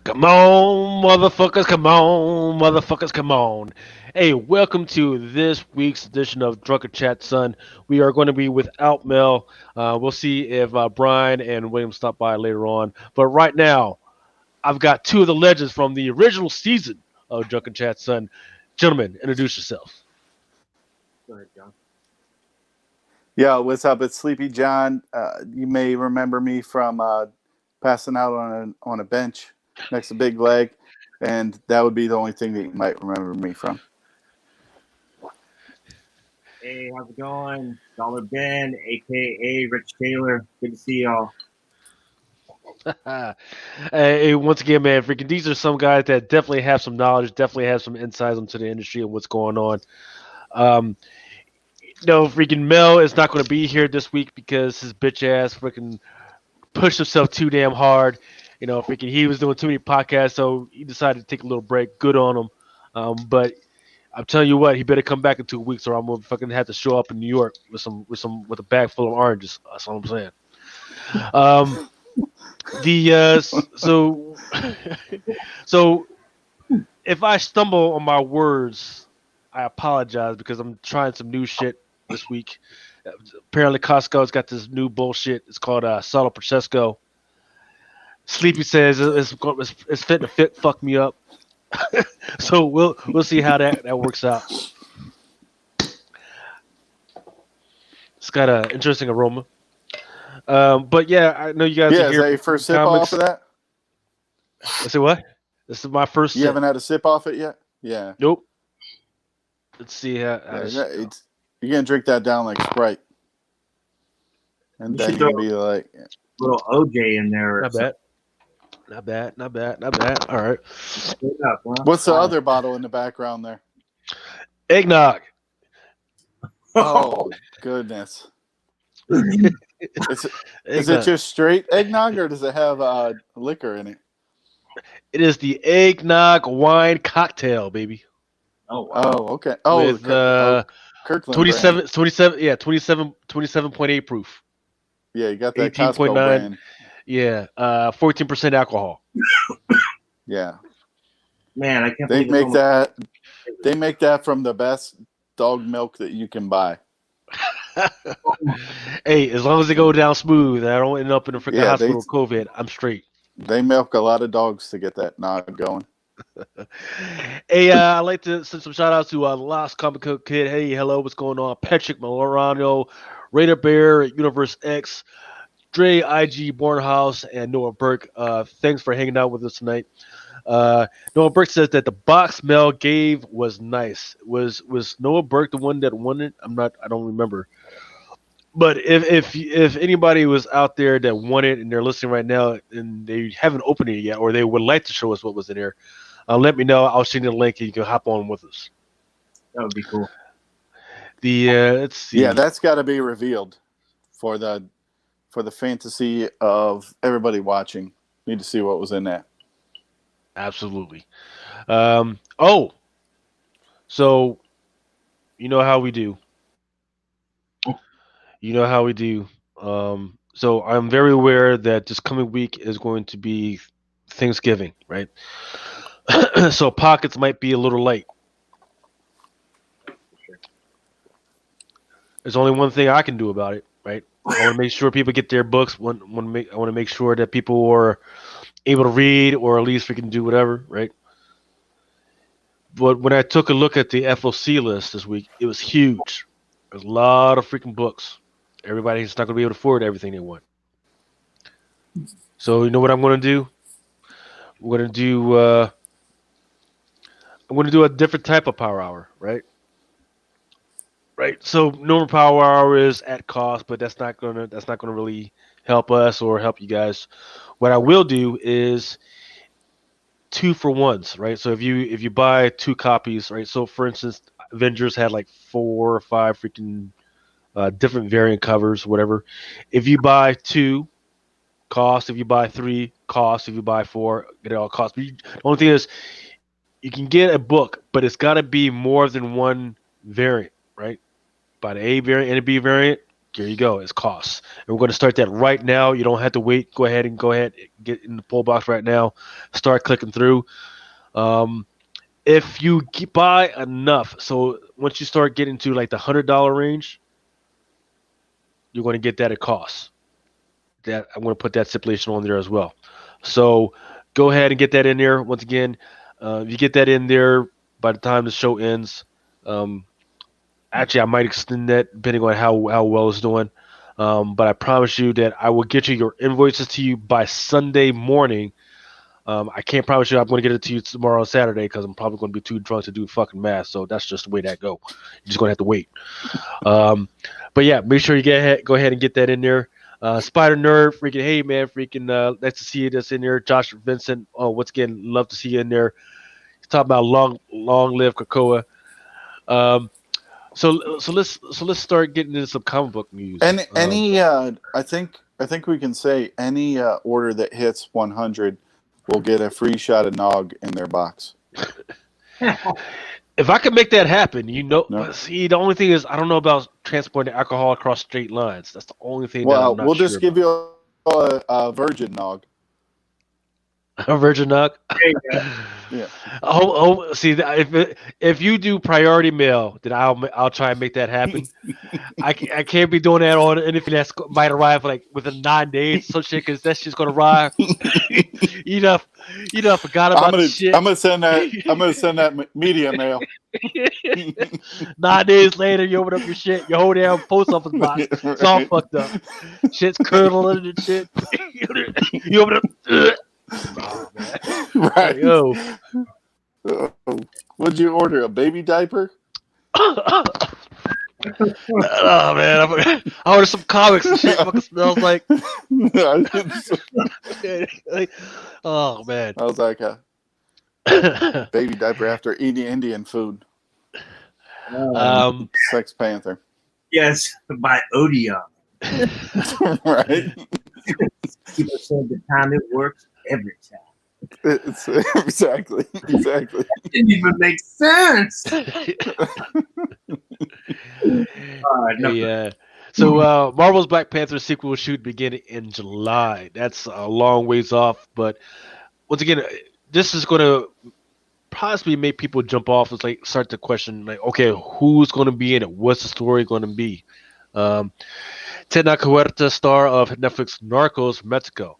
Come on, motherfuckers, come on, motherfuckers, come on. Hey, welcome to this week's edition of Drunken Chat, son. We are going to be without Mel. We'll see if Brian and William stop by later on. But right now, I've got two of the legends from the original season of Drunken Chat, son. Gentlemen, introduce yourselves. Go ahead, John. Yo, what's up? It's Sleepy John. You may remember me from passing out on a bench next to Big Leg, and that would be the only thing that you might remember me from. Hey, how's it going? Dollar Ben, aka Rich Taylor. Good to see y'all. Hey, once again, man, freaking these are some guys that definitely have some knowledge, definitely have some insights into the industry and what's going on. Um, no, freaking Mel is not going to be here this week because his bitch ass freaking pushed himself too damn hard. Freaking he was doing too many podcasts, so he decided to take a little break. Good on him. But I'm telling you what, he better come back in 2 weeks, or I'm gonna fucking have to show up in New York with a bag full of oranges. That's what I'm saying. Um, so so if I stumble on my words, I apologize because I'm trying some new shit this week. Apparently, Costco's got this new bullshit. It's called Solo Prosecco. Sleepy says it's fit to fuck me up. So we'll see how that works out. It's got an interesting aroma. But yeah, I know you guys Yeah, are is here that your for first sip comics. off of that? I say what? This is my first You sip. haven't had a sip off it yet? Yeah. Nope. Let's see how You're gonna drink that down like Sprite, and You then should you'll throw be like, a little OJ in there. Or not bad. Not bad, not bad, not bad. All right. something. Up, huh? "What's the other bottle in the background there?" Eggnog. Oh goodness! Is it Eggnog. just straight eggnog, or does it have liquor in it? It is the eggnog wine cocktail, baby. Oh wow. Oh, okay. Oh, With Kirkland brand. 27.8 proof. Yeah, you got that 18.9. Costco brand. Yeah, 14% alcohol. Yeah, Man, I can't they believe make it's that. They make that from the best dog milk that you can buy. Hey, as long as they go down smooth, and I don't end up in a freaking Yeah, hospital with COVID, I'm straight. they milk a lot of dogs to get that nog going. Hey, I'd like to send some shout outs to Lost Comic Cook Kid. Hey, hello, what's going on? Patrick Milano, Raider Bear, Universe X, Dre, IG, Bornhouse, and Noah Burke. Thanks for hanging out with us tonight. Noah Burke says that the box Mel gave was nice. Was Noah Burke the one that won it? I don't remember. But if anybody was out there that won it and they're listening right now and they haven't opened it yet, or they would like to show us what was in there, let me know. I'll send you the link and you can hop on with us. that would be cool. Let's see. Yeah, that's got to be revealed for the fantasy of everybody watching. Need to see what was in that. Absolutely. So you know how we do. You know how we do. So I'm very aware that this coming week is going to be Thanksgiving, right? So pockets might be a little late. There's only one thing I can do about it, right? I want to make sure people get their books. I want to make sure that people are able to read, or at least we can do whatever, right? But when I took a look at the FOC list this week, it was huge. There's a lot of freaking books. Everybody's not going to be able to afford everything they want. So you know what I'm going to do? I'm going to do. I'm going to do a different type of power hour, right? Right. So normal power hour is at cost, but that's not gonna really help us or help you guys. What I will do is two for ones, right? So if you buy two copies, right? So for instance, Avengers had like 4 or 5 freaking different variant covers, whatever. If you buy two, cost. If you buy three, cost. If you buy four, get it all cost. The only thing is, you can get a book, but it's got to be more than one variant, right? Buy the A variant and the B variant, There you go. It's costs, and we're going to start that right now. You don't have to wait. Go ahead, get in the pull box right now. Start clicking through. Um, if you buy enough, so once you start getting to like the $100 range, you're going to get that at cost. That I'm going to put that stipulation on there as well. So go ahead and get that in there. Once again, if you get that in there by the time the show ends, um, actually I might extend that depending on how well it's doing. But I promise you that I will get you your invoices to you by Sunday morning. I can't promise you I'm going to get it to you tomorrow on Saturday because I'm probably going to be too drunk to do fucking math. So that's just the way that go. You're just going to have to wait. Um, but yeah, make sure you go ahead and get that in there. Spider Nerd, freaking hey man, freaking nice to see you that's in there. Josh Vincent, oh once again, love to see you in there. He's talking about long live Krakoa. Um, so let's start getting into some comic book news. And any I think we can say any order that hits 100 will get a free shot of Nog in their box. If I can make that happen, No. but see, the only thing is I don't know about transporting alcohol across straight lines. That's the only thing that Well, I'm not we'll sure just give you a virgin Nog. a virgin nug. There you go. Yeah. See, if you do priority mail, then I'll try and make that happen. I can't be doing that on anything that might arrive like within 9 days. So shit, because that shit's gonna arrive. you know, I forgot about the shit. I'm gonna send that media mail. 9 days later, you open up your shit, your whole damn post office box, it's all fucked up. Shit's curdling and shit. you open up. Oh, man. Right. Yo. What'd you order? A baby diaper? Oh man, I ordered some comics and shit. Fucking smells like. Oh man. I was like a baby diaper after eating Indian food. Sex Panther. Yes, by Odeon. Right. People say the time it works every time. It's exactly. It didn't even make sense. Yeah. So Marvel's Black Panther sequel shoot beginning in July. That's a long ways off, but once again, this is going to possibly make people jump off. It's like start to question, like, okay, who's going to be in it? What's the story going to be? Tena Huerta, star of Netflix Narcos Mexico.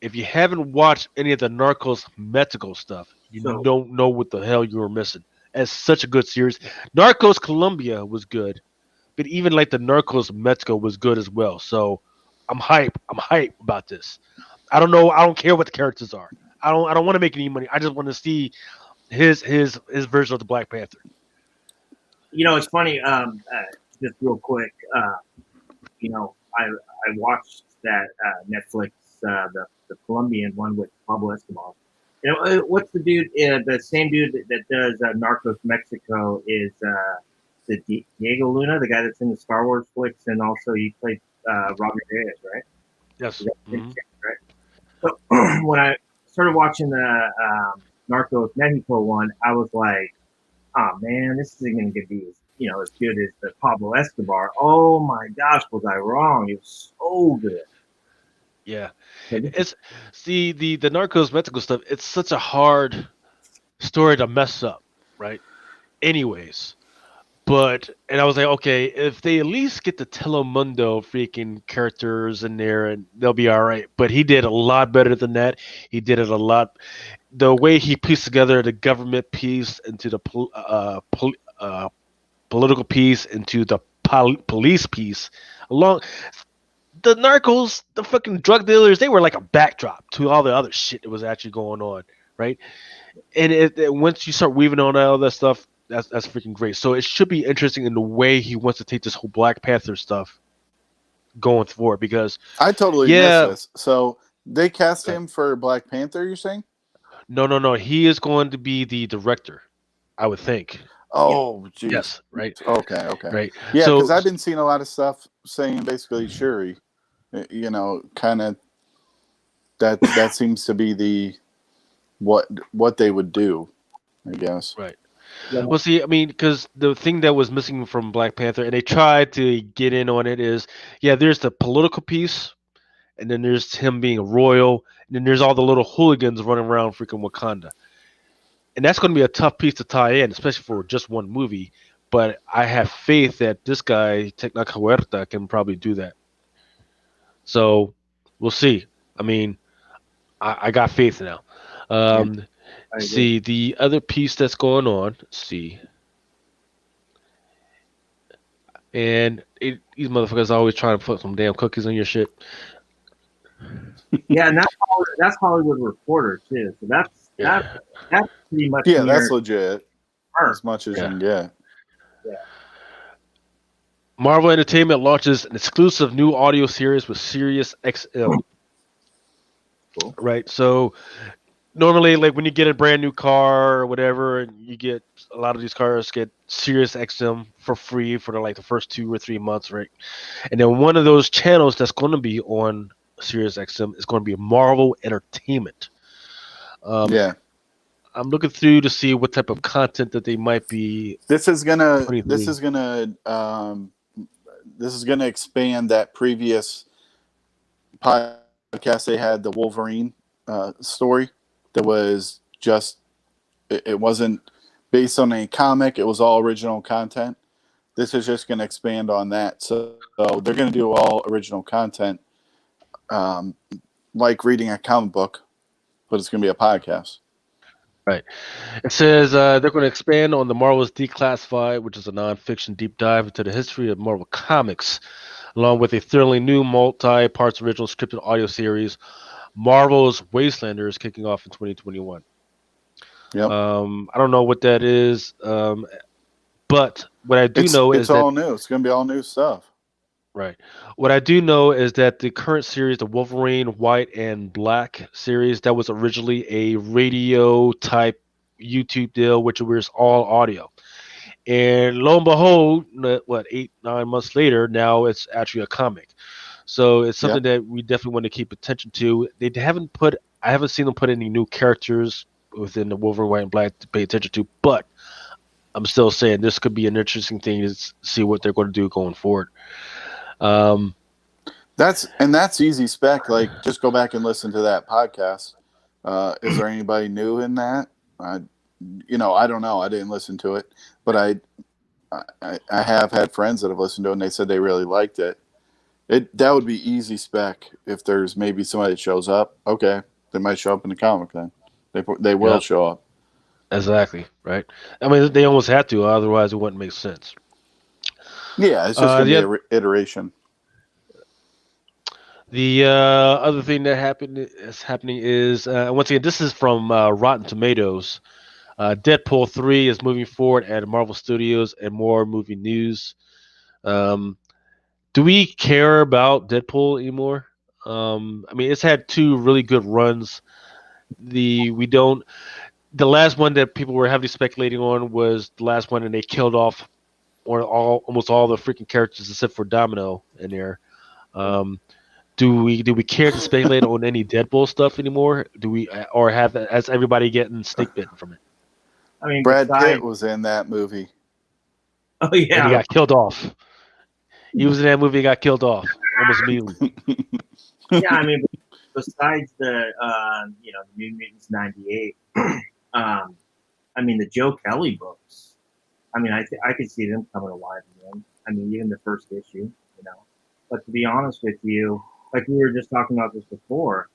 If you haven't watched any of the Narcos Mexico stuff, you don't know what the hell you were missing. It's such a good series. Narcos Colombia was good, but even like the Narcos Mexico was good as well. So I'm hype. I'm hype about this. I don't know. I don't care what the characters are. I don't want to make any money. I just want to see his version of the Black Panther. You know, it's funny. Just real quick. You know, I watched that Netflix the Colombian one with Pablo Escobar. You know, what's the dude? The same dude that does Narcos Mexico is Diego Luna, the guy that's in the Star Wars flicks, and also he played Robert Reyes, right? Yes. Mm-hmm. Right. So when I started watching the Narcos Mexico one, I was like, "Oh man, this isn't going to be as good as the Pablo Escobar." Oh my gosh, was I wrong? It was so good. Yeah, it's the Narcos Mexico stuff. It's such a hard story to mess up, right? Anyways, and I was like, okay, if they at least get the Telemundo freaking characters in there, and they'll be all right. But he did a lot better than that. He did it a lot. The way he pieced together the government piece into the political piece into the police piece, along the narcos, the fucking drug dealers, they were like a backdrop to all the other shit that was actually going on, right? And once you start weaving on all that stuff, that's freaking great. So it should be interesting in the way he wants to take this whole Black Panther stuff going forward, because I totally missed this. So they cast him for Black Panther, you're saying? No. He is going to be the director, I would think. Oh, geez. Yes, right. Okay. Right. Yeah, so because I've been seeing a lot of stuff saying basically Shuri, kind of that seems to be the what they would do, I guess. Right. Yeah. Well, see, I mean, because the thing that was missing from Black Panther, and they tried to get in on it, is yeah, there's the political piece, and then there's him being a royal, and then there's all the little hooligans running around freaking Wakanda, and that's going to be a tough piece to tie in, especially for just one movie. But I have faith that this guy Tecna Huerta can probably do that. So we'll see. I mean, I got faith now. Yeah, Um, I agree. see the other piece that's going on. See, and these motherfuckers always trying to put some damn cookies on your shit. Yeah, and that's Hollywood Reporter too. So Yeah, that's pretty much Yeah, near that's legit. her. As much as you yeah. can get. Marvel Entertainment launches an exclusive new audio series with Sirius XM. Cool. Right. So normally, like when you get a brand new car or whatever, and you get a lot of these cars get Sirius XM for free for the first 2 or 3 months, right? And then one of those channels that's going to be on Sirius XM is going to be Marvel Entertainment. Um, Yeah. I'm looking through to see what type of content that they might be This is gonna putting this through. is gonna this is gonna expand that previous podcast they had, the Wolverine story that was just it wasn't based on a comic, it was all original content. This is just gonna expand on that. So they're gonna do all original content, like reading a comic book, but it's gonna be a podcast. Right. It says they're going to expand on the Marvel's Declassified, which is a nonfiction deep dive into the history of Marvel Comics, along with a thrilling new multi-parts original scripted audio series, Marvel's Wastelanders, kicking off in 2021. Yep. I don't know what that is, but what I do know It's is that all new. It's gonna be all new stuff. right. What I do know is that the current series, the Wolverine White and Black series, that was originally a radio type YouTube deal, which was all audio. And lo and behold, what 8 9 months later, now it's actually a comic. So it's Yeah. something that we definitely want to keep attention to. They haven't put, I haven't seen them put any new characters within the Wolverine White and Black to pay attention to, but I'm still saying this could be an interesting thing to see what they're going to do going forward. Um, That's easy spec. Like, just go back and listen to that podcast. Is there anybody new in that? I don't know. I didn't listen to it, but I have had friends that have listened to it and they said they really liked it. That would be easy spec. If there's maybe somebody that shows up, okay, they might show up in the comic. Then they will Yep. show up. Exactly, right? I mean, they almost had to, otherwise it wouldn't make sense. Yeah, it's just gonna be The an iteration. other thing that is happening is once again, this is from Rotten Tomatoes. Deadpool 3 is moving forward at Marvel Studios, and more movie news. Do we care about Deadpool anymore? I mean, it's had two really good runs. We don't. The last one that people were heavily speculating on was the last one, and they killed off almost all the freaking characters except for Domino in there. Um, do we care to speculate on any Deadpool stuff anymore? Do we or has everybody getting snake bitten from it? I mean, Brad besides, Pitt was in that movie. oh And he yeah, got killed off. He was in that movie and got killed off almost immediately. yeah. I mean, besides the New Mutants '98, I mean the Joe Kelly books. I mean, I could see them coming alive again. I mean, even the first issue, But to be honest with you, like we were just talking about this before,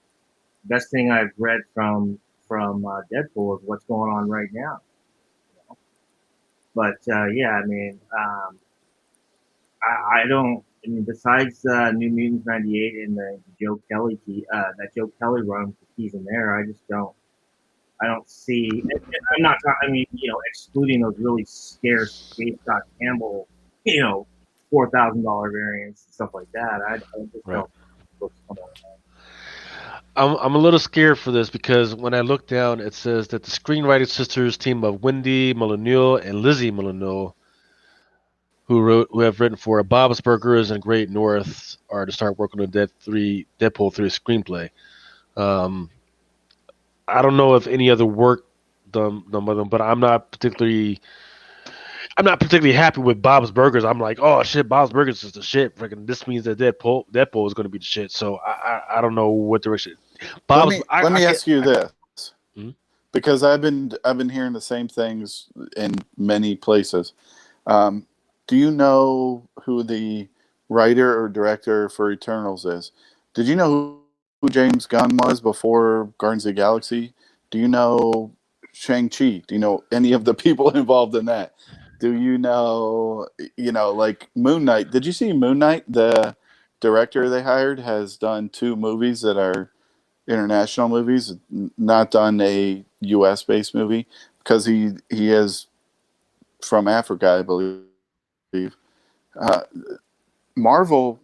best thing I've read from Deadpool is what's going on right now. But yeah, I mean, I don't. I mean, besides New Mutants '98 and the Joe Kelly that Joe Kelly run with the keys in there, I just don't. I don't see. And I'm not talking. I mean, excluding those really scarce J. Scott Campbell, $4,000 variants and stuff like that. I just Right. don't. Look I'm a little scared for this because when I look down, it says that the screenwriting sisters team of Wendy Molyneux and Lizzie Molyneux, who have written for Bob's Burgers and Great North, are to start working on Deadpool 3 screenplay. I don't know if any other work done with them, but I'm not particularly happy with Bob's Burgers. I'm like, oh shit, Bob's Burgers is the shit. Freaking, this means that Deadpool is going to be the shit. So I don't know what direction. Bob's Let I me can't. ask you this, Mhm. because I've been hearing the same things in many places. Um, do you know who the writer or director for Eternals is? Did you know who James Gunn was before Guardians of the Galaxy? Do you know Shang-Chi? Do you know any of the people involved in that? Do you know, like Moon Knight? Did you see Moon Knight? The director they hired has done two movies that are international movies, not done a U.S. based movie because he is from Africa, I believe. Uh, Marvel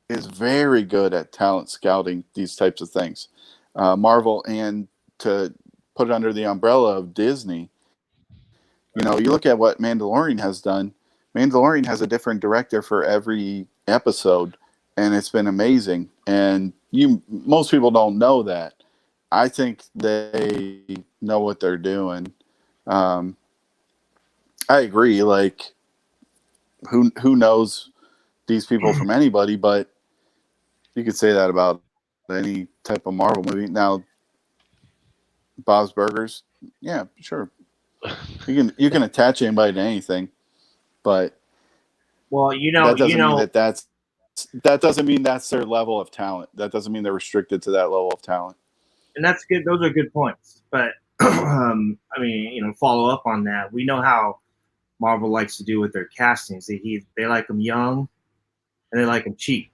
is very good at talent scouting these types of things. Marvel, and to put it under the umbrella of Disney, you look at what Mandalorian has done. Mandalorian has a different director for every episode, and it's been amazing. And most people don't know that. I think they know what they're doing. Um, I agree. Like, who knows these people from anybody? But you could say that about any type of Marvel movie. Now, Bob's Burgers, yeah, sure. You can attach anybody to anything, but Well, that doesn't mean that doesn't mean that's their level of talent. That doesn't mean they're restricted to that level of talent. and that's good. Those are good points. But I mean, follow up on that. We know how Marvel likes to do with their castings. They like them young and they like them cheap.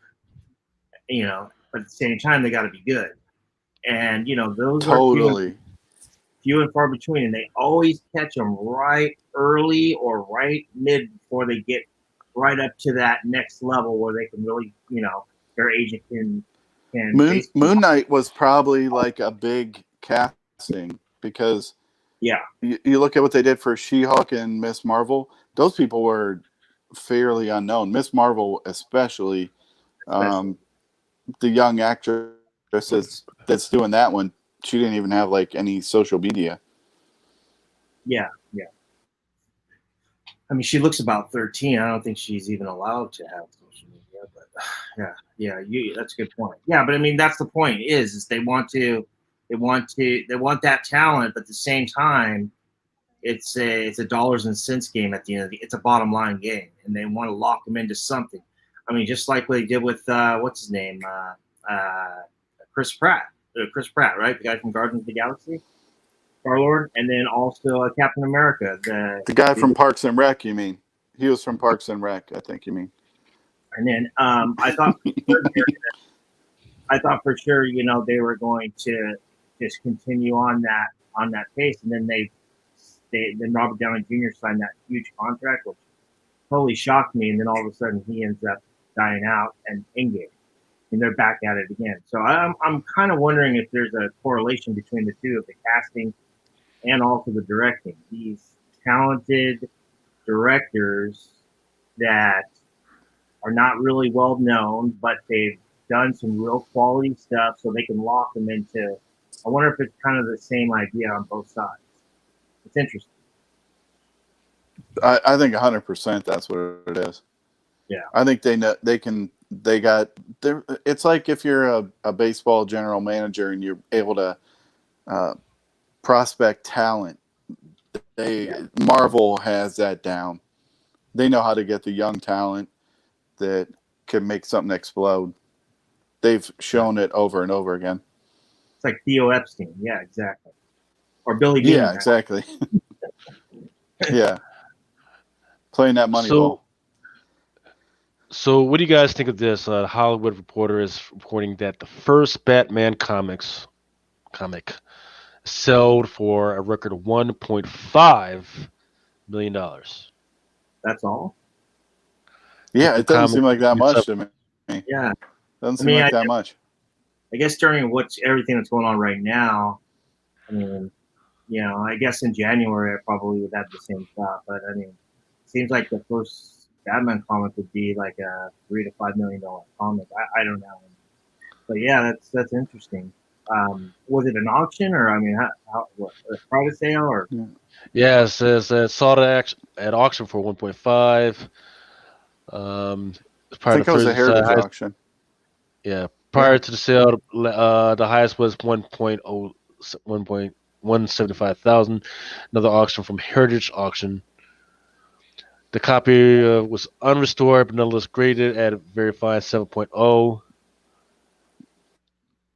But at the same time, they got to be good. And those are Totally. few and far between, and they always catch them right early or right mid before they get right up to that next level where they can really, their agent can basically, Moon Knight was probably like a big casting because yeah, you look at what they did for She-Hulk and Miss Marvel. Those people were fairly unknown. Miss Marvel, especially, especially, the young actress that's doing that one. She didn't even have like any social media. yeah, yeah. I mean, she looks about 13. I don't think she's even allowed to have social media, but that's a good point. Yeah, but I mean, that's the point is they want that talent, but at the same time, it's a dollars and cents game at the end of it's a bottom line game, and they want to lock them into something. I mean, just like what they did with what's his name, Chris Pratt, right, the guy from Guardians of the Galaxy, Star Lord, and then also Captain America, The guy from Parks and Rec, you mean? He was from Parks and Rec, I think you mean. and then I thought for sure, they were going to just continue on that pace, and then then Robert Downey Jr. signed that huge contract, which totally shocked me. And then all of a sudden, he ends up dying out and Endgame, and they're back at it again. So I'm kind of wondering if there's a correlation between the two of the casting and also the directing. These talented directors that are not really well known, but they've done some real quality stuff, so they can lock them into. I wonder if it's kind of the same idea on both sides. It's interesting. I think 100% that's what it is. Yeah. I think they know they got there. It's like if you're a baseball general manager and you're able to uh, prospect talent. Marvel has that down. They know how to get the young talent that can make something explode. They've shown it over and over again. It's like Theo Epstein. Yeah, exactly. Or Billy Bean. Yeah, exactly. Yeah, playing that money So ball. so what do you guys think of this? Hollywood Reporter is reporting that the first Batman comic sold for a record $1.5 million. That's all. Yeah, Typical it doesn't comic seem like that gets much up. to me. Yeah. Doesn't I seem mean, like that much. I guess during everything that's going on right now, I mean, I guess in January I probably would have the same thought, but I mean, it seems like the first Batman comic would be like a $3 to $5 million comic. I don't know, but yeah, that's interesting. Was it an auction or I mean, what, a private sale or? Yeah, it says sold at auction for 1.5. I Prior to think it was a Thursday's heritage highest. auction. Yeah, Yeah. prior to the sale, the highest was 1,175,000. Another auction from Heritage Auction. The copy was unrestored, but nonetheless graded at a verified 7.0.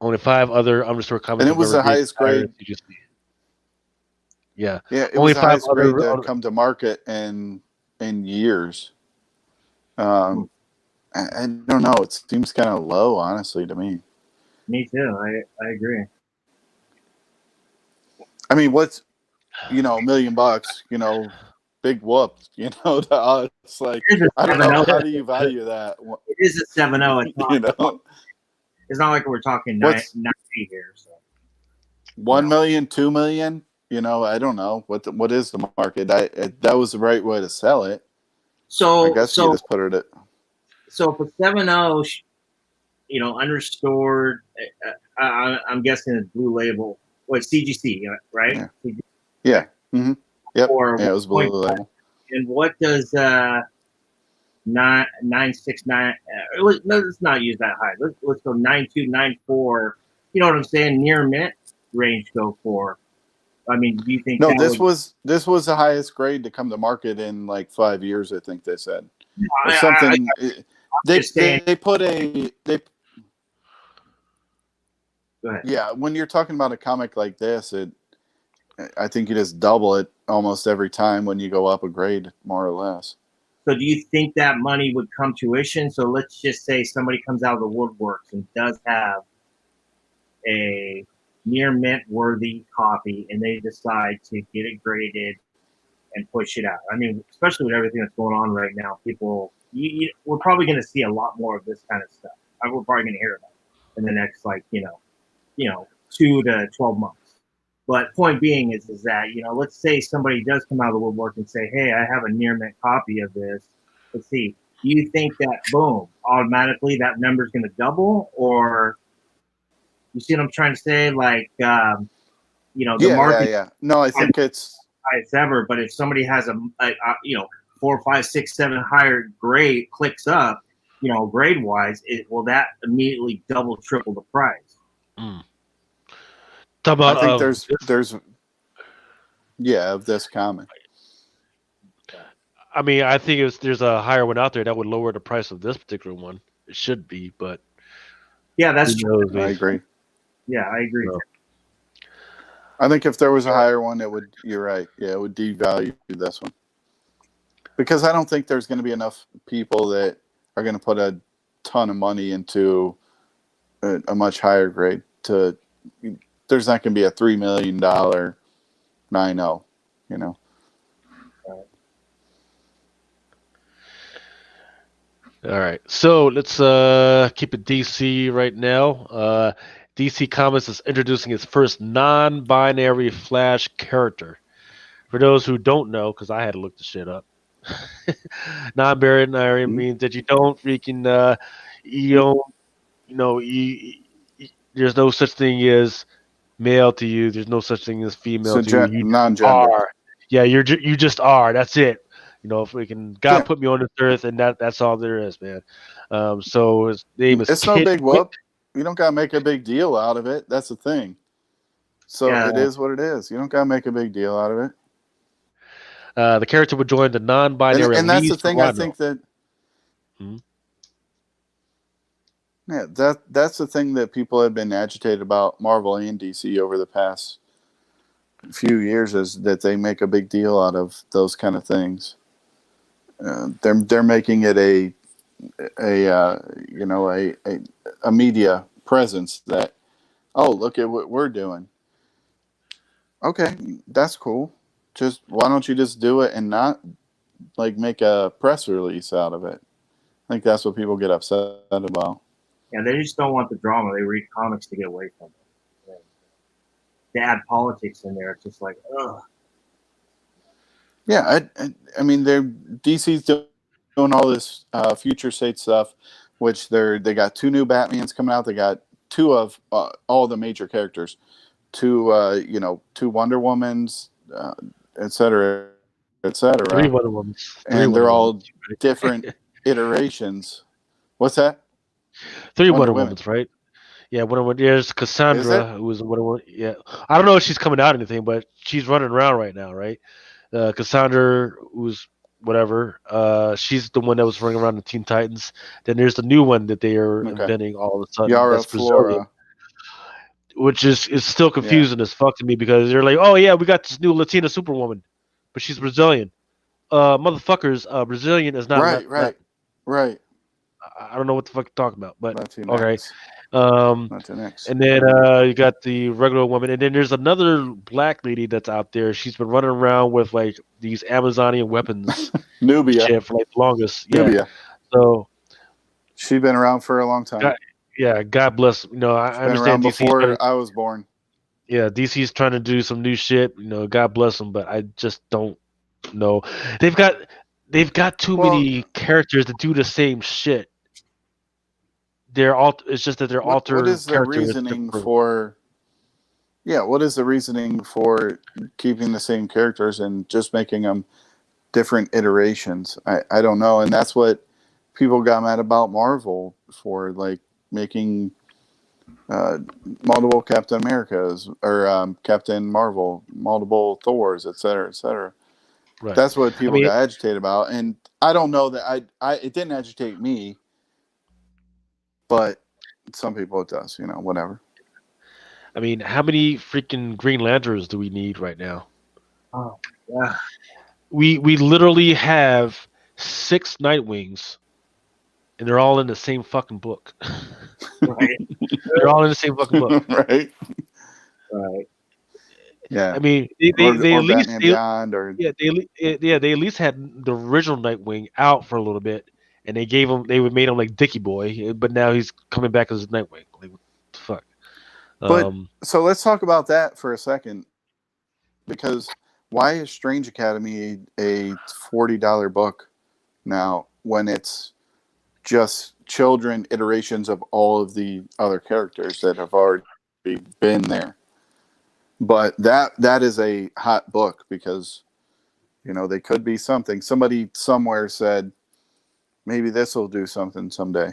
Only 5 other unrestored copies And it have was ever the reached highest higher grade. CGC. Yeah, Yeah, it only was the five highest grade other. to come to market in years. Um, I don't know. It seems kind of low, honestly, to me. Me too. I agree. I mean, what's $1 million? Big whoop. To us, like It is I a don't 7-0. know. How do you value that? It is a 7-0. It's not like we're talking What's 90 here. So 1 million, 2 million? I don't know what is the market. That was the right way to sell it. I so guess you so just put it at. so for 7-0, unrestored. I'm guessing it's Blue Label. What CGC, right? Yeah. Yeah. Mm-hmm. Yep. Or Yeah, it was Blue 1.5. Label. And what does 969? Let's not use that high. Let's go 9294. You know what I'm saying? Near mint range go for. I mean, do you think No, that this would? was the highest grade to come to market in like 5 years. I think they said or I something. I'm just saying. They put they Go ahead. yeah. When you're talking about a comic like this, I think you just double it almost every time when you go up a grade, more or less. So, do you think that money would come tuition? So, let's just say somebody comes out of the woodworks and does have a near mint worthy copy, and they decide to get it graded and push it out. I mean, especially with everything that's going on right now, people, we're probably going to see a lot more of this kind of stuff. We're probably going to hear about it in the next, 2 to 12 months. But point being is that let's say somebody does come out of the woodwork and say, "Hey, I have a near mint copy of this." Let's see. Do you think that boom automatically that number is going to double, or you see what I'm trying to say? Like, the market Yeah. No, I think it's highest ever. But if somebody has a 4, 5, 6, 7 higher grade clicks up, grade wise, will that immediately double, triple the price? Mm. Talk I about think there's of this comic. I mean, I think there's a higher one out there that would lower the price of this particular one. It should be, but Yeah, that's who true. knows, I man. agree. Yeah, I agree. No. I think if there was a higher one, it would. You're right. Yeah, it would devalue this one because I don't think there's going to be enough people that are going to put a ton of money into a much higher grade. There's not going to be a $3 million 9.0. All right, so let's keep it DC right now. DC Comics is introducing its first non-binary Flash character. For those who don't know, because I had to look the shit up, non-binary means that you don't freaking you don't there's no such thing as male to you. There's no such thing as female So to you. You just non-gender. are. Yeah, you just are. That's it. Freaking God put me on this earth, and that's all there is, man. So his name is It's no Kit. big whoop. You don't gotta make a big deal out of it. That's the thing. So Yeah. it is what it is. You don't gotta make a big deal out of it. The character would join the non-binary And that's Lee the thing. I Serrano. think that Hmm? that's the thing that people have been agitated about Marvel and DC over the past few years is that they make a big deal out of those kind of things. They're making it a media presence that look at what we're doing. Okay, that's cool. Just why don't you just do it and not like make a press release out of it? I think that's what people get upset about. Yeah, they just don't want the drama. They read comics to get away from it. They add politics in there. It's just like, ugh. Yeah, I mean, DC's doing all this future state stuff, which they got 2 new Batmans coming out. They got two of all the major characters, two Wonder Womans, et cetera, et Three cetera, Wonder Womans. and they're all different iterations. What's that? Three Wonder Wonder Women. Womans, right? Yeah, Wonder Woman. There's Is it? Cassandra, who was a Wonder Woman. Yeah, I don't know if she's coming out or anything, but she's running around right now, right? Cassandra, who's whatever. She's the one that was running around the Teen Titans. Then there's the new one that they are Okay. inventing all of a sudden. Yara That's Brazilian, Flora. which is still Yeah. confusing as fuck to me because they're like, oh yeah, we got this new Latina Superwoman, but she's Brazilian. Motherfuckers, Brazilian is not Right. I don't know what the fuck you're talking about, but Latinx. okay. Um, Latinx. and then you got the regular woman, and then there's another black lady that's out there. She's been running around with like these Amazonian weapons Nubia. shit for like the longest. Yeah. Nubia. So She's been around for a long time. God bless. You know, I She's been understand around DC. before I was born. Yeah, DC's trying to do some new shit. You know, God bless them, but I just don't know. They've got too many characters that do the same shit. It's just that they're altered. What is the characters reasoning for? Yeah, what is the reasoning for keeping the same characters and just making them different iterations? I don't know, and that's what people got mad about Marvel for, like making multiple Captain Americas or Captain Marvel, multiple Thors, etc., etc. Right. That's what people got agitated about, and I don't know that it didn't agitate me, but some people it does. You know, whatever. I mean, how many freaking Green Lanterns do we need right now? Oh, yeah. We literally have 6 Nightwings, and they're all in the same fucking book. Right. They're all in the same fucking book. Right. Yeah. I mean, they at least Beyond, or they at least had the original Nightwing out for a little bit, and they made him like Dickie Boy, but now he's coming back as Nightwing. Like, what the fuck? But so let's talk about that for a second, because why is Strange Academy a $40 book now when it's just children iterations of all of the other characters that have already been there? But that is a hot book because, you know, they could be something. Somebody somewhere said, maybe this will do something someday.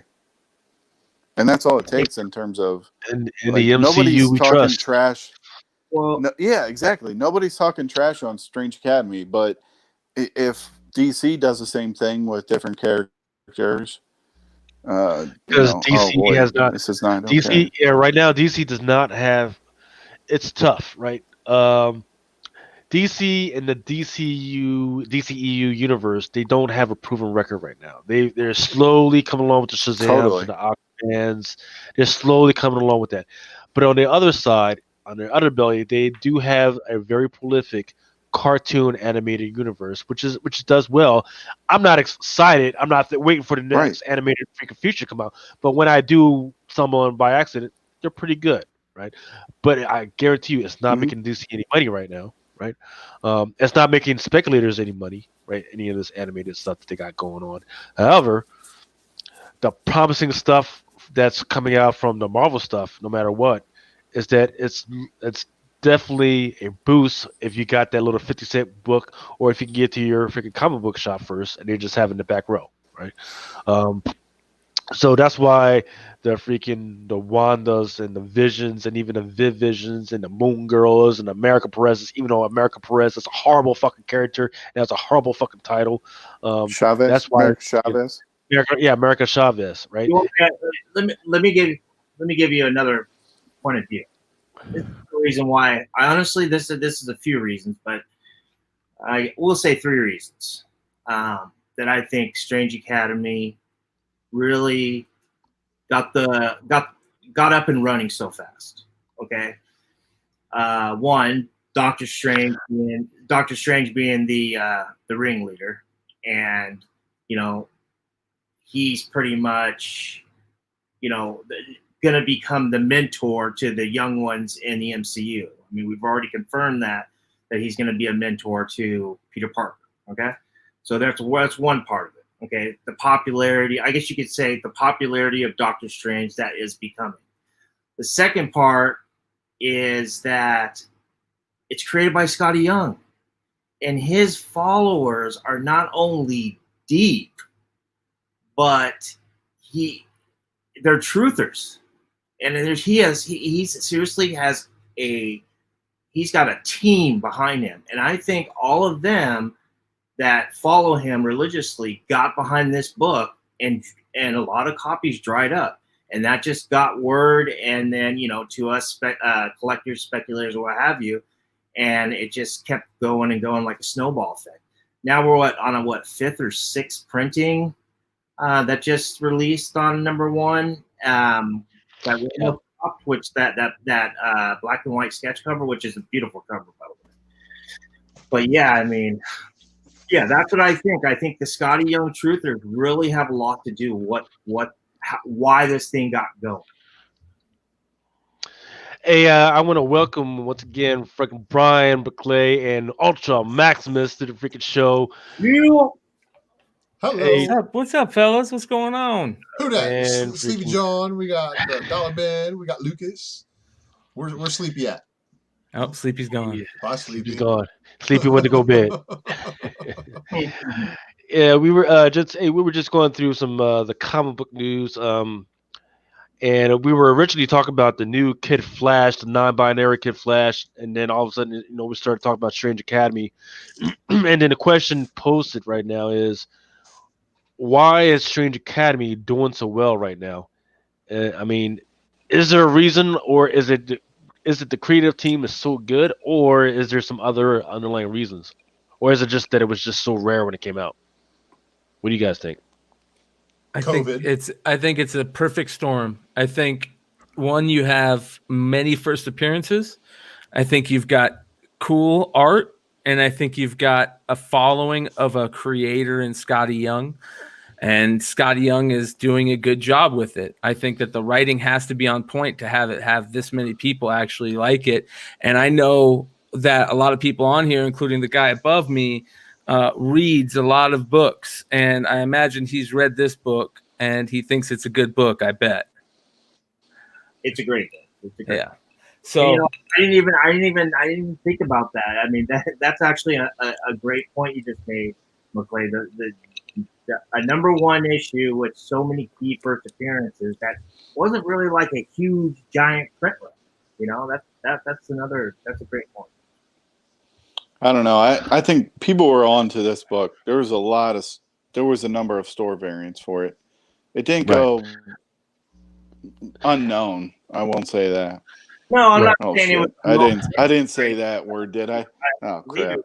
And that's all it takes in terms of in the MCU we talking trust. Trash. Well, Yeah, exactly. Nobody's talking trash on Strange Academy, but if DC does the same thing with different characters, because DC has not. This is not DC, okay. yeah, right now DC does not have. It's tough, right? DC and the DCEU universe, they don't have a proven record right now. They're slowly coming along with the Shazams and the Aquamans. They're slowly coming along with that. But on the other side, on their other belly, they do have a very prolific cartoon animated universe, which does well. I'm not excited. I'm not waiting for the next animated freaking future to come out. But when I do someone by accident, they're pretty good, right? But I guarantee you, it's not making DC any money right now. Right, it's not making speculators any money, right? Any of this animated stuff that they got going on. However, the promising stuff that's coming out from the Marvel stuff, no matter what, is that it's definitely a boost if you got that little 50-cent book, or if you can get to your freaking comic book shop first and they're just having the back row, right? So that's why the Wandas and the Visions and even the Visions and the Moon Girls and America Perez, even though America Perez is a horrible fucking character and has a horrible fucking title. Chavez. That's why America Chavez. America Chavez, right? Let me give you another point of view. This is the reason why I honestly this is a few reasons, but I will say 3 reasons that I think Strange Academy really got up and running so fast. Okay, one, Doctor Strange being the ringleader, and you know he's pretty much going to become the mentor to the young ones in the MCU. I mean, we've already confirmed that he's going to be a mentor to Peter Parker. Okay, so that's one part of it. Okay, the popularity, I guess you could say the popularity of Doctor Strange that is becoming. The second part is that it's created by Scotty Young, and his followers are not only deep, but they're truthers, and he seriously has he's got a team behind him, and I think all of them that follow him religiously got behind this book, and a lot of copies dried up, and that just got word, and then to us collectors, speculators, or what have you, and it just kept going and going like a snowball effect. Now we're on a fifth or sixth printing that just released on #1. Which that black and white sketch cover, which is a beautiful cover, by the way. But yeah, I mean, yeah, that's what I think. I think the Scotty Young truthers really have a lot to do why this thing got going. Hey, I want to welcome once again freaking Brian Buckley and Ultra Maximus to the freaking show. You. Hello. Hey. What's up, fellas? What's going on? Who that? And Sleepy freaking- John. We got Dollar Ben. We got Lucas. Where's Sleepy at? Oh, Sleepy's gone. Bye, Sleepy. He's gone. Sleepy went to go bed. Yeah, we were just going through some the comic book news. And we were originally talking about the new Kid Flash, the non-binary Kid Flash, and then all of a sudden, we started talking about Strange Academy. And then the question posted right now is, why is Strange Academy doing so well right now? I mean, is there a reason, or is it the creative team is so good, or is there some other underlying reasons, or is it just that it was just so rare when it came out? What do you guys think? I think it's a perfect storm. I think one, you have many first appearances. I think you've got cool art, and I think you've got a following of a creator in Scotty Young. And Scotty Young is doing a good job with it. I think that the writing has to be on point to have this many people actually like it. And I know that a lot of people on here, including the guy above me, reads a lot of books, and I imagine he's read this book and he thinks it's a good book. I bet it's a great book. Yeah. So I didn't even think about that. I mean, that's actually a great point you just made, McClay. A #1 issue with so many key first appearances that wasn't really like a huge giant print run. That's a great point. I don't know. I think people were on to this book. There was a number of store variants for it. It didn't go unknown. I won't say that. No, I'm not saying it was. I didn't say that word, did I? Oh crap.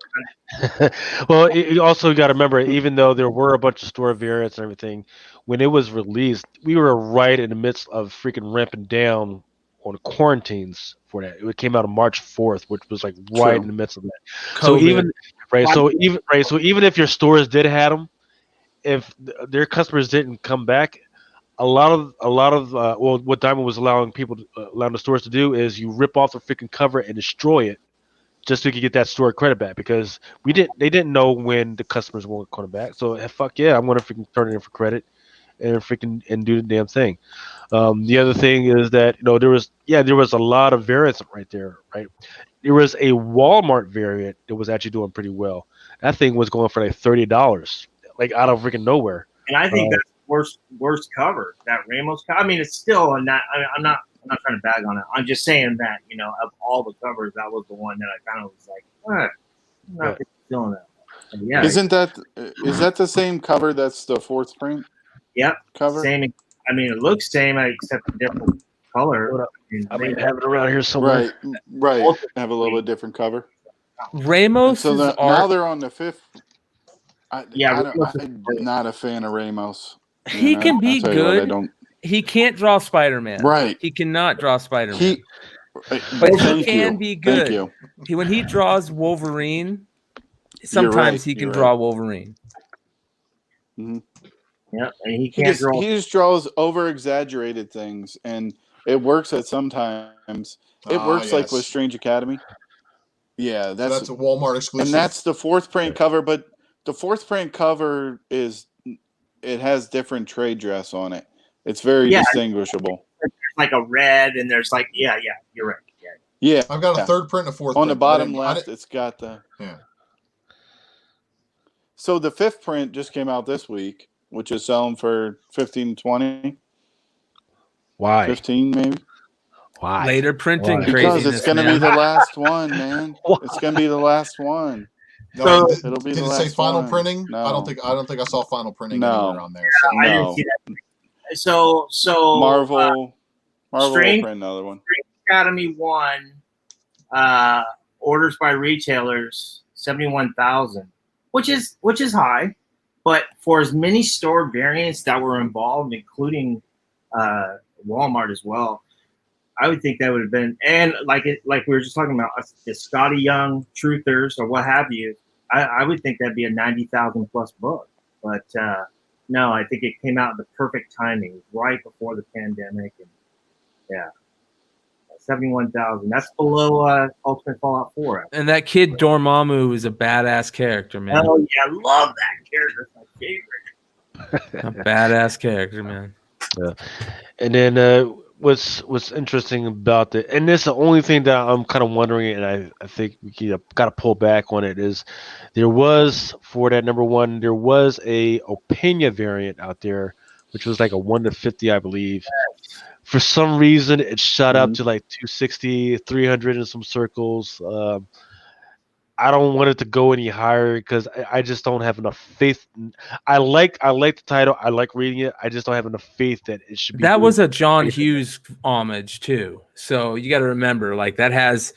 Well, you also got to remember, even though there were a bunch of store variants and everything, when it was released, we were right in the midst of freaking ramping down on quarantines for that. It came out on March 4th, which was like right in the midst of that. COVID. So even if your stores did have them, if their customers didn't come back, a lot of what Diamond was allowing the stores to do is you rip off the freaking cover and destroy it, just so you could get that store credit back, because they didn't know when the customers weren't coming back. So fuck yeah, I'm gonna freaking turn it in for credit and do the damn thing. The other thing is that there was a lot of variants right there, right? There was a Walmart variant that was actually doing pretty well. That thing was going for like $30, like out of freaking nowhere. And I think that's the worst cover, that Ramos cover. I mean, it's still not. I'm not trying to bag on it. I'm just saying that of all the covers, that was the one that I kind of was like, I'm not feeling that. And yeah, is that the same cover that's the fourth print? Yep. Cover. Same. I mean, it looks same except a different color. I might have it around here somewhere. Right. Have a little bit different cover. Ramos. So now they're on the fifth. I'm not a fan of Ramos. He can be good. He can't draw Spider-Man. Right. He cannot draw Spider-Man. But he can be good. Thank you. When he draws Wolverine, sometimes he can draw Wolverine. Mm-hmm. Yeah, and he can't draw. He just draws over-exaggerated things, and it works at sometimes. It works like with Strange Academy. Yeah, that's a Walmart exclusive. And that's the fourth print cover, but the fourth print cover it has different trade dress on it. It's very distinguishable. there's like a red, and there's like you're right. Yeah. I've got a third print and a fourth On print. the bottom left, it's got the. Yeah. So the fifth print just came out this week, which is selling for 15, 20. Why? 15 maybe. Why? Later printing Why? Because it's going to be the last one, man. Why? It's going to be the last one. No, It'll be did the it say last final one. printing? No. I don't think I saw final printing No. anywhere on there. So. I didn't see that. So Marvel will Strange- print another one. Academy 1 orders by retailers 71,000, which is high, but for as many store variants that were involved, including Walmart as well, I would think that would have been, and like we were just talking about the Scotty Young Truthers or what have you. I would think that'd be a 90,000 plus book, but no, I think it came out at the perfect timing, right before the pandemic, and yeah. 71,000. That's below Ultimate Fallout 4. And that kid Dormammu is a badass character, man. Oh yeah, I love that character. It's my favorite. A badass character, man. Yeah. And then what's interesting about it, and this is the only thing that I'm kind of wondering, and I think we got to pull back on it, is there was, for that number one, there was a Opena variant out there, which was like a 1 to 50, I believe. For some reason, it shot up to like 260, 300 in some circles. I don't want it to go any higher because I just don't have enough faith. I like the title. I like reading it. I just don't have enough faith that it should be. That was a John Hughes homage too. So you got to remember, like that has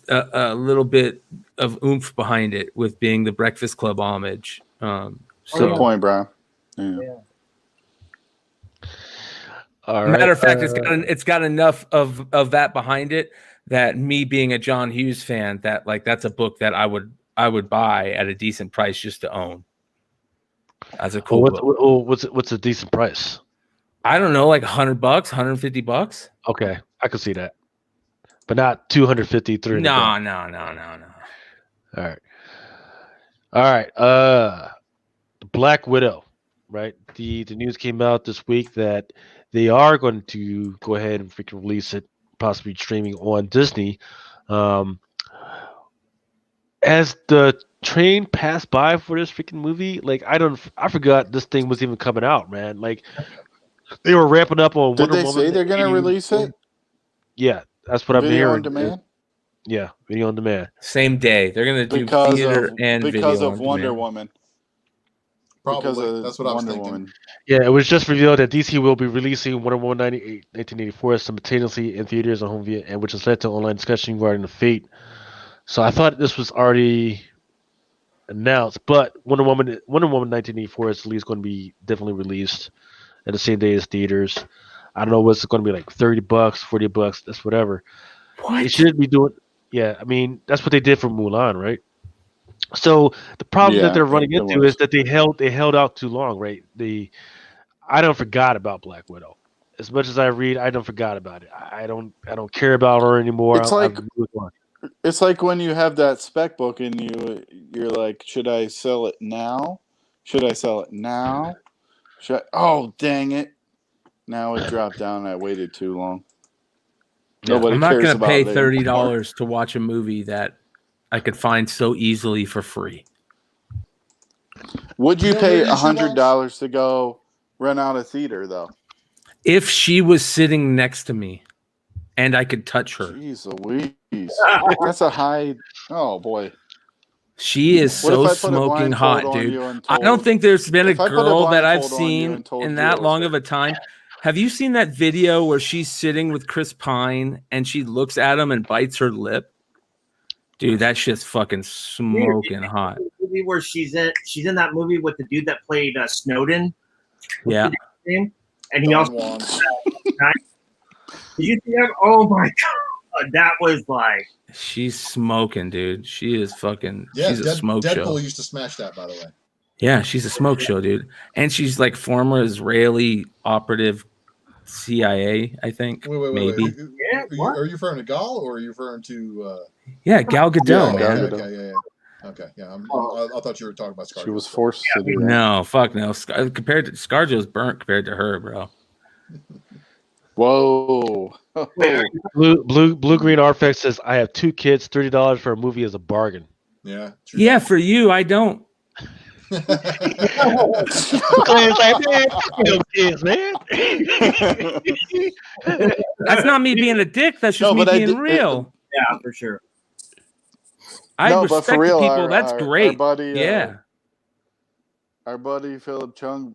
a little bit of oomph behind it with being the Breakfast Club homage. Good point, Brian. Yeah. All right. Matter of fact, it's got enough of that behind it that me being a John Hughes fan, that like that's a book that I would buy at a decent price just to own. As a cool book. What's a decent price? I don't know, like $100, $150. Okay, I can see that, but not 250, 300. No. All right. Black Widow, right? The news came out this week that they are going to go ahead and freaking release it, possibly streaming on Disney. As the train passed by for this freaking movie, like I forgot this thing was even coming out, man. Like they were ramping up on Did Wonder they Woman. say they're going to release it? Yeah, that's what I'm Video hearing. on demand? Yeah, video on demand. Same day. They're going to do theater and video because of on Wonder demand. Woman. Probably. That's what I was thinking. Woman. Yeah, it was just revealed that DC will be releasing Wonder Woman 1984 simultaneously in theaters and home video, and which has led to online discussion regarding the fate. So I thought this was already announced, but Wonder Woman 1984 is at least going to be definitely released at the same day as theaters. I don't know what's going to be like $30, $40, that's whatever. They should be doing. Yeah, I mean that's what they did for Mulan, right? So the problem that they're running into is that they held out too long, right? I don't forgot about Black Widow. As much as I read, I don't forgot about it. I don't care about her anymore. It's like when you have that spec book and you're like, should I sell it now? Should I sell it now? Oh, dang it. Now it dropped down. I waited too long. Nobody I'm not cares going to pay about it $30 to watch a movie that I could find so easily for free. Would you pay $100 to go rent out a theater, though? If she was sitting next to me and I could touch her. Jeez Louise. That's a high... Oh, boy. She is so smoking hot, dude. I don't think there's been a girl that I've seen in that long of a time. Have you seen that video where she's sitting with Chris Pine and she looks at him and bites her lip? Dude, that shit's fucking smoking hot. Movie where she's in that movie with the dude that played Snowden. Yeah. And he also did you see that? Oh my god, that was like she's smoking, dude. She is fucking. Yeah, she's a smoke show. Deadpool used to smash that, by the way. Yeah, she's a smoke show, dude, and she's like former Israeli operative. CIA, I think. Maybe. Wait. Are you referring to Gal or are you referring to? Yeah, Gal Gadot, man. Okay, yeah. I thought you were talking about ScarJo. She was forced to do that. No, fuck no. Compared to ScarJo's burnt compared to her, bro. Whoa. Wait, Blue Green Arfex says I have 2 kids. $30 for a movie is a bargain. Yeah. True Yeah, that. for you, I don't. Clay's like, man, fuck them kids, man. That's not me being a dick. That's just No, me but I being did- real. yeah, for sure. I No, but for respect the real, people. our- That's our- our great. buddy, yeah. Our buddy Philip Chung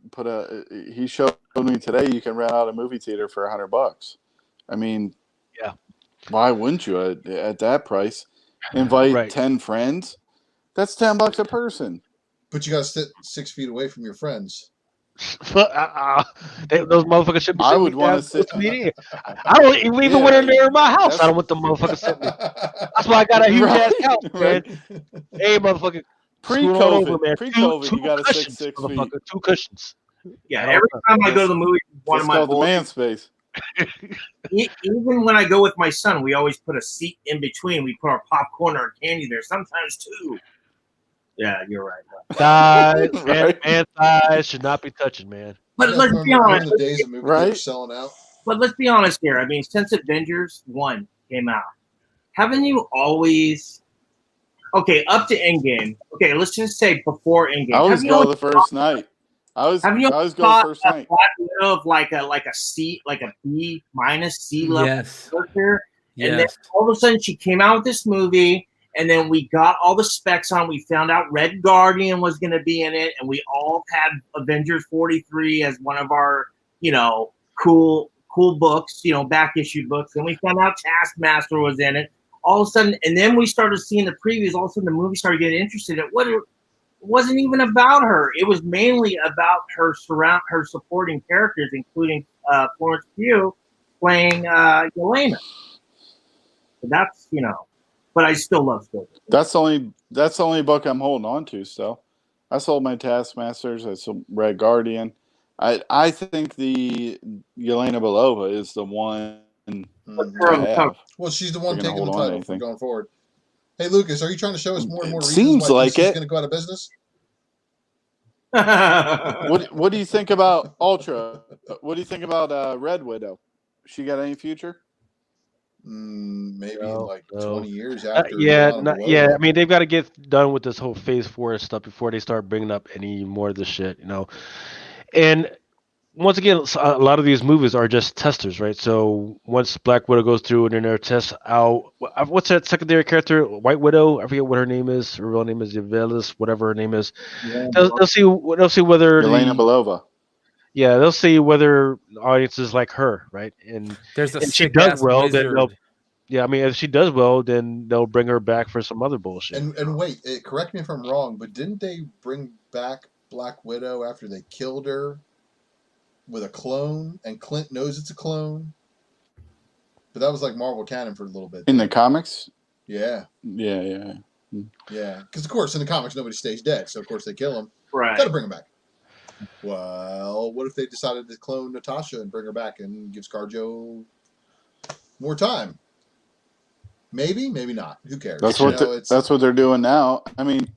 he showed me today you can rent out a movie theater for $100. I mean, Yeah. Why wouldn't you at that price? Invite Right. 10 friends. That's $10 a person. But you got to sit 6 feet away from your friends. Those motherfuckers should be I sitting would wanna sit- me. I don't even Yeah, when they're in my house. that's- I don't want the motherfuckers sitting me. That's why I got a huge ass couch, man. right. Hey, motherfucker. Scoot on over, man. Pre-COVID, you gotta sit cushions, 6 feet. motherfucker. 2 cushions. Yeah, I don't every know. time I go to the movie, one That's of my called the boys, man space. even when I go with my son, we always put a seat in between. We put our popcorn or our candy there, sometimes 2. Yeah, you're right. Thighs, Right. man, thighs should not be touching, man. But let's be Remember honest. the days of movie Right? theaters selling out? But let's be honest here. I mean, since Avengers 1 came out, haven't you always... Okay, up to Endgame. Okay, let's just say before Endgame. I always Have you go always the first night. I always Have you go the thought first that night. Black Widow of like a C, like a B minus C level Yes. character? And then Yes. all of a sudden she came out with this movie, and then we got all the specs on. We found out Red Guardian was going to be in it, and we all had Avengers 43 as one of our, cool books, back issued books. And we found out Taskmaster was in it. All of a sudden, and then we started seeing the previews. All of a sudden, the movie started getting interested in what it wasn't even about her. It was mainly about her supporting characters, including Florence Pugh playing Yelena. So that's but I still love Spielberg. That's the only book I'm holding on to still. I sold my Taskmasters. I sold Red Guardian. I think the Yelena Belova is the one her on to the cover. have. Well, she's the one We're gonna taking the hold on to title from anything. going forward. Hey, Lucas, are you trying to show us more and more It reasons seems why like DC's it. going to go out of business? What do you think about Ultra? What do you think about Red Widow? She got any future? Maybe in No, like no. 20 years after. Yeah, Jawn and not, Dollar. yeah. I mean, they've got to get done with this whole Phase 4 and stuff before they start bringing up any more of this shit, And once again, a lot of these movies are just testers, right? So once Black Widow goes through and then they're test out, what's that secondary character? White Widow? I forget what her name is. Her real name is Yvelis, whatever her name is. They'll see whether Yelena Belova. yeah, they'll see whether audiences like her, right? And There's a if she sick does ass well, then wizard. they'll yeah, I mean, if she does well, then they'll bring her back for some other bullshit. And wait, correct me if I'm wrong, but didn't they bring back Black Widow after they killed her with a clone? And Clint knows it's a clone. But that was like Marvel canon for a little bit. In the comics? Yeah. Yeah. Yeah. Because, of course, in the comics, nobody stays dead. So, of course, they kill him. Right. Got to bring him back. Well, what if they decided to clone Natasha and bring her back and give ScarJo more time? Maybe, maybe not. Who cares? That's what they're doing now. I mean,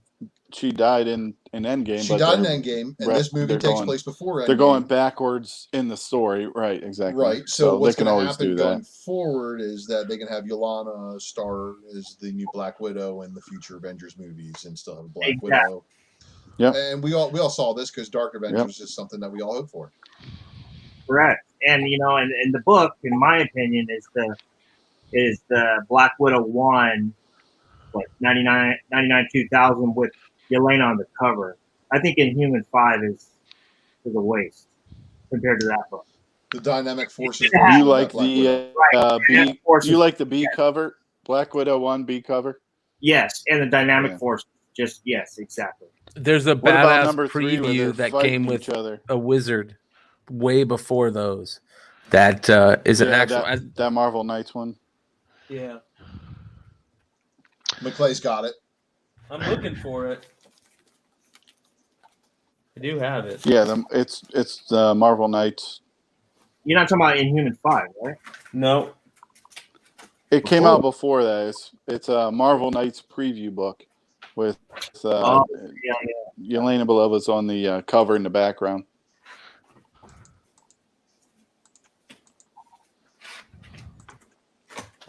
she died in Endgame. She died in Endgame, and this movie takes place before Endgame. They're going backwards in the story, right? Exactly. Right. So what's they can going to always happen do going that. forward is that they can have Yolanda star as the new Black Widow in the future Avengers movies, and still have a Black Widow. Yep. And we all saw this because Dark Avengers is something that we all hope for. Correct. And and the book, in my opinion, is the Black Widow 1, like 99 2000 with Yelena on the cover. I think Inhuman 5 is a waste compared to that book. The dynamic forces. You like the B? You like the B cover? Black Widow 1 B cover? Yes, and the dynamic force. Just yes, exactly. There's a What about badass number 3 where they're preview that fighting came with each other? a wizard way before those. That is an actual. That Marvel Knights one. Yeah, McClay's got it. I'm looking for it. I do have it. Yeah, it's the Marvel Knights. You're not talking about Inhuman 5, right? No. It came out before that. It's a Marvel Knights preview book with Yeah. Yelena Belova's on the cover in the background.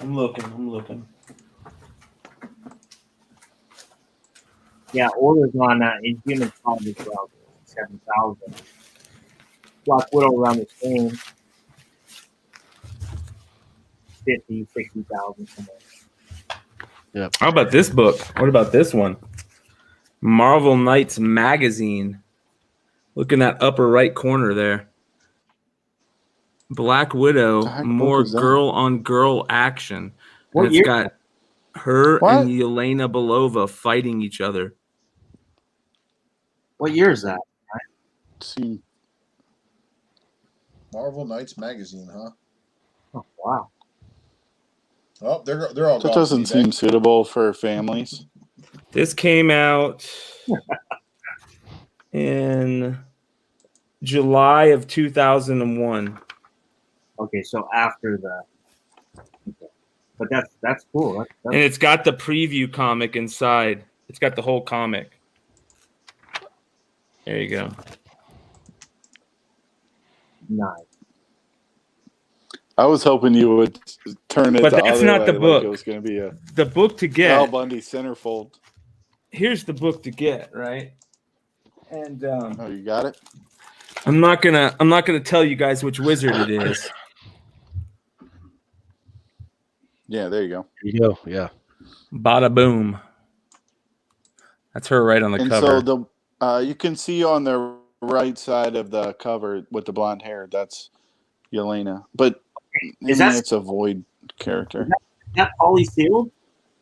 I'm looking. Yeah, orders on Inhuman Comics around 7,000. Black Widow around the same, 50, 60,000 somewhere. Yep. How about this book? What about this one? Marvel Knights Magazine. Look in that upper right corner there. Black Widow, The heck more book is that? girl-on-girl action. And What it's year? got her What? and Yelena Belova fighting each other. What year is that? See, Marvel Knights magazine, huh? Oh, wow. Oh, they're all that gone. doesn't from eBay. seem suitable for families. This came out in July of 2001. Okay, so after the. Okay. But that's cool. And it's got the preview comic inside. It's got the whole comic. There you go. nice. I was hoping you would turn it But the that's other not way, the like book. it was going to be a The book to Al get. Bundy centerfold. Here's the book to get, right? And Oh, you got it? I'm not gonna tell you guys which wizard it is. Yeah, there you go. There you go. Yeah. Bada boom. That's her right on the And cover. so you can see on the right side of the cover with the blonde hair, that's Yelena. But it's a void character. Is that polysealed?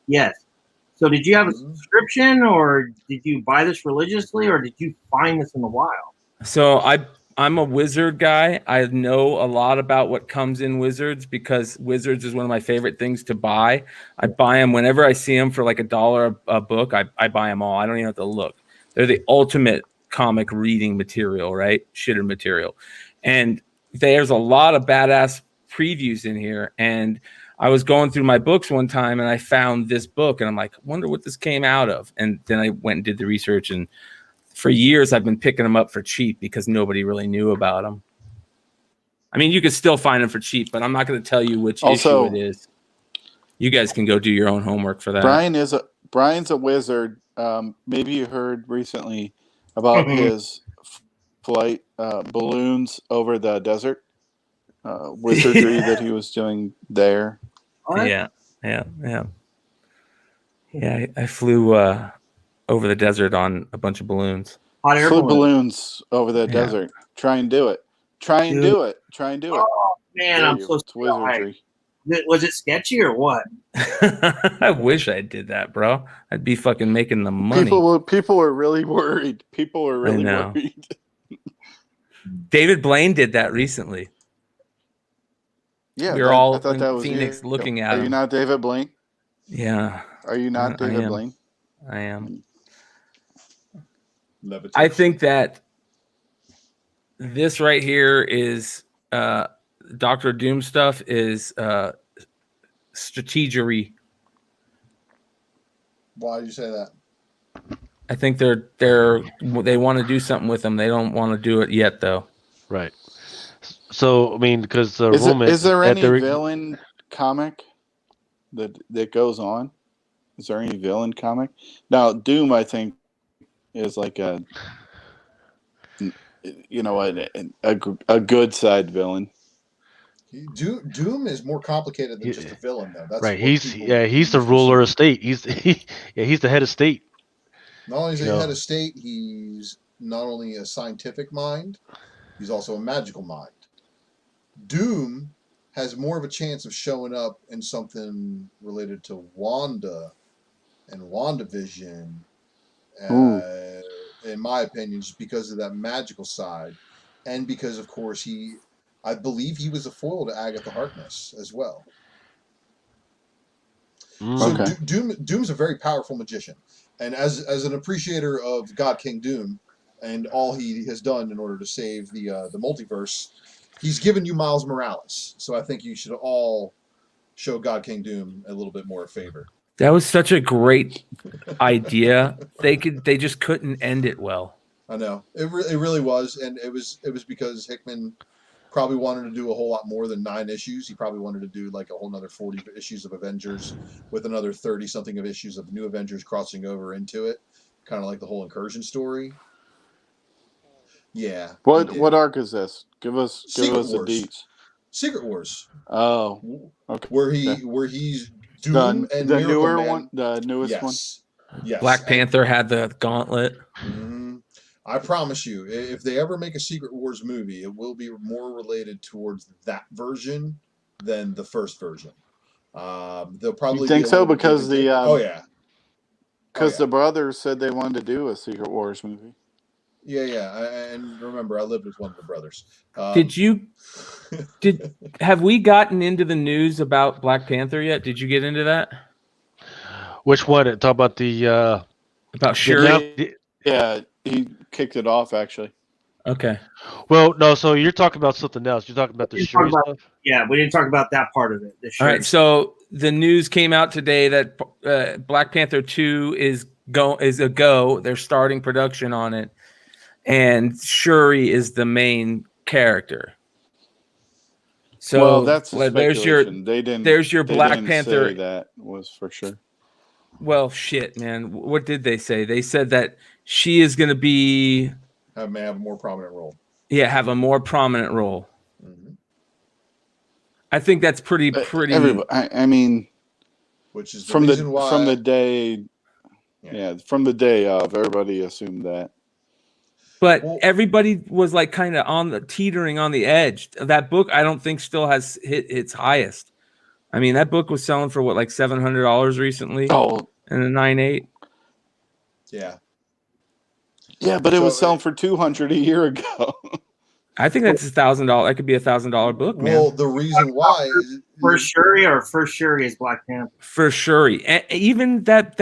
Yes. So did you have a subscription, or did you buy this religiously, or did you find this in the wild? So I'm a wizard guy. I know a lot about what comes in wizards because wizards is one of my favorite things to buy. I buy them whenever I see them for like $1 a book. I buy them all. I don't even have to look. They're the ultimate comic reading material, right? Shitter material. And there's a lot of badass previews in here. And I was going through my books one time and I found this book and I'm like, I wonder what this came out of. And then I went and did the research, and for years I've been picking them up for cheap because nobody really knew about them. I mean, you could still find them for cheap, but I'm not going to tell you which issue it is. You guys can go do your own homework for that. Brian's a wizard. Maybe you heard recently about his flight balloons over the desert wizardry that he was doing there. Yeah. I flew over the desert on a bunch of balloons. Flew balloons over the desert. Try and do it. Oh man, I'm so wizardry. Was it sketchy or what? I wish I did that, bro. I'd be fucking making the money. People were really worried. Worried. David Blaine did that recently. Yeah, we were all I thought in that was Phoenix looking at him. Are you not David Blaine? Yeah. Are you not David Blaine? I am. Levitation. I think that this right here is Dr. Doom stuff is strategery. Why did you say that? I think they want to do something with them. They don't want to do it yet, though. Right. So I mean, because is there any villain comic that goes on? Is there any villain comic? Now, Doom, I think, is like a good side villain. Doom is more complicated than just a villain, though. That's right. He's the ruler of state. He's the head of state. Not only is he head of state, he's not only a scientific mind, he's also a magical mind. Doom has more of a chance of showing up in something related to Wanda and WandaVision, in my opinion, just because of that magical side, and because, of course, I believe he was a foil to Agatha Harkness as well. So Doom's a very powerful magician, and as an appreciator of God King Doom and all he has done in order to save the multiverse, he's given you Miles Morales. So I think you should all show God King Doom a little bit more favor. That was such a great idea. They just couldn't end it well. I know it really was, and it was because Hickman probably wanted to do a whole lot more than 9 issues. He probably wanted to do like a whole another 40 issues of Avengers with another 30 something of issues of New Avengers crossing over into it, kind of like the whole Incursion story. Yeah. What arc is this? Give us the deets. Secret Wars. Oh, okay. Where he's Doom and the Miracle newer Man. one, the newest one. Yes. Black Panther had the gauntlet. Mm-hmm. I promise you, if they ever make a Secret Wars movie, it will be more related towards that version than the first version. They'll probably. You think so? Because the the brothers said they wanted to do a Secret Wars movie. Yeah. And remember, I lived with one of the brothers. Have we gotten into the news about Black Panther yet? Did you get into that? Which one? Talk about the about Shuri. Yeah, he kicked it off actually. Okay. Well, no. So you're talking about something else. You're talking about the Shuri stuff. Yeah, we didn't talk about that part of it. All right. So the news came out today that Black Panther 2 is a go. They're starting production on it, and Shuri is the main character. So that's there's your Black Panther. Say that was for sure. Well, shit, man. What did they say? They said that she is going to be have a more prominent role. Yeah, have a more prominent role. Mm-hmm. I think that's pretty. I mean, which is from the day of, everybody assumed that. But everybody was like kind of teetering on the edge. That book, I don't think still has hit its highest. I mean, that book was selling for like $700 recently. Oh, and a 9.8. Yeah. Yeah, but it was selling for $200 a year ago. I think that's $1,000. That could be $1,000 book, man. Well, the reason why is First Shuri is Black Panther. For Shuri, and even that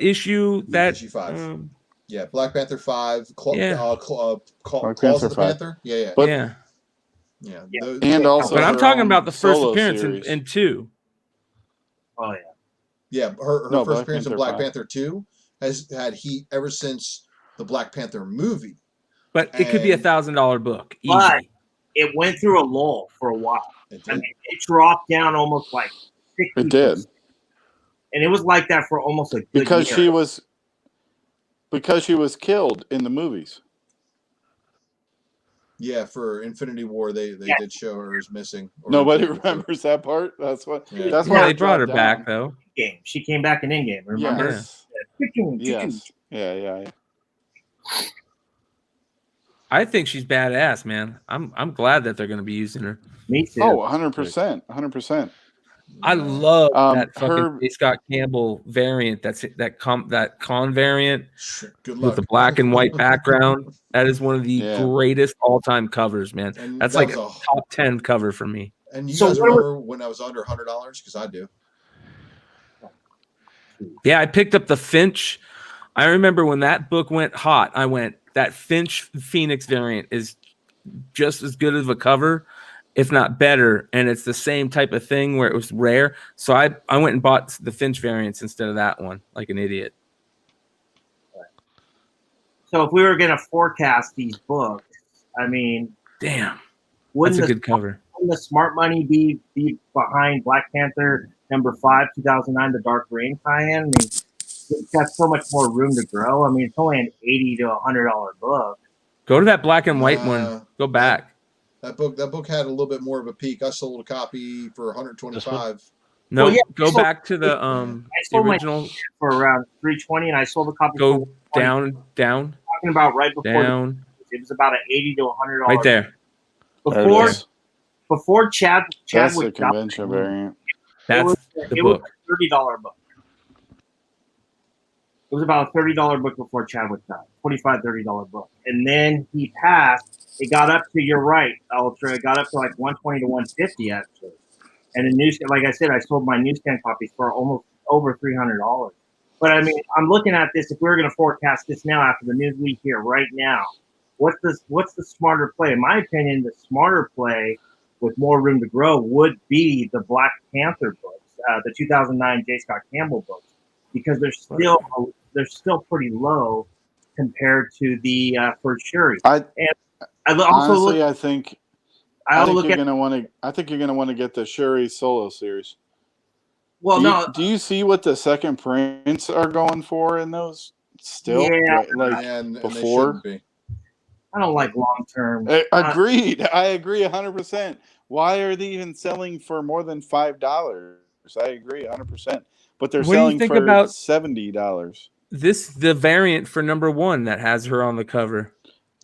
issue issue 5. Yeah, Black Panther 5. Claws of the Panther. Yeah. But, yeah. And also, but I'm talking about the first appearance in 2. Oh yeah. Yeah, her first appearance in Black Panther 2 has had heat ever since the Black Panther movie. But it could be $1,000 book. Easy. But it went through a lull for a while. I mean, it dropped down almost like 60%. It did. And it was like that for almost a good because year. she was killed in the movies. Yeah, for Infinity War, they did show her as missing. Nobody remembers that part. That's what. Yeah. That's why they brought her back though. Game. She came back in Endgame. Remember? Yes. Yes. Yeah. I think she's badass, man. I'm glad that they're going to be using her. Me too. Oh, 100%. 100%. I love that fucking J. Scott Campbell variant. That con variant Good luck. with the black and white background. That is one of the greatest all-time covers, man. And that's like a top 10 cover for me. And you guys remember when I was under $100? Because I do. Yeah, I picked up the Finch. I remember when that book went hot. I went, that Finch Phoenix variant is just as good of a cover, if not better, and it's the same type of thing where it was rare. So I went and bought the Finch variants instead of that one, like an idiot. So if we were going to forecast these books, I mean, damn, that's a good cover. Wouldn't the smart money be behind Black Panther #5, 2009, the Dark Reign tie-in? I mean, it's got so much more room to grow. I mean, it's only an $80 to $100 book. Go to that black and white one. Go back. That book had a little bit more of a peak. I sold a copy for $125. No, go back to the original for around $320, and I sold a copy. Go down. Talking about right before down. It was about an $80 to $100. Right there. Before Chadwick. That's the convention variant. That's the book. Was a $30 book. It was about a $30 book before Chadwick died. $25, $30 book. And then he passed. It got up to, you're right, Ultra. It got up to like $120 to $150 actually. And the newsstand, like I said, I sold my newsstand copies for almost over $300. But I mean, I'm looking at this. If we were going to forecast this now after the news we hear right now, what's the smarter play? In my opinion, the smarter play with more room to grow would be the Black Panther books, the 2009 J. Scott Campbell books, because they're still pretty low compared to the First Shuri. I think I think look you're at. gonna want to. I think you're gonna want to get the Shuri solo series. Well, no. Do you see what the second prints are going for in those? Still, Yeah, right, like and they before. shouldn't be. I don't like long term. Agreed. I agree 100%. Why are they even selling for more than $5? I agree 100%. But they're What do you selling think for about $70. the variant for #1 that has her on the cover?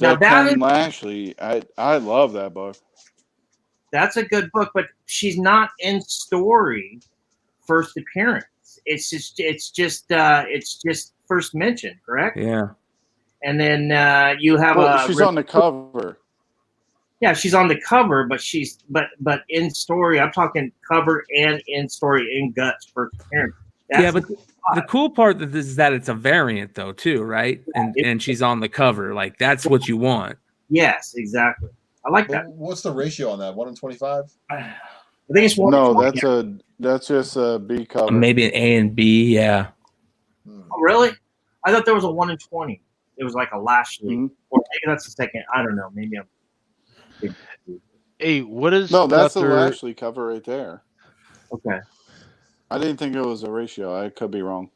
Now The that Ken Lashley. I love that book. that's a good book, but she's not in story first appearance. It's just first mention, correct? Yeah. And then you have She's on the cover. Yeah, she's on the cover, but in story, I'm talking cover and in story in guts first appearance. But the cool part is that it's a variant though too, right? And she's on the cover. Like that's what you want. Yes, exactly. I like that. What's the ratio on that? 1 in 25? I think it's 1 No, in 20. that's just a B cover. Maybe an A and B, yeah. Oh, really? I thought there was a 1 in 20. It was like a Lashley, or maybe that's the second. I don't know. Maybe I'm. Hey, what is No, that's the Panther? Lashley cover right there. Okay. I didn't think it was a ratio. I could be wrong.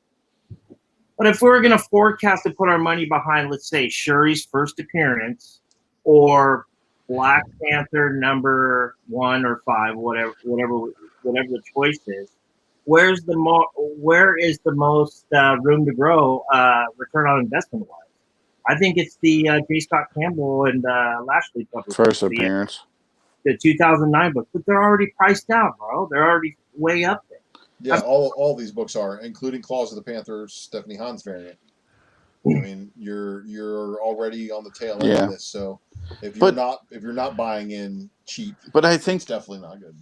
But if we were going to forecast to put our money behind, let's say Shuri's first appearance, or Black Panther #1 or 5, whatever the choice is, where is the most room to grow return on investment wise? I think it's the J. Scott Campbell and Lashley cover. First appearance. The 2009 book, but they're already priced out, bro. They're already way up there. Yeah, all these books are, including Claws of the Panther, Stephanie Hahn's variant. I mean, you're already on the tail end of this. So if you're not buying in cheap, but I think it's definitely not good.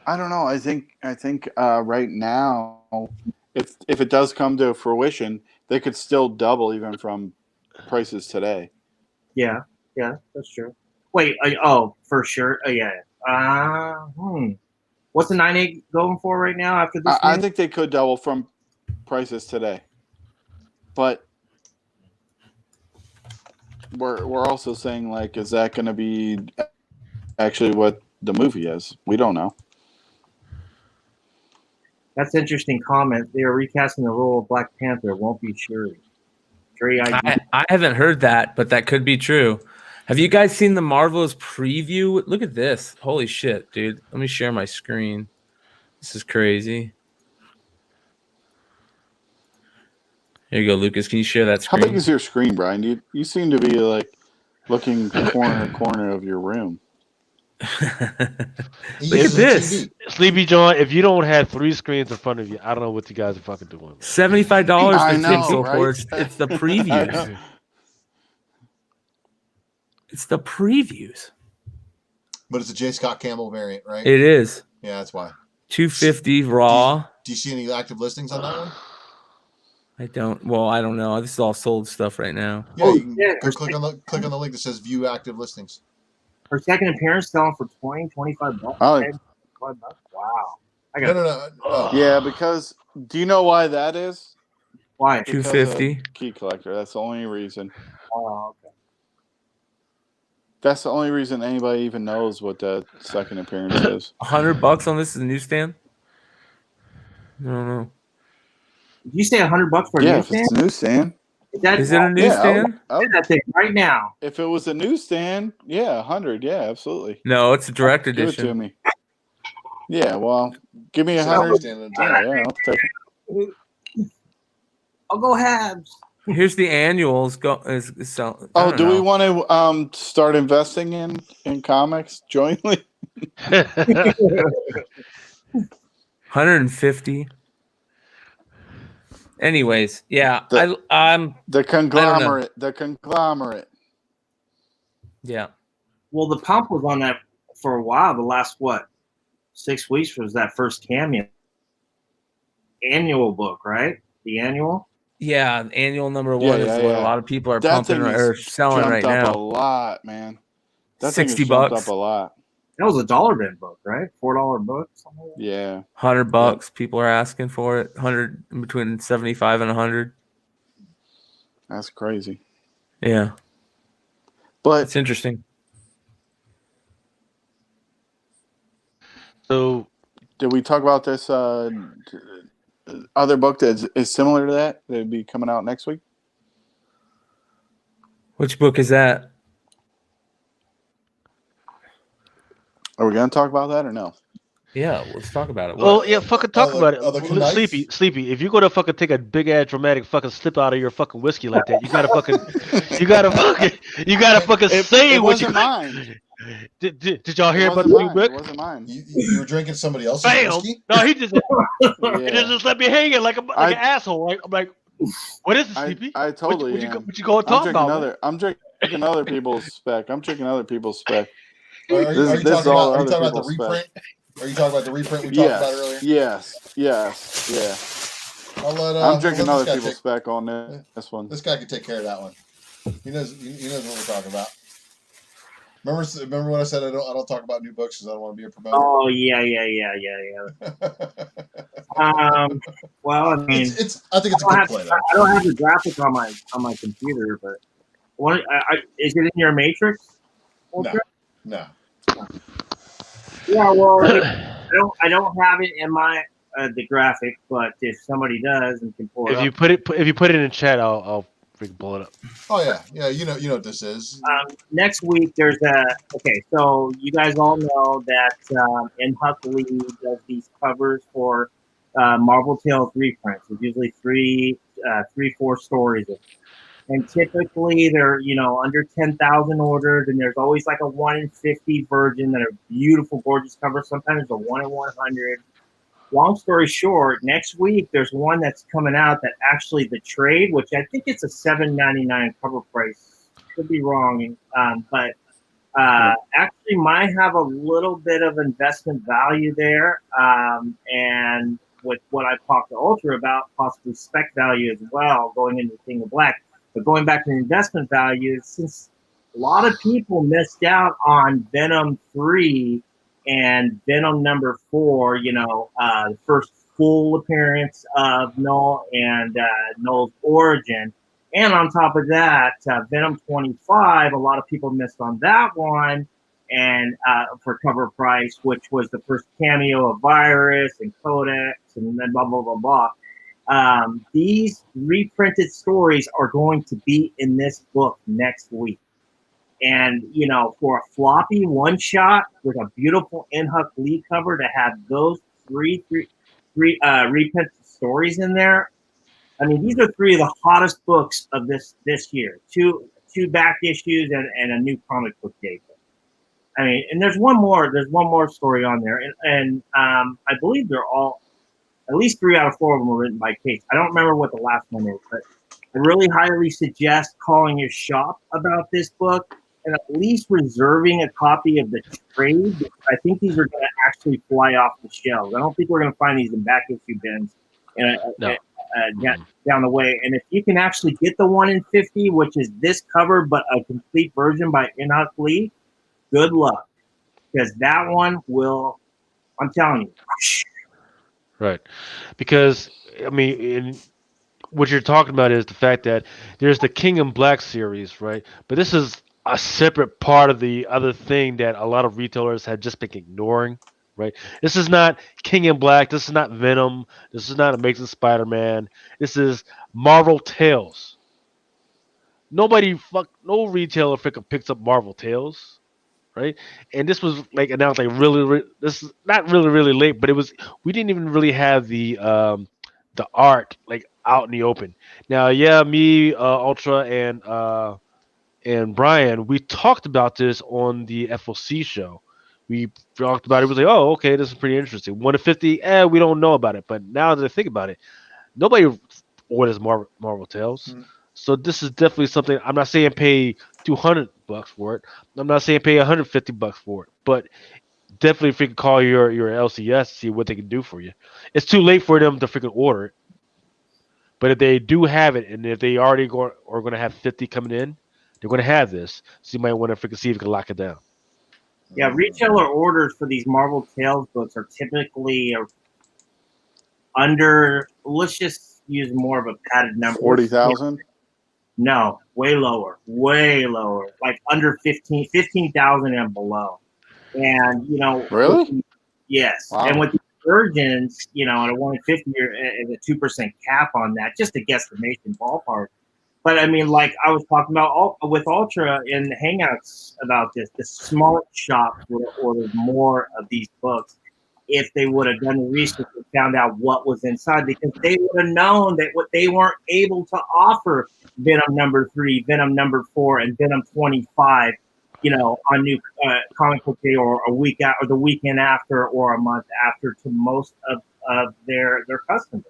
I don't know. I think right now, if it does come to fruition, they could still double even from prices today. Yeah, that's true. Wait, for sure. Yeah. What's the 9.8 going for right now after this? I think they could double from prices today, but we're also saying, like, is that going to be actually what the movie is? We don't know. That's an interesting comment. They are recasting the role of Black Panther. It won't be Shuri. I haven't heard that, but that could be true. Have you guys seen the Marvelous preview? Look at this. Holy shit, dude. Let me share my screen. This is crazy. Here you go, Lucas. Can you share that screen? How big is your screen, Brian? You seem to be like looking corner of your room. Look at this. Sleepy John, if you don't have 3 screens in front of you, I don't know what you guys are fucking doing. $75 for Pixel right? for it's the previews. It's the previews. But it's a J. Scott Campbell variant, right? It is. Yeah, that's why. $250 raw. Do you see any active listings on that one? I don't know. This is all sold stuff right now. Yeah, you can go click on the link that says view active listings. Her second appearance selling for $25. Oh. Wow. No. Oh. Yeah, because do you know why that is? Why? $250. Key collector. That's the only reason. Oh, okay. That's the only reason anybody even knows what the second appearance is. $100 on this is a newsstand? I don't know. Did you say $100 for a newsstand? newsstand? If it's a newsstand. Is it a newsstand? Yeah, that thing right now. If it was a newsstand, yeah, 100, yeah, absolutely. No, it's a direct edition. Give it to me. Yeah, well, give me 100. Yeah, I'll take it. I'll go halves. Here's the annuals. Do we want to start investing in comics jointly? 150. Anyways, yeah, I'm the conglomerate. The conglomerate. Yeah. Well, the pump was on that for a while. The last 6 weeks was that first cameo annual book, right? The annual. Yeah, annual #1 is what a lot of people are pumping or selling right now. Jumped up a lot, man. That $60. Jumped up a lot. That was a dollar bin book, right? $4 book. Something like that. Yeah. $100. Yep. People are asking for it. 100 between 75 and 100. That's crazy. Yeah, but it's interesting. So, did we talk about this other book that is similar to that? That'd be coming out next week. Which book is that? Are we going to talk about that or no? Yeah, let's talk about it. well, yeah, fucking talk about it. the knife? Sleepy. If you're gonna fucking take a big ass dramatic fucking slip out of your fucking whiskey like that, you gotta fucking say it what you. wasn't mine. Did y'all hear It about the wasn't new mine. It book? wasn't mine. You were drinking somebody else's Bam! whiskey? No, he just Yeah. just let me hang like an asshole. Right? I'm like, what is it, Sleepy? I totally what am. you going to talk about? I'm drinking other people's spec. I'm drinking other people's spec. Are you This is talking all about other the people's reprint? spec. Are you talking about the reprint we talked about earlier? Yes. Yeah. I'm drinking other people's spec on this one. This guy can take care of that one. He knows what we're talking about. Remember when I said I don't talk about new books because I don't want to be a promoter? Oh yeah. Well, I mean, I think it's a good play. I don't have the graphic on my computer, but is it in your matrix? No. Yeah, well, I don't have it in my the graphic, but if somebody does and can pull it If you up, put it in chat, I'll freaking pull it up. Oh yeah. You know what this is. next week there's okay. So you guys all know that Huck Lee does these covers for Marvel Tales reprints. It's usually 4 stories. And typically they're, under 10,000 orders, and there's always like a 1 in 50 version that are beautiful, gorgeous covers. Sometimes it's a 1 in 100. Long story short, next week there's one that's coming out that actually the trade, which I think it's a $7.99 cover price. Could be wrong, but actually might have a little bit of investment value there. And with what I've talked to Ultra about, possibly spec value as well, going into King of Black. But going back to the investment value, since a lot of people missed out on Venom 3 and Venom number 4, the first full appearance of Null and Null's origin. And on top of that, Venom 25, a lot of people missed on that one, and for cover price, which was the first cameo of Virus and Codex and then blah, blah, blah, blah. These reprinted stories are going to be in this book next week. And, for a floppy one shot with a beautiful Huck Lee cover to have those three reprinted stories in there. I mean, these are 3 of the hottest books of this year. Two back issues and a new comic book day. I mean, and there's one more story on there. And I believe they're all, at least 3 out of 4 of them were written by Case. I don't remember what the last one is, but I really highly suggest calling your shop about this book and at least reserving a copy of the trade. I think these are going to actually fly off the shelves. I don't think we're going to find these in back issue bins down the way. And if you can actually get the 1 in 50, which is this cover but a complete version by Huck Lee, good luck, because that one will, I'm telling you. Right, because I mean, what you're talking about is the fact that there's the King in Black series, right? But this is a separate part of the other thing that a lot of retailers have just been ignoring, right? This is not King in Black. This is not Venom. This is not Amazing Spider-Man. This is Marvel Tales. No retailer freaking picks up Marvel Tales, right? And this was like announced like this is not really late, but we didn't even really have the art like out in the open. Now, yeah, me, Ultra, and Brian, we talked about this on the FOC show. We talked about it. It was like, oh, okay, this is pretty interesting. 1 to 50, we don't know about it. But now that I think about it, nobody orders Marvel Tales. So this is definitely something. I'm not saying pay $200 for it. I'm not saying pay $150 for it. But definitely freaking call your LCS to see what they can do for you. It's too late for them to freaking order it. But if they do have it, and if they already are going to have 50 coming in, they're going to have this. So you might want to freaking see if you can lock it down. Yeah, retailer orders for these Marvel Tales books are typically under, let's just use more of a padded number. 40,000? No, way lower. Like under 15,000 and below. And, Really? Yes, Wow. and with the virgins, you know, at a 150 and a 2% cap on that, just a guesstimation ballpark. But I mean, like I was talking about with Ultra in Hangouts about this, the smart shop would have ordered more of these books if they would have done the research and found out what was inside, because they would have known that what they weren't able to offer Venom #3, Venom #4, and Venom 25, you know, on new comic book day or a week out or the weekend after or a month after to most of their customers.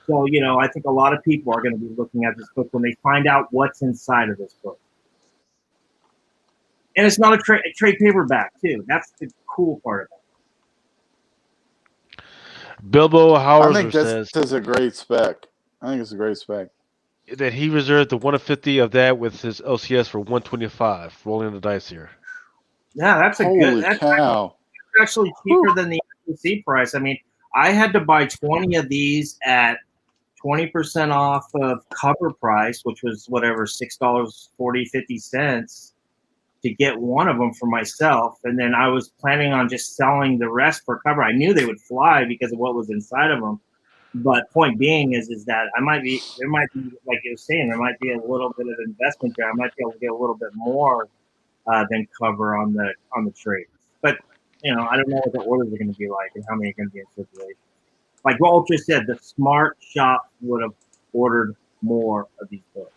So, you know, I think a lot of people are going to be looking at this book when they find out what's inside of this book. And it's not a trade paperback, too. That's the cool part of it. Bilbo I Hauser think this says is a great spec. I think it's a great spec. that he reserved the 150 of that with his LCS for 125. Rolling the dice here. Yeah, that's a Holy good. That's cow! actually cheaper than the FTC price. I mean, I had to buy 20 of these at 20% off of cover price, which was whatever, $6.40-50 to get one of them for myself. And then I was planning on just selling the rest for cover. I knew they would fly because of what was inside of them. But point being is that there might be, like you were saying, there might be a little bit of investment there. I might be able to get a little bit more than cover on the trades. But, you know, I don't know what the orders are going to be like and how many are going to be in circulation. Like what Ultra said, the smart shop would have ordered more of these books.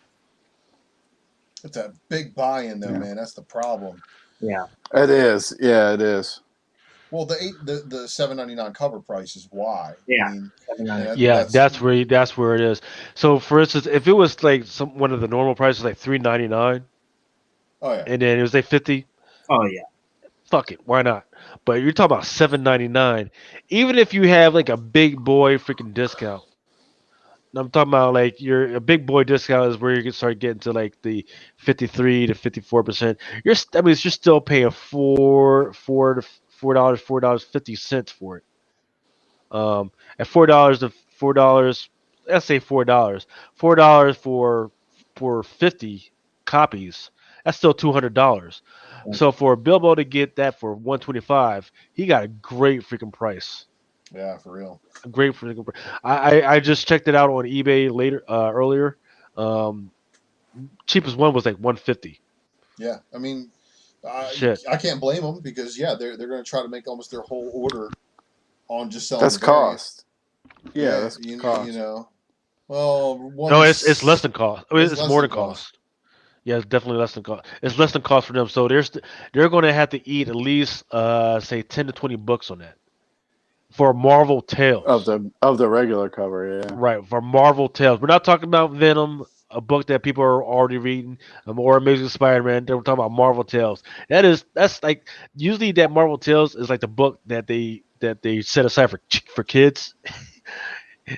It's a big buy-in, though, man. That's the problem. Yeah, It is. Yeah, it is. Well, the $7.99 cover price is why. Yeah. I mean, That's where it is. So, for instance, if it was like one of the normal prices, like $3.99, oh yeah, and then it was like 50, oh yeah, fuck it, why not? But you're talking about $7.99, even if you have like a big boy freaking discount. I'm talking about like a big boy discount is where you can start getting to like the 53 to 54%. You're still paying $4.50 for it. At $4, let's say $4 for 50 copies. That's still $200. So for Bilbo to get that for 125, he got a great freaking price. yeah, for real. A great freaking price. I just checked it out on eBay earlier. Cheapest one was like 150. Yeah, I mean, Shit. I can't blame them because they're going to try to make almost their whole order on just selling. That's the variant. cost. Yeah, that's cost. You know, well, No, it's less than cost. I mean, it's more than cost. cost. Yeah, it's definitely less than cost. It's less than cost for them. So they're going to have to eat at least say 10 to 20 books on that for Marvel Tales of the regular cover. Yeah, right, for Marvel Tales. We're not talking about Venom, a book that people are already reading, or Amazing Spider-Man. We're talking about Marvel Tales. That's like usually that Marvel Tales is like the book that they set aside for kids.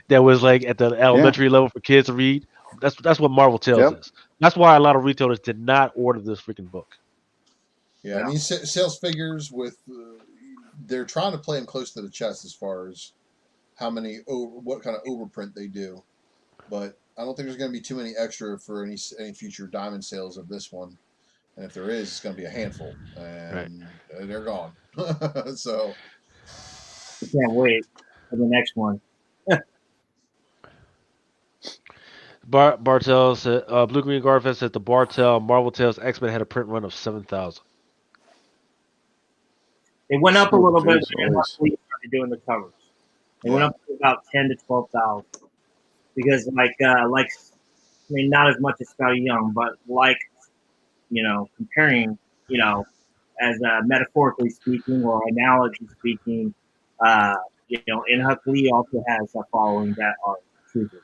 That was like at the elementary level for kids to read. That's what Marvel Tales is. That's why a lot of retailers did not order this freaking book. Yeah, I mean, sales figures with they're trying to play them close to the chest as far as what kind of overprint they do, but I don't think there's going to be too many extra for any future diamond sales of this one, and if there is, it's going to be a handful, and they're gone. So I can't wait for the next one. Bartel said, Blue Green Garfest said the Bartel Marvel Tales X-Men had a print run of 7,000. It went up a little bit when geez. we started doing the covers. It went up to about 10 to 12,000 because, I mean, not as much as Scotty Young, but comparing, as metaphorically speaking or analogy speaking, Inhuck Lee also has a following that are troopers.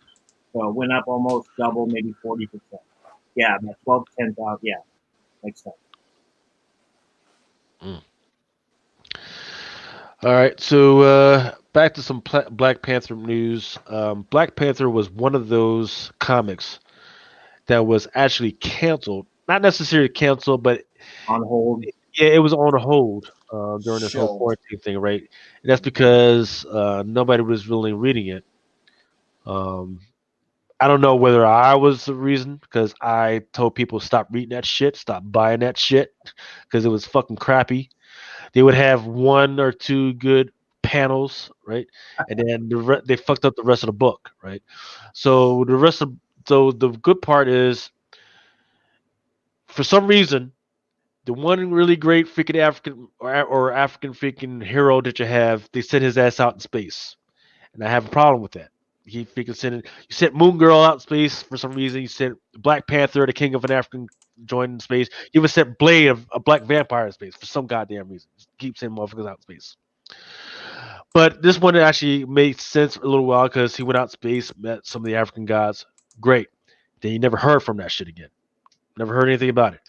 So it went up almost double, maybe 40%. Yeah, about 12 to 10,000. Yeah, makes sense. All right, so back to some Black Panther news. Black Panther was one of those comics that was actually canceled. Not necessarily canceled, but on hold. Yeah, it was on hold during this whole quarantine thing, right? And that's because nobody was really reading it. I don't know whether I was the reason because I told people stop reading that shit, stop buying that shit because it was fucking crappy. They would have one or two good panels, right? And then they fucked up the rest of the book, right? So the good part is, for some reason, the one really great freaking African or African freaking hero that you have, they sent his ass out in space, and I have a problem with that. He freaking you sent Moon Girl out in space for some reason. You sent Black Panther, the king of an African, joined in space. You even sent Blade, a black vampire, in space for some goddamn reason. Just keep sending motherfuckers out in space. But this one actually made sense a little while because he went out in space, met some of the African gods. Great. Then you never heard from that shit again. Never heard anything about it.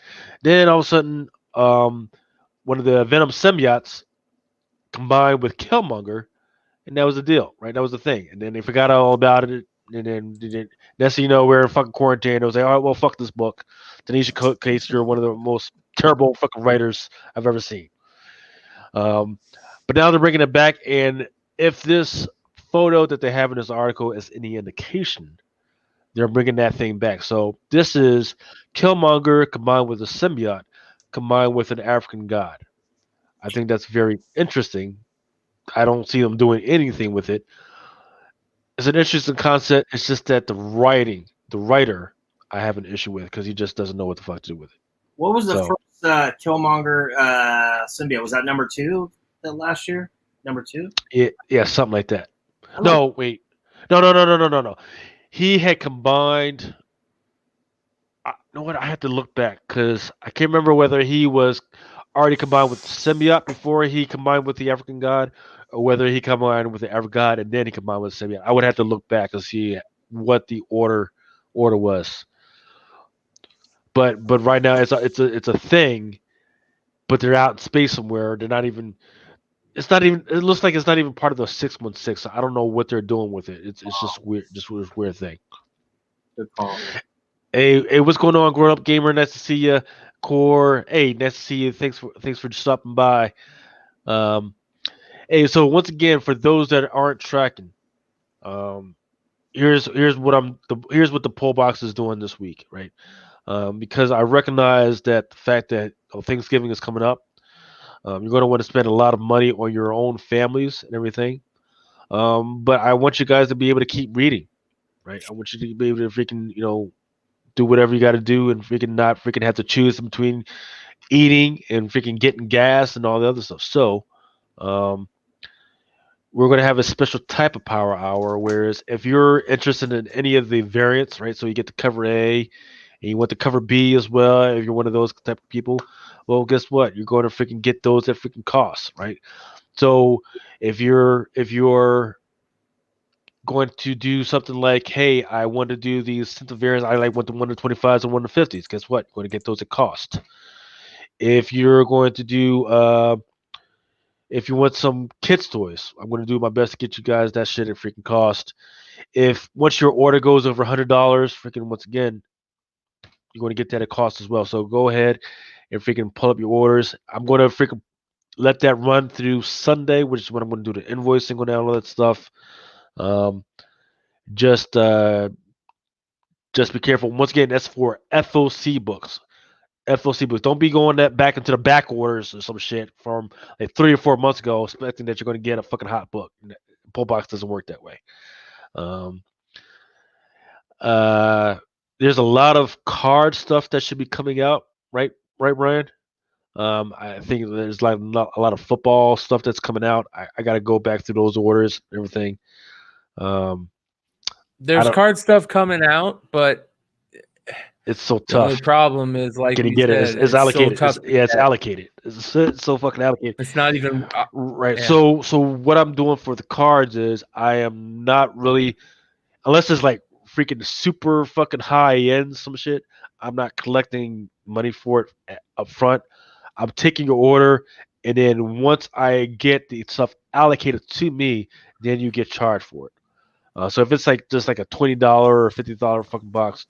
Then all of a sudden, one of the Venom symbiotes combined with Killmonger, and that was the deal, right? That was the thing. And then they forgot all about it. And then next thing you know, we're in fucking quarantine. It was like, all right, well, fuck this book. Tanisha Case, you're one of the most terrible fucking writers I've ever seen. But now they're bringing it back, and if this photo that they have in this article is any indication, they're bringing that thing back. So this is Killmonger combined with a symbiote, combined with an African god. I think that's very interesting. I don't see them doing anything with it. It's an interesting concept. It's just that the writer, I have an issue with because he just doesn't know what the fuck to do with it. What was the first Killmonger symbiote? Was that number 2 that last year? Number 2? Yeah, something like that. No, wait. No. He had combined. You know what? I have to look back because I can't remember whether he was already combined with the symbiote before he combined with the African god, or whether he combined with the African god and then he combined with the symbiote. I would have to look back and see what the order was. But right now it's a thing, but they're out in space somewhere. They're not even. It's not even. It looks like it's not even part of the 616. So I don't know what they're doing with it. It's just weird. Just a weird thing. Good call. Hey, what's going on, grown up gamer? Nice to see you, Core. Hey, nice to see you. Thanks for stopping by. Hey, so once again, for those that aren't tracking, here's what the poll box is doing this week, right? Because I recognize that the fact that Thanksgiving is coming up, you're going to want to spend a lot of money on your own families and everything. But I want you guys to be able to keep reading, right? I want you to be able to freaking, do whatever you got to do and freaking not freaking have to choose between eating and freaking getting gas and all the other stuff. So, we're going to have a special type of power hour. Whereas if you're interested in any of the variants, right? So you get the cover A and you want the cover B as well. If you're one of those type of people, well, guess what? You're going to freaking get those at freaking cost, right? So if you're going to do something like, hey, I want to do these simple variants. I want the 125s and 150s. Guess what? You're going to get those at cost. If you're going to do, if you want some kids' toys, I'm going to do my best to get you guys that shit at freaking cost. If once your order goes over $100, freaking once again, you're going to get that at cost as well. So go ahead and freaking pull up your orders. I'm going to freaking let that run through Sunday, which is when I'm going to do the invoicing on all that stuff. Just be careful. Once again, that's for FOC books. FOC books. Don't be going back into the back orders or some shit from like 3 or 4 months ago, expecting that you're going to get a fucking hot book. Pull box doesn't work that way. There's a lot of card stuff that should be coming out, right, Brian? I think there's like a lot of football stuff that's coming out. I got to go back through those orders and everything. There's card stuff coming out, but it's so tough. The only problem is, like you get it. It's allocated. So tough it's allocated. It's so fucking allocated. It's not even right. Yeah. So what I'm doing for the cards is I am not really, unless it's like freaking super fucking high end some shit. I'm not collecting money for it up front. I'm taking your order, and then once I get the stuff allocated to me, then you get charged for it. So if it's like just like a $20 or $50 fucking box,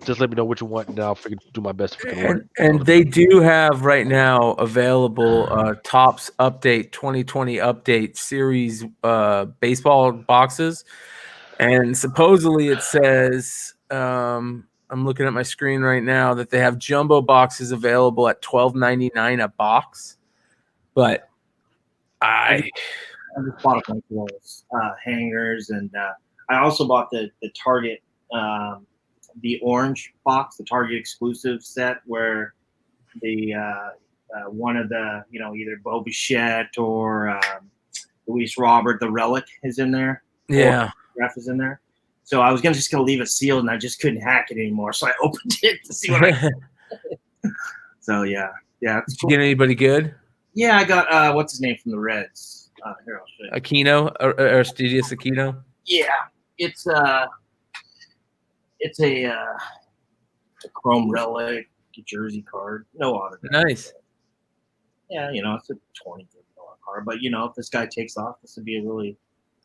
just let me know what you want, and I'll freaking do my best to freaking order. And they do have right now available Topps Update 2020 Update Series baseball boxes, and supposedly it says I'm looking at my screen right now that they have jumbo boxes available at $12.99 a box, but I just bought a bunch of those hangers, and I also bought the Target, the orange box, the Target exclusive set, where the one of the either Bo Bichette or Luis Robert, the relic is in there. Yeah, Ref is in there. So I was just gonna leave it sealed, and I just couldn't hack it anymore. So I opened it to see what I. So yeah. Did you get anybody good? Yeah, I got what's his name from the Reds. Here, I'll show you. Aquino or Aristides Aquino. Yeah, it's a chrome relic jersey card, no autograph. Nice. Yeah, it's a $20 card, but if this guy takes off, this would be a really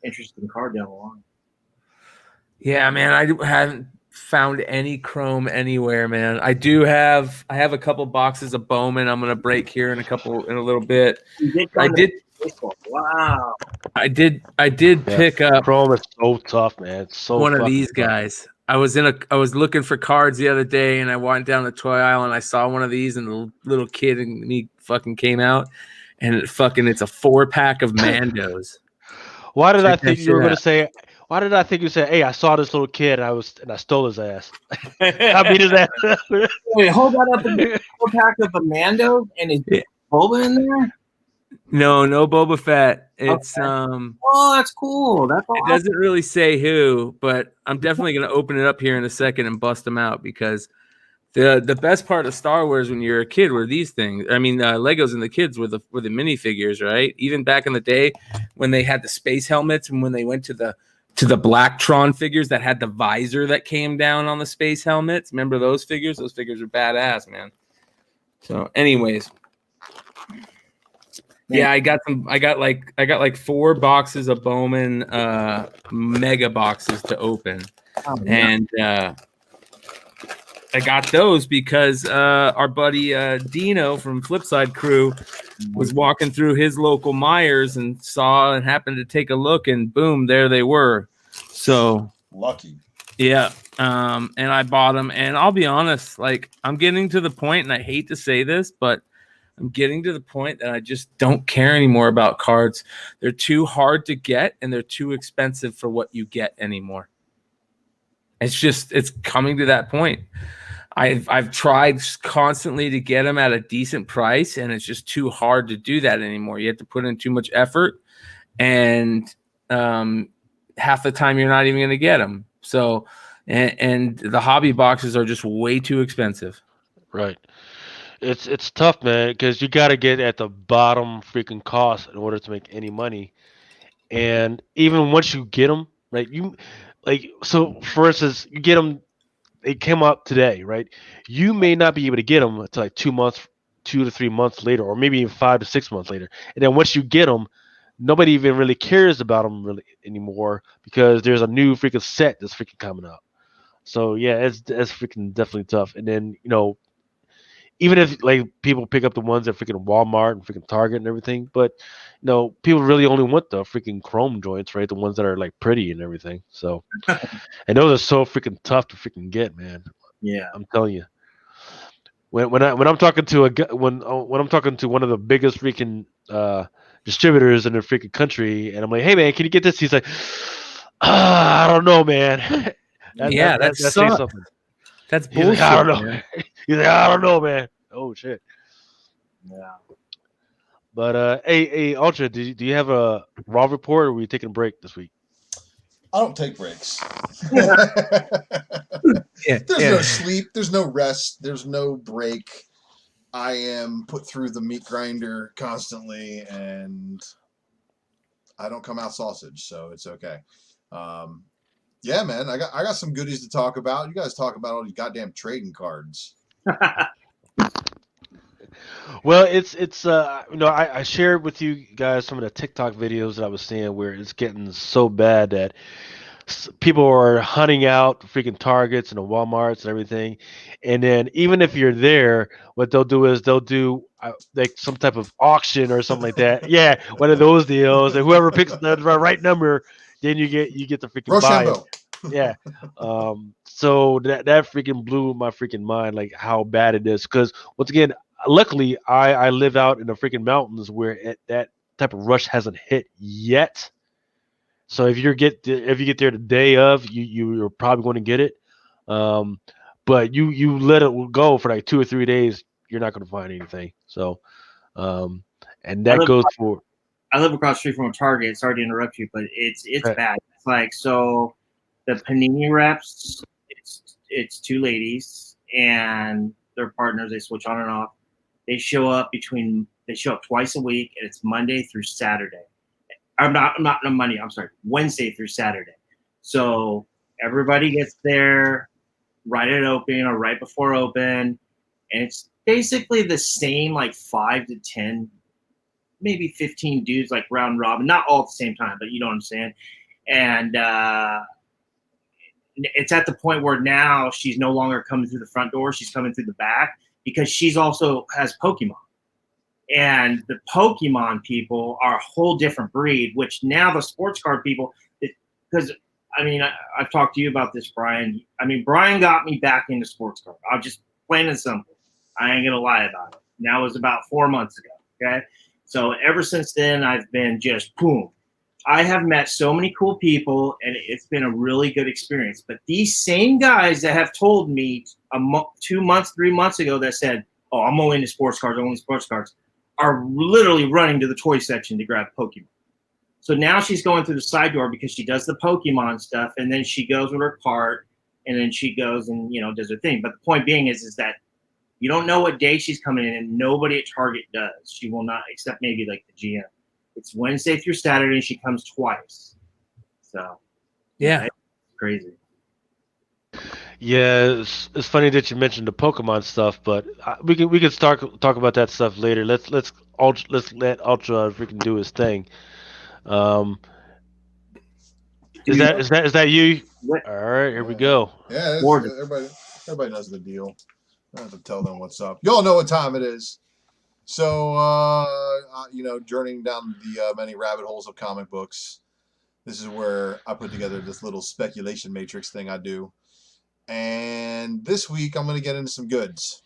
interesting card down the line. Yeah, man, I haven't found any chrome anywhere, man. I have a couple boxes of Bowman. I'm gonna break here in a little bit. Wow. I did pick up chrome is so tough, man. It's so one of these guys. I was looking for cards the other day, and I went down the toy aisle and I saw one of these, and the little kid and me fucking came out, and it's a 4-pack of Mandos. Why did I think you were going to say? Why did I think you said, "Hey, I saw this little kid, and I stole his ass"? I beat his ass. Wait, hold that up! A 4-pack of a Mando, and is Boba in there? No Boba Fett. It's Oh, that's cool. That's awesome. It doesn't really say who, but I'm definitely going to open it up here in a second and bust them out, because the best part of Star Wars when you're a kid were these things. I mean, Legos and the kids were the minifigures, right? Even back in the day when they had the space helmets, and when they went to the Black Tron figures that had the visor that came down on the space helmets. Remember those figures? Those figures are badass, man. So, anyways. Yeah, I got like 4 boxes of Bowman mega boxes to open. And I got those because our buddy Dino from Flipside Crew was walking through his local Myers and saw and happened to take a look, and boom, there they were. So lucky. Yeah. And I bought them, and I'll be honest, like, I'm getting to the point, and I hate to say this, but I'm getting to the point that I just don't care anymore about cards. They're too hard to get, and they're too expensive for what you get anymore. It's coming to that point. I've tried constantly to get them at a decent price, and it's just too hard to do that anymore. You have to put in too much effort, and half the time you're not even going to get them. So, and the hobby boxes are just way too expensive. Right. It's tough, man, because you got to get at the bottom freaking cost in order to make any money. And even once you get them, right? So for instance, you get them. They came out today, right? You may not be able to get them until like 2 to 3 months later, or maybe even 5 to 6 months later. And then once you get them, nobody even really cares about them really anymore, because there's a new freaking set that's freaking coming up. So yeah, it's freaking definitely tough. And then even if like people pick up the ones at freaking Walmart and freaking Target and everything, but people really only want the freaking chrome joints, right? The ones that are like pretty and everything. So, and those are so freaking tough to freaking get, man. Yeah, I'm telling you. When I'm talking to when I'm talking to one of the biggest freaking distributors in the freaking country, and I'm like, hey man, can you get this? He's like, I don't know, man. That's something. That's bullshit. He's like, I don't know. He's like, I don't know, man. Oh shit. Yeah. But hey, Ultra, do you have a Raw report, or were you taking a break this week? I don't take breaks. There's no sleep. There's no rest. There's no break. I am put through the meat grinder constantly, and I don't come out sausage, so it's okay. Yeah, man, I got some goodies to talk about. You guys talk about all these goddamn trading cards. Well, it's I shared with you guys some of the TikTok videos that I was seeing where it's getting so bad that people are hunting out freaking Targets and the Walmarts and everything, and then even if you're there, what they'll do is they'll do like some type of auction or something like that. Yeah, one of those deals, and whoever picks the right number, then you get the freaking buy it. Yeah. So that freaking blew my freaking mind, like how bad it is. Because once again, luckily I live out in the freaking mountains where that type of rush hasn't hit yet. So if you get there the day of, you're probably going to get it. But you let it go for like 2 or 3 days, you're not going to find anything. So, and that goes for. I live across the street from a Target. Sorry to interrupt you, but it's Right. bad. It's like, so the panini reps. It's two ladies and their partners. They switch on and off. They show up twice a week, and it's Monday through Saturday. I'm not on Monday. I'm sorry, Wednesday through Saturday. So everybody gets there right at open or right before open, and it's basically the same, like 5 to 10, maybe 15 dudes, like round robin, not all at the same time, but you know what I'm saying. And it's at the point where now she's no longer coming through the front door; she's coming through the back because she's also has Pokemon. And the Pokemon people are a whole different breed, which now the sports card people, because I mean, I've talked to you about this, Brian. I mean, Brian got me back into sports card. I'll just plain and simple. I ain't gonna lie about it. Now it was about 4 months ago. Okay, so ever since then, I've been just boom. I have met so many cool people, and it's been a really good experience. But these same guys that have told me 2 months, 3 months ago that said, "Oh, I'm only into sports cards, only sports cards," are literally running to the toy section to grab Pokemon. So now she's going through the side door because she does the Pokemon stuff, and then she goes with her cart, and then she goes and does her thing. But the point being is that you don't know what day she's coming in, and nobody at Target does. She will not, except maybe like the GM. It's Wednesday through Saturday, and she comes twice. So yeah, it's crazy. Yeah, it's funny that you mentioned the Pokemon stuff, but we can talk about that stuff later. Let's let Ultra freaking do his thing. Is that you? What? All right, here we go. Yeah, Gorgeous. everybody knows the deal. I don't have to tell them what's up. Y'all know what time it is. So, journeying down the many rabbit holes of comic books. This is where I put together this little speculation matrix thing I do. And this week I'm going to get into some goods.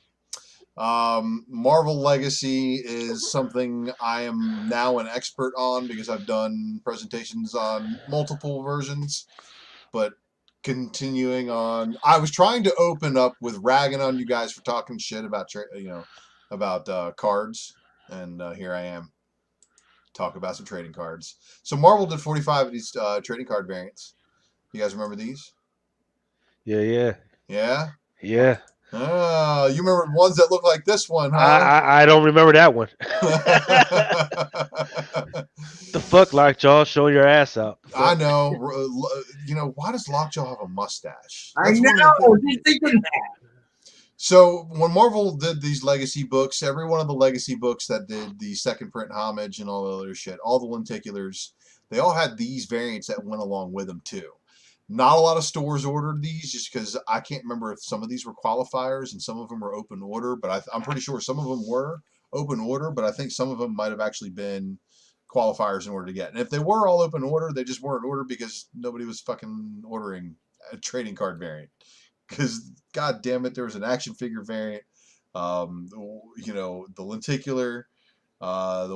Marvel Legacy is something I am now an expert on because I've done presentations on multiple versions. But continuing on, I was trying to open up with ragging on you guys for talking shit about cards, and here I am talk about some trading cards. So Marvel did 45 of these trading card variants. You guys remember these? Yeah. You remember ones that look like this one, huh? I don't remember that one. The fuck, Lockjaw, showing your ass out. I know. Why does Lockjaw have a mustache? I know. Just thinking that. So when Marvel did these legacy books, every one of the legacy books that did the second print homage and all the other shit, all the lenticulars, they all had these variants that went along with them too. Not a lot of stores ordered these just because I can't remember if some of these were qualifiers and some of them were open order, but I'm pretty sure some of them were open order, but I think some of them might have actually been qualifiers in order to get. And if they were all open order, they just weren't ordered because nobody was fucking ordering a trading card variant. Because, god damn it, there was an action figure variant, the lenticular, the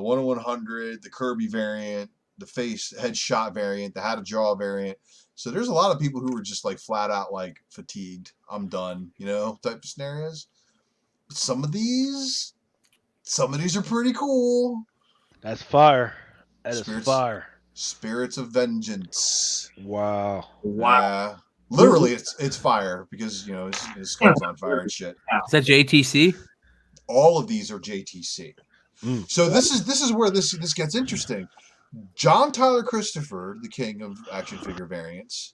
1/100, the Kirby variant, the face headshot variant, the how to draw variant. So there's a lot of people who were just like flat out like fatigued. I'm done, type of scenarios. But some of these are pretty cool. That's fire. That is fire. Spirits of Vengeance. Wow. Literally, it's fire because his skull's on fire and shit. Is that JTC? All of these are JTC. So this is where this gets interesting. John Tyler Christopher, the king of action figure variants,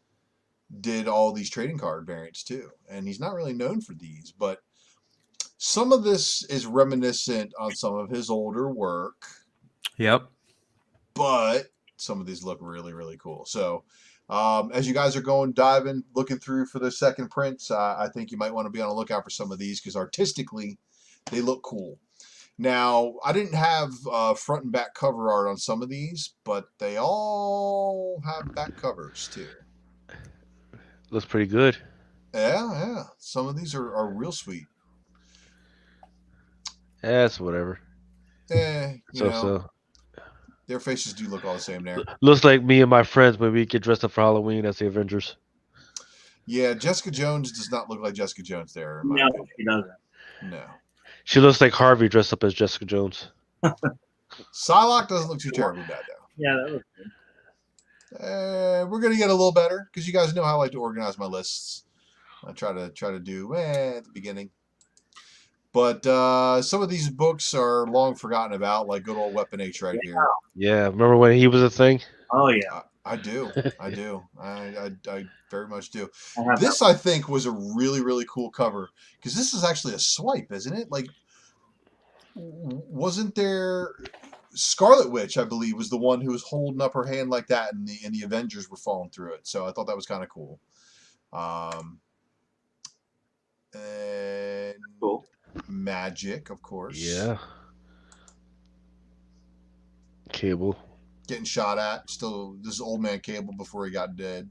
did all these trading card variants too, and he's not really known for these, but some of this is reminiscent on some of his older work. Yep. But some of these look really, really cool. So. As you guys are diving, looking through for the second prints, I think you might want to be on the lookout for some of these because artistically, they look cool. Now, I didn't have front and back cover art on some of these, but they all have back covers too. Looks pretty good. Yeah. Some of these are real sweet. Yeah, it's whatever. So. Their faces do look all the same there. Looks like me and my friends when we get dressed up for Halloween as the Avengers. Yeah, Jessica Jones does not look like Jessica Jones there, in my No, opinion. she doesn't. No. She looks like Harvey dressed up as Jessica Jones. Psylocke doesn't look too terribly bad, though. Yeah, that looks good. We're gonna get a little better because you guys know how I like to organize my lists. I try to do at the beginning, but some of these books are long forgotten about, like good old Weapon H right here. Yeah, remember when he was a thing? Oh yeah, I do. I very much do. I This I think was a really cool cover because this is actually a swipe, isn't it? Like, wasn't there? Scarlet Witch, I believe, was the one who was holding up her hand like that, and the Avengers were falling through it. So I thought that was kind of cool. And cool. Magic, of course. Yeah. Cable. Getting shot at. Still, this is Old Man Cable before he got dead.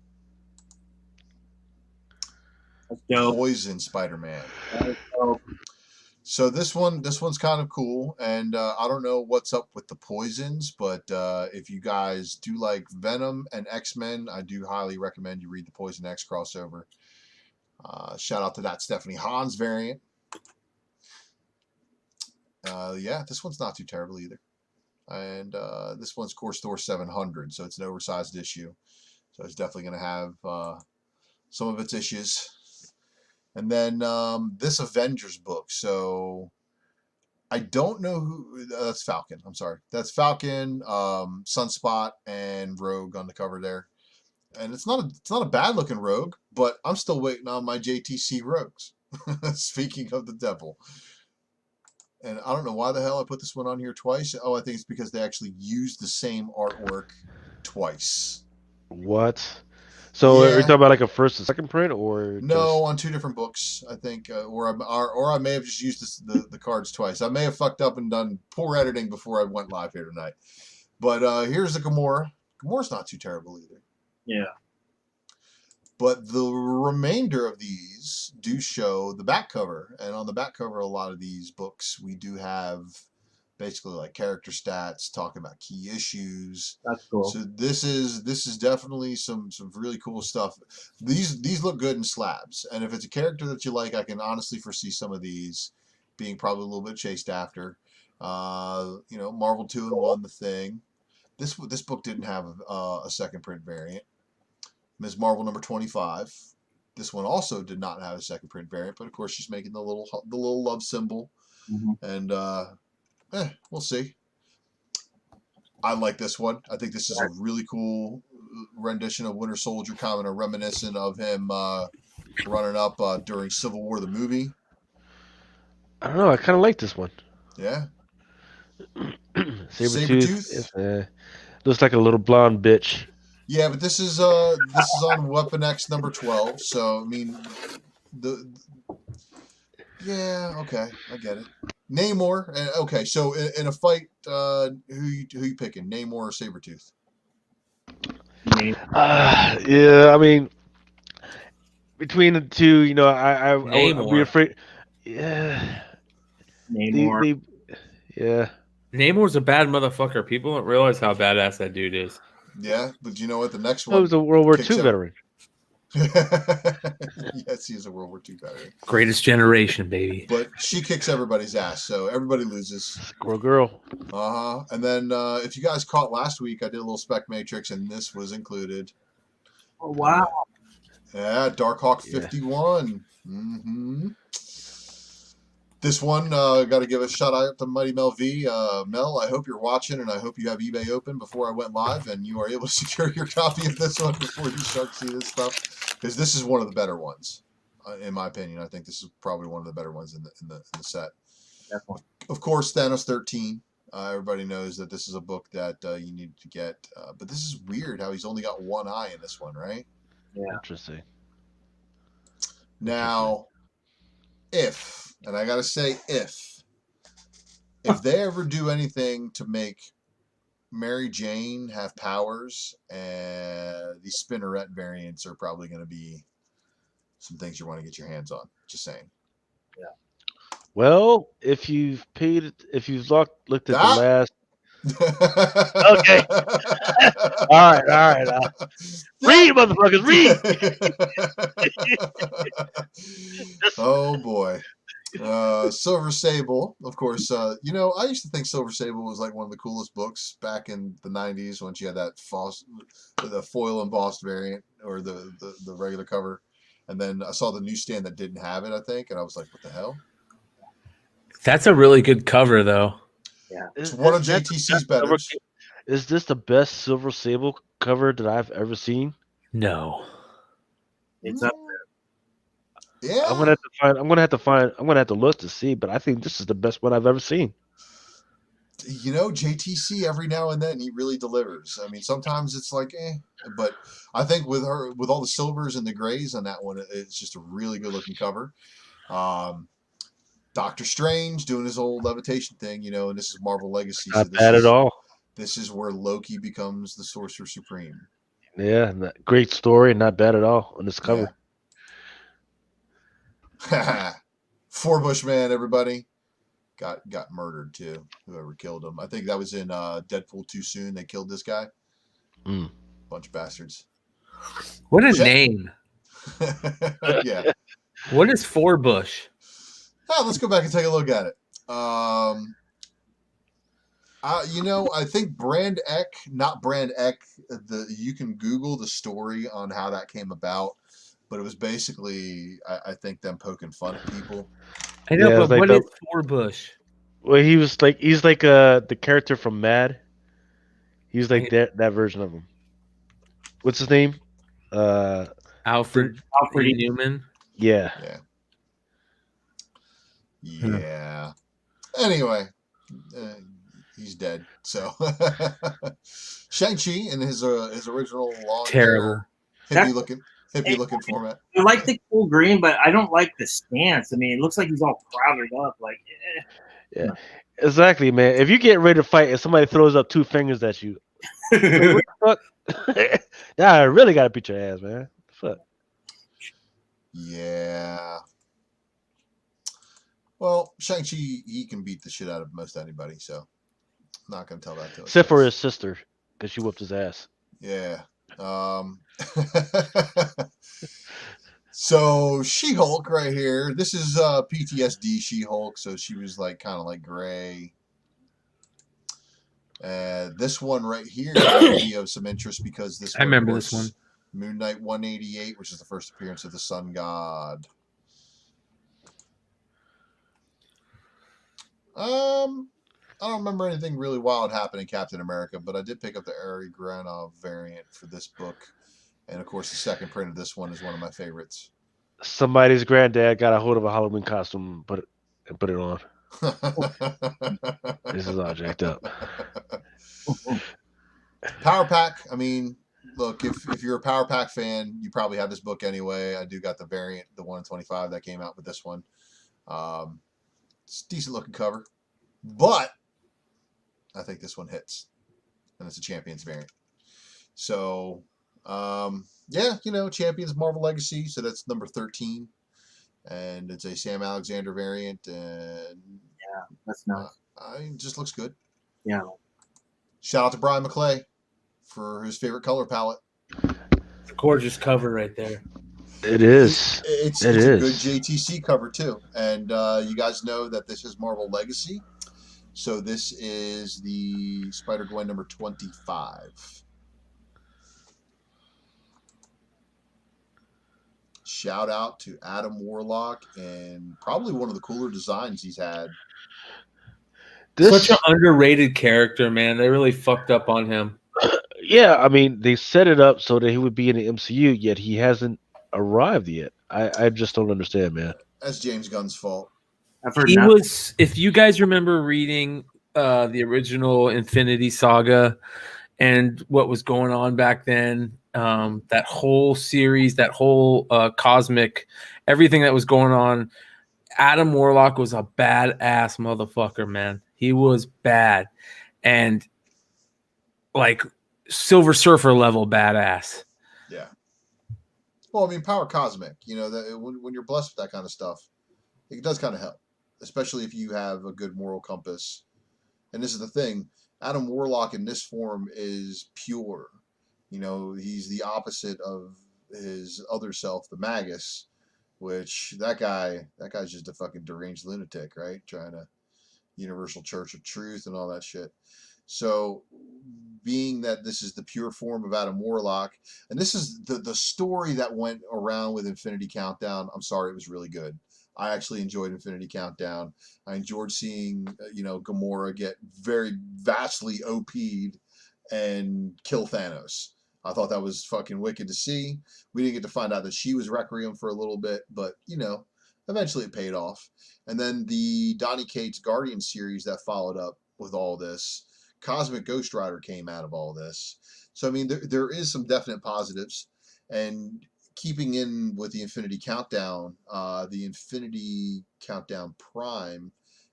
That's dope. Poison Spider-Man. That is dope. So this one's kind of cool, and I don't know what's up with the poisons, but if you guys do like Venom and X-Men, I do highly recommend you read the Poison X crossover. Shout out to that Stephanie Hans variant. Yeah, this one's not too terrible either. And this one's Core Store 700, so it's an oversized issue. So it's definitely going to have some of its issues. And then this Avengers book. So I don't know who. That's Falcon. I'm sorry. That's Falcon, Sunspot, and Rogue on the cover there. And it's not a bad looking Rogue, but I'm still waiting on my JTC Rogues. Speaking of the devil. And I don't know why the hell I put this one on here twice. Oh, I think it's because they actually used the same artwork twice. What? So Yeah. are you talking about like a first and second print, or no, on two different books, I think, or I may have just used the cards twice. I may have fucked up and done poor editing before I went live here tonight. But here's the Gamora. Gamora's not too terrible either. Yeah. But the remainder of these do show the back cover, and on the back cover of a lot of these books, we do have basically like character stats, talking about key issues. That's cool. So this is definitely some really cool stuff. These look good in slabs, and if it's a character that you like, I can honestly foresee some of these being probably a little bit chased after. Marvel 2-in-1, The Thing. This book didn't have a second print variant. Ms. Marvel number 25. This one also did not have a second print variant, but of course she's making the little love symbol, and we'll see. I like this one. I think this is a really cool rendition of Winter Soldier, kind of reminiscent of him running up during Civil War the movie. I don't know. I kind of like this one. Yeah. Sabretooth. Looks like a little blonde bitch. Yeah, but this is on Weapon X number 12. So I mean, okay, I get it. Namor. Okay, so in a fight, who you picking, Namor or Sabretooth? Yeah, I mean, between the two, I would be afraid. Yeah. Namor. Yeah. Namor's a bad motherfucker. People don't realize how badass that dude is. Yeah, but you know what? The next one. He was a World War II veteran. Yes, he is a World War II veteran. Greatest generation, baby. But she kicks everybody's ass, so everybody loses. Squirrel girl. And then if you guys caught last week, I did a little spec matrix, and this was included. Oh wow! Yeah, Darkhawk 51. Mm-hmm. This one, got to give a shout out to Mighty Mel V. Mel, I hope you're watching, and I hope you have eBay open before I went live, and you are able to secure your copy of this one before you start to see this stuff, because this is one of the better ones, in my opinion. I think this is probably one of the better ones in the set. Definitely. Of course, Thanos 13. Everybody knows that this is a book that you need to get, but this is weird how he's only got one eye in this one, right? Yeah. Interesting. Now, and I gotta say if they ever do anything to make Mary Jane have powers, these Spinneret variants are probably going to be some things you want to get your hands on. Just saying. Yeah. Well, if you've looked at the last Okay. All right. Read, motherfuckers, read. Oh boy. Silver Sable, of course. I used to think Silver Sable was like one of the coolest books back in the 90s when she had that the foil embossed variant or the regular cover. And then I saw the newsstand that didn't have it, I think, and I was like, what the hell? That's a really good cover, though. Yeah. It's one of JTC's betters. Is this the best Silver Sable cover that I've ever seen? No. It's up there. Yeah. I'm gonna have to look to see, but I think this is the best one I've ever seen. JTC every now and then he really delivers. I mean, sometimes it's like, but I think with all the silvers and the grays on that one, it's just a really good looking cover. Doctor Strange doing his old levitation thing, and this is Marvel Legacy. Not bad at all. This is where Loki becomes the Sorcerer Supreme. Yeah, great story, not bad at all on this cover. Yeah. Forbush man, everybody got murdered too. Whoever killed him, I think that was in Deadpool Too Soon. They killed this guy. Bunch of bastards. What a name! Yeah. What is Forbush? Let's go back and take a look at it. I think Brand Eck, not Brand Eck. You can Google the story on how that came about, but it was basically, I think, them poking fun at people. I know, but what is Forbush? Well, he's like the character from Mad. He's like that version of him. What's his name? Alfred Newman. Yeah. Yeah. Anyway, he's dead. So Shang-Chi in his original long terrible hippie looking format. I like the cool green, but I don't like the stance. I mean, it looks like he's all crowded up. Like, yeah, exactly, man. If you get ready to fight and somebody throws up two fingers at you, what the fuck? Nah, I really gotta beat your ass, man. Fuck. Yeah. Well, Shang-Chi, he can beat the shit out of most anybody, so I'm not gonna tell that to him. Except for his sister, because she whooped his ass. Yeah. So She-Hulk right here. This is PTSD She-Hulk, so she was kind of like gray. This one right here might be of some interest because I remember this one. Moon Knight 188, which is the first appearance of the Sun God. I don't remember anything really wild happening in Captain America, but I did pick up the Ari Granov variant for this book. And, of course, the second print of this one is one of my favorites. Somebody's granddad got a hold of a Halloween costume and put it on. This is all jacked up. Power Pack. I mean, look, if you're a Power Pack fan, you probably have this book anyway. I do got the variant, the 1 in 25 that came out with this one. It's a decent looking cover, but I think this one hits, and it's a Champions variant. So, Champions Marvel Legacy. So that's number 13, and it's a Sam Alexander variant, and that's nice. It just looks good. Yeah. Shout out to Brian McClay for his favorite color palette. It's a gorgeous cover right there. It is. It's a good JTC cover too, and you guys know that this is Marvel Legacy, so this is the Spider-Gwen number 25. Shout out to Adam Warlock, and probably one of the cooler designs he's had. Such an underrated character, man. They really fucked up on him. Yeah, I mean, they set it up so that he would be in the MCU, yet he hasn't arrived yet. I just don't understand, man. That's James Gunn's fault. If you guys remember reading the original Infinity Saga and what was going on back then, that whole series, that whole cosmic, everything that was going on, Adam Warlock was a badass motherfucker, man. He was bad. And like Silver Surfer level badass. Yeah. Well, I mean, power cosmic, that when you're blessed with that kind of stuff, it does kind of help, especially if you have a good moral compass. And this is the thing, Adam Warlock in this form is pure. He's the opposite of his other self, the Magus, which that guy's just a fucking deranged lunatic, right? Trying to Universal Church of Truth and all that shit. So, being that this is the pure form of Adam Warlock, and this is the story that went around with Infinity Countdown. I'm sorry, it was really good. I actually enjoyed Infinity Countdown. I enjoyed seeing, Gamora get very vastly OP'd and kill Thanos. I thought that was fucking wicked to see. We didn't get to find out that she was Requiem for a little bit, but, eventually it paid off. And then the Donny Cates Guardian series that followed up with all this, Cosmic Ghost Rider came out of all this. So, I mean, there is some definite positives. And keeping in with the Infinity Countdown Prime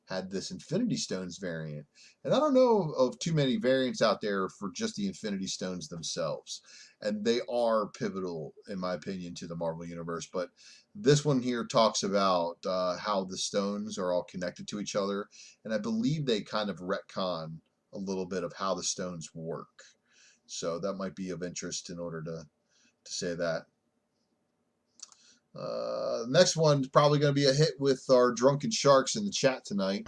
had this Infinity Stones variant. And I don't know of too many variants out there for just the Infinity Stones themselves. And they are pivotal, in my opinion, to the Marvel Universe. But this one here talks about how the stones are all connected to each other. And I believe they kind of retcon a little bit of how the stones work. So that might be of interest in order to say that. Next one's probably going to be a hit with our drunken sharks in the chat tonight.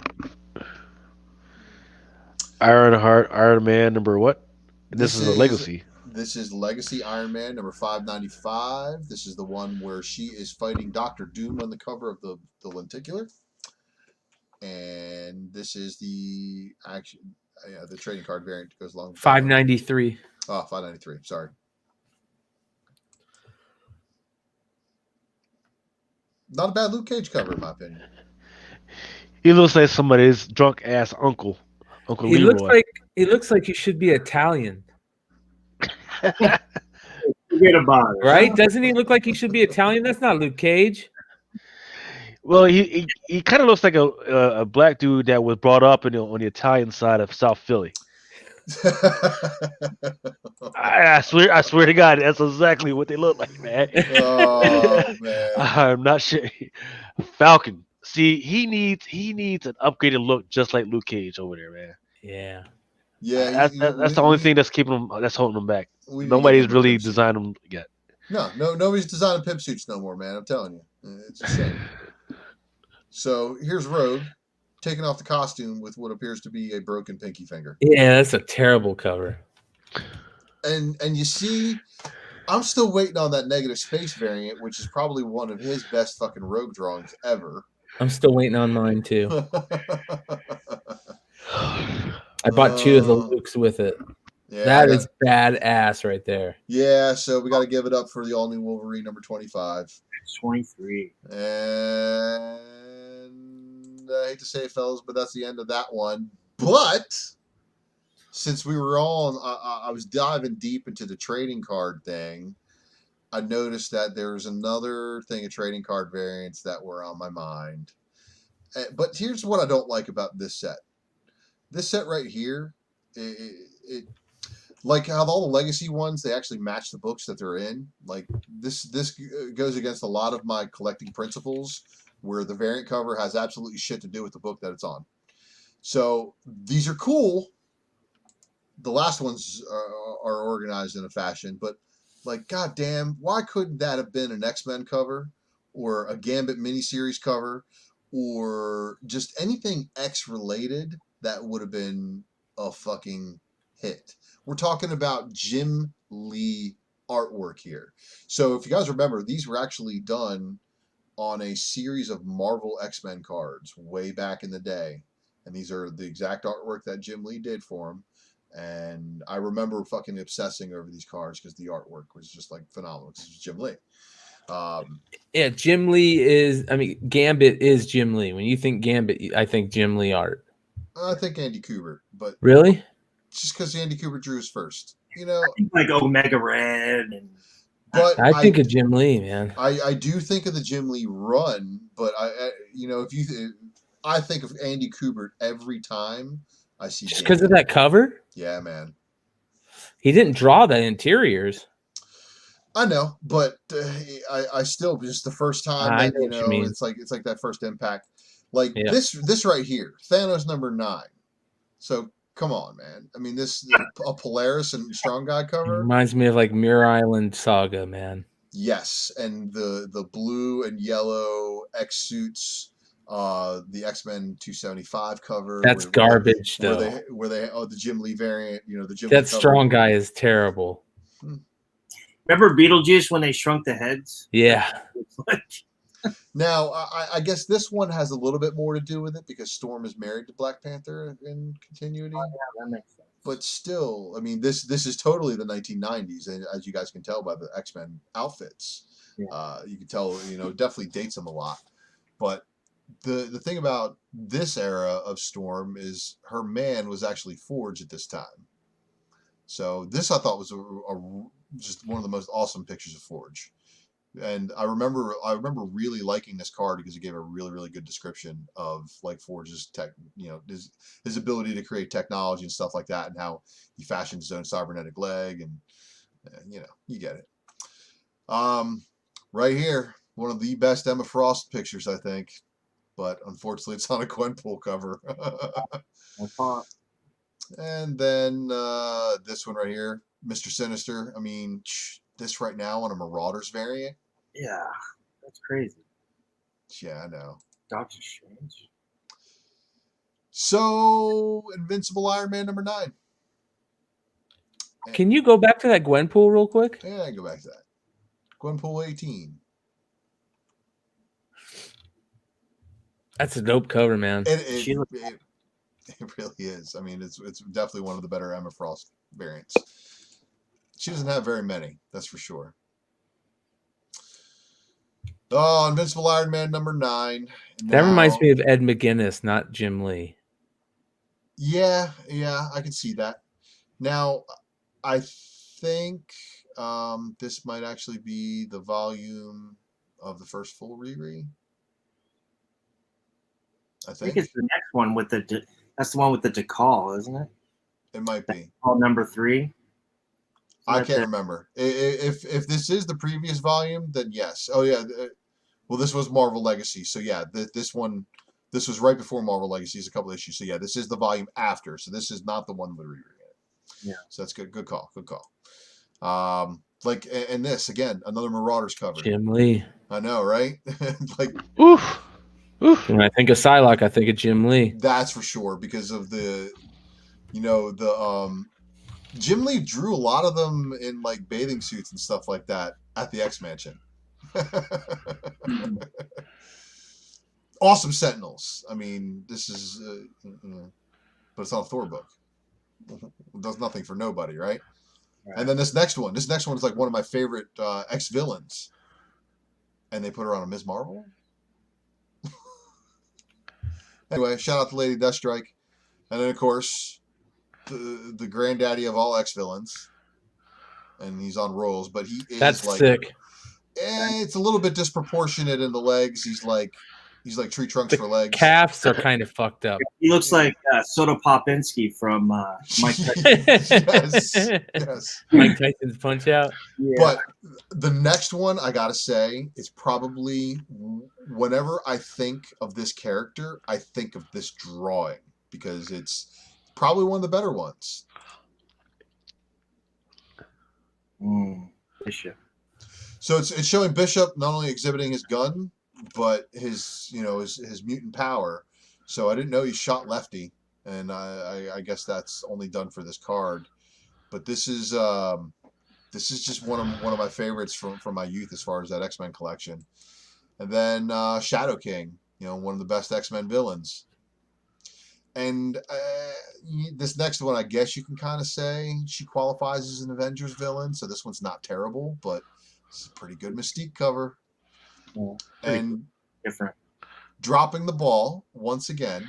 Ironheart, Iron Man, number what? This is a Legacy. This is Legacy Iron Man, number 595. This is the one where she is fighting Doctor Doom on the cover of the lenticular. And this is the trading card variant goes along. 593. Oh, 593. Sorry. Not a bad Luke Cage cover, in my opinion. He looks like somebody's drunk ass uncle. Uncle He Leroy. looks like he should be Italian. Forget about it. Right? Doesn't he look like he should be Italian? That's not Luke Cage. Well, he kind of looks like a black dude that was brought up on the Italian side of South Philly. I swear to God, that's exactly what they look like, man. Oh man, I'm not sure. Falcon. See, he needs an upgraded look, just like Luke Cage over there, man. Yeah. Yeah, that's the only thing that's holding him back. Nobody's really designed him yet. No, nobody's designing pimp suits no more, man. I'm telling you, it's a shame. So here's Rogue taking off the costume with what appears to be a broken pinky finger. Yeah, that's a terrible cover. And you see, I'm still waiting on that Negative Space variant, which is probably one of his best fucking Rogue drawings ever. I'm still waiting on mine too. I bought two of the Lukes with it. Yeah, that is badass right there. Yeah, so we got to give it up for the all-new Wolverine number 25. 23. And I hate to say it, fellas, but that's the end of that one. But since we were all, I was diving deep into the trading card thing, I noticed that there's another thing of trading card variants that were on my mind. But here's what I don't like about this set. This set right here, it like how all the Legacy ones, they actually match the books that they're in. Like this goes against a lot of my collecting principles, where the variant cover has absolutely shit to do with the book that it's on. So these are cool. The last ones are organized in a fashion, but like, goddamn, why couldn't that have been an X-Men cover or a Gambit miniseries cover or just anything X related that would have been a fucking hit? We're talking about Jim Lee artwork here. So if you guys remember, these were actually done on a series of Marvel X-Men cards way back in the day. And these are the exact artwork that Jim Lee did for him. And I remember fucking obsessing over these cards because the artwork was just like phenomenal. This was Jim Lee. Yeah, Jim Lee is, Gambit is Jim Lee. When you think Gambit, I think Jim Lee art. I think Andy Kubert, but really? Just because Andy Kubert drew his first. You know, I think like Omega Red and but I think of Jim Lee, man. I do think of the Jim Lee run, but I think of Andy Kubert every time I see just because of that cover. Yeah, man. He didn't draw the interiors. I know, but I still just the first time that, it's like that first impact. Like this right here, Thanos number 9. So Come on, man. I mean, a Polaris and Strong Guy It cover. reminds me of like Mirror Island Saga, man. Yes, and the blue and yellow X suits, the X-Men 275 cover. That's garbage, though. The Jim Lee variant, the Jim That Lee cover. Strong Guy is terrible. Remember Beetlejuice when they shrunk the heads? Yeah. Now, I guess this one has a little bit more to do with it because Storm is married to Black Panther in continuity. Oh, yeah, that makes sense. But still, I mean, this is totally the 1990s, and as you guys can tell by the X-Men outfits, you can tell, definitely dates them a lot. But the thing about this era of Storm is her man was actually Forge at this time. So this I thought was just one of the most awesome pictures of Forge. And I remember really liking this card because it gave a really, really good description of like Forge's tech, his ability to create technology and stuff like that, and how he fashioned his own cybernetic leg, and you get it. Right here, one of the best Emma Frost pictures, I think, but unfortunately, it's on a Gwenpool cover. And then this one right here, Mr. Sinister. I mean, this right now on a Marauders variant. Yeah, that's crazy. Yeah, I know. Doctor Strange. So, Invincible Iron Man number 9. Can you go back to that Gwenpool real quick? Yeah, I can go back to that. Gwenpool 18. That's a dope cover, man. It really is. I mean, it's definitely one of the better Emma Frost variants. She doesn't have very many, that's for sure. Oh, Invincible Iron Man number 9. That reminds me of Ed McGuinness, not Jim Lee. Yeah, I can see that. Now, I think this might actually be the volume of the first full Riri. I think it's the next one with that's the one with the decal, isn't it? It might be. Decal number 3. I can't remember. If this is the previous volume, then yes. Oh yeah. Well, this was Marvel Legacy, so yeah. This was right before Marvel Legacy. It's a couple issues, so yeah. This is the volume after. So this is not the one with Riri in it. Yeah. So that's good. Good call. Good call. And this again, another Marauders cover. Jim Lee. I know, right? Like, oof. When I think of Psylocke, I think of Jim Lee. That's for sure because of the Jim Lee drew a lot of them in like bathing suits and stuff like that at the X Mansion. Awesome Sentinels. I mean, this is, but it's not a Thor book. It does nothing for nobody, right? And then this next one is like one of my favorite X villains, and they put her on a Ms. Marvel. Anyway, shout out to Lady Deathstrike, and then of course the granddaddy of all X villains, and he's on Royals, but he is that's like sick. It's a little bit disproportionate in the legs. He's like tree trunks for legs. Calves are kind of fucked up. He looks like Soda Popinski from Mike Tyson. yes. Mike Tyson's Punch Out. Yeah. But the next one, I gotta say, is probably whenever I think of this character, I think of this drawing because it's probably one of the better ones. Bishop. So it's showing Bishop not only exhibiting his gun, but his mutant power. So I didn't know he shot lefty, and I guess that's only done for this card. But this is just one of my favorites from my youth as far as that X-Men collection. And then Shadow King, one of the best X-Men villains. And this next one, I guess you can kind of say she qualifies as an Avengers villain. So this one's not terrible, but it's a pretty good Mystique cover. Yeah, and different. Dropping the ball once again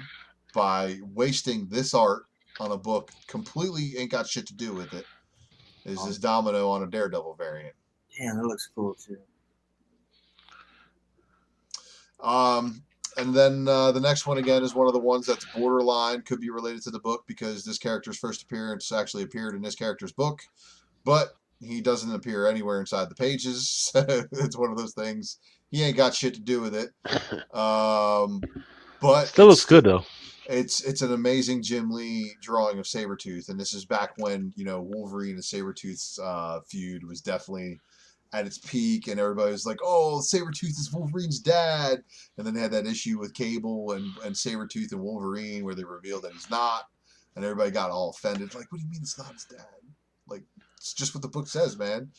by wasting this art on a book completely ain't got shit to do with it is this Domino on a Daredevil variant. Damn, that looks cool too. And then the next one again is one of the ones that's borderline, could be related to the book because this character's first appearance actually appeared in this character's book, but he doesn't appear anywhere inside the pages. It's one of those things. He ain't got shit to do with it. But still looks good though. It's an amazing Jim Lee drawing of Sabretooth, and this is back when Wolverine and Sabretooth's feud was definitely at its peak, and everybody was like, "Oh, Sabretooth is Wolverine's dad," and then they had that issue with Cable and Sabretooth and Wolverine where they revealed that he's not, and everybody got all offended, like, "What do you mean it's not his dad? Like, it's just what the book says, man."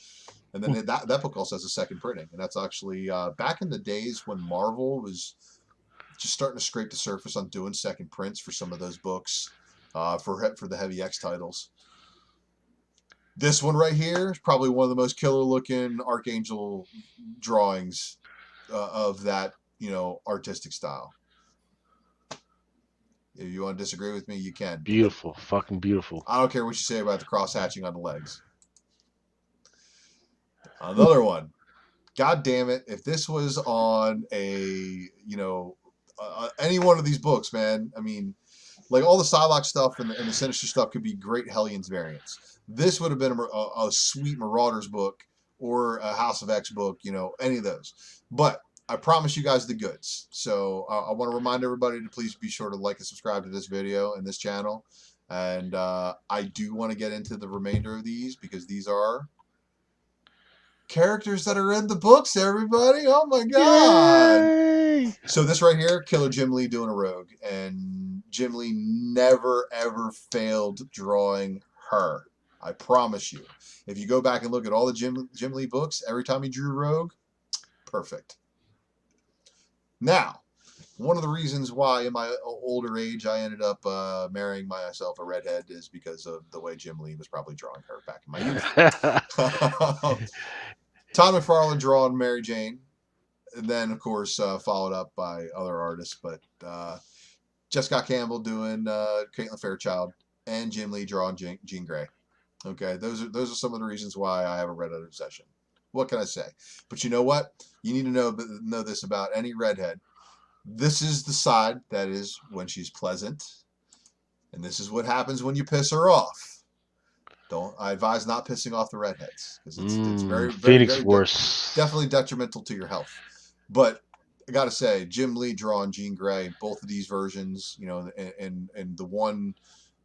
And then that book also has a second printing, and that's actually back in the days when Marvel was just starting to scrape the surface on doing second prints for some of those books for the Heavy X titles. This one right here is probably one of the most killer looking Archangel drawings of that, artistic style. If you want to disagree with me, you can. Beautiful, fucking beautiful. I don't care what you say about the cross hatching on the legs. Another one. God damn it. If this was on a, any one of these books, man, I mean, like all the Psylocke stuff and the Sinister stuff could be great Hellions variants. This would have been a sweet Marauders book or a House of X book, any of those. But I promise you guys the goods. So I want to remind everybody to please be sure to like and subscribe to this video and this channel. And I do want to get into the remainder of these because these are characters that are in the books, everybody. Oh my god. Yay! So this right here, Killer Jim Lee doing a rogue. And Jim Lee never ever failed drawing her. I promise you. If you go back and look at all the Jim Lee books, every time he drew rogue, perfect. Now, one of the reasons why in my older age I ended up marrying myself a redhead is because of the way Jim Lee was probably drawing her back in my youth. Todd McFarlane drawing Mary Jane, and then of course followed up by other artists, but Jessica Campbell doing Caitlin Fairchild, and Jim Lee drawing Jean Grey. Okay, those are some of the reasons why I have a redhead obsession. What can I say? But you know what? You need to know this about any redhead. This is the side that is when she's pleasant, and this is what happens when you piss her off. I advise not pissing off the redheads because it's very, Phoenix worse. Definitely detrimental to your health. But I gotta say, Jim Lee drawing Jean Grey, both of these versions, and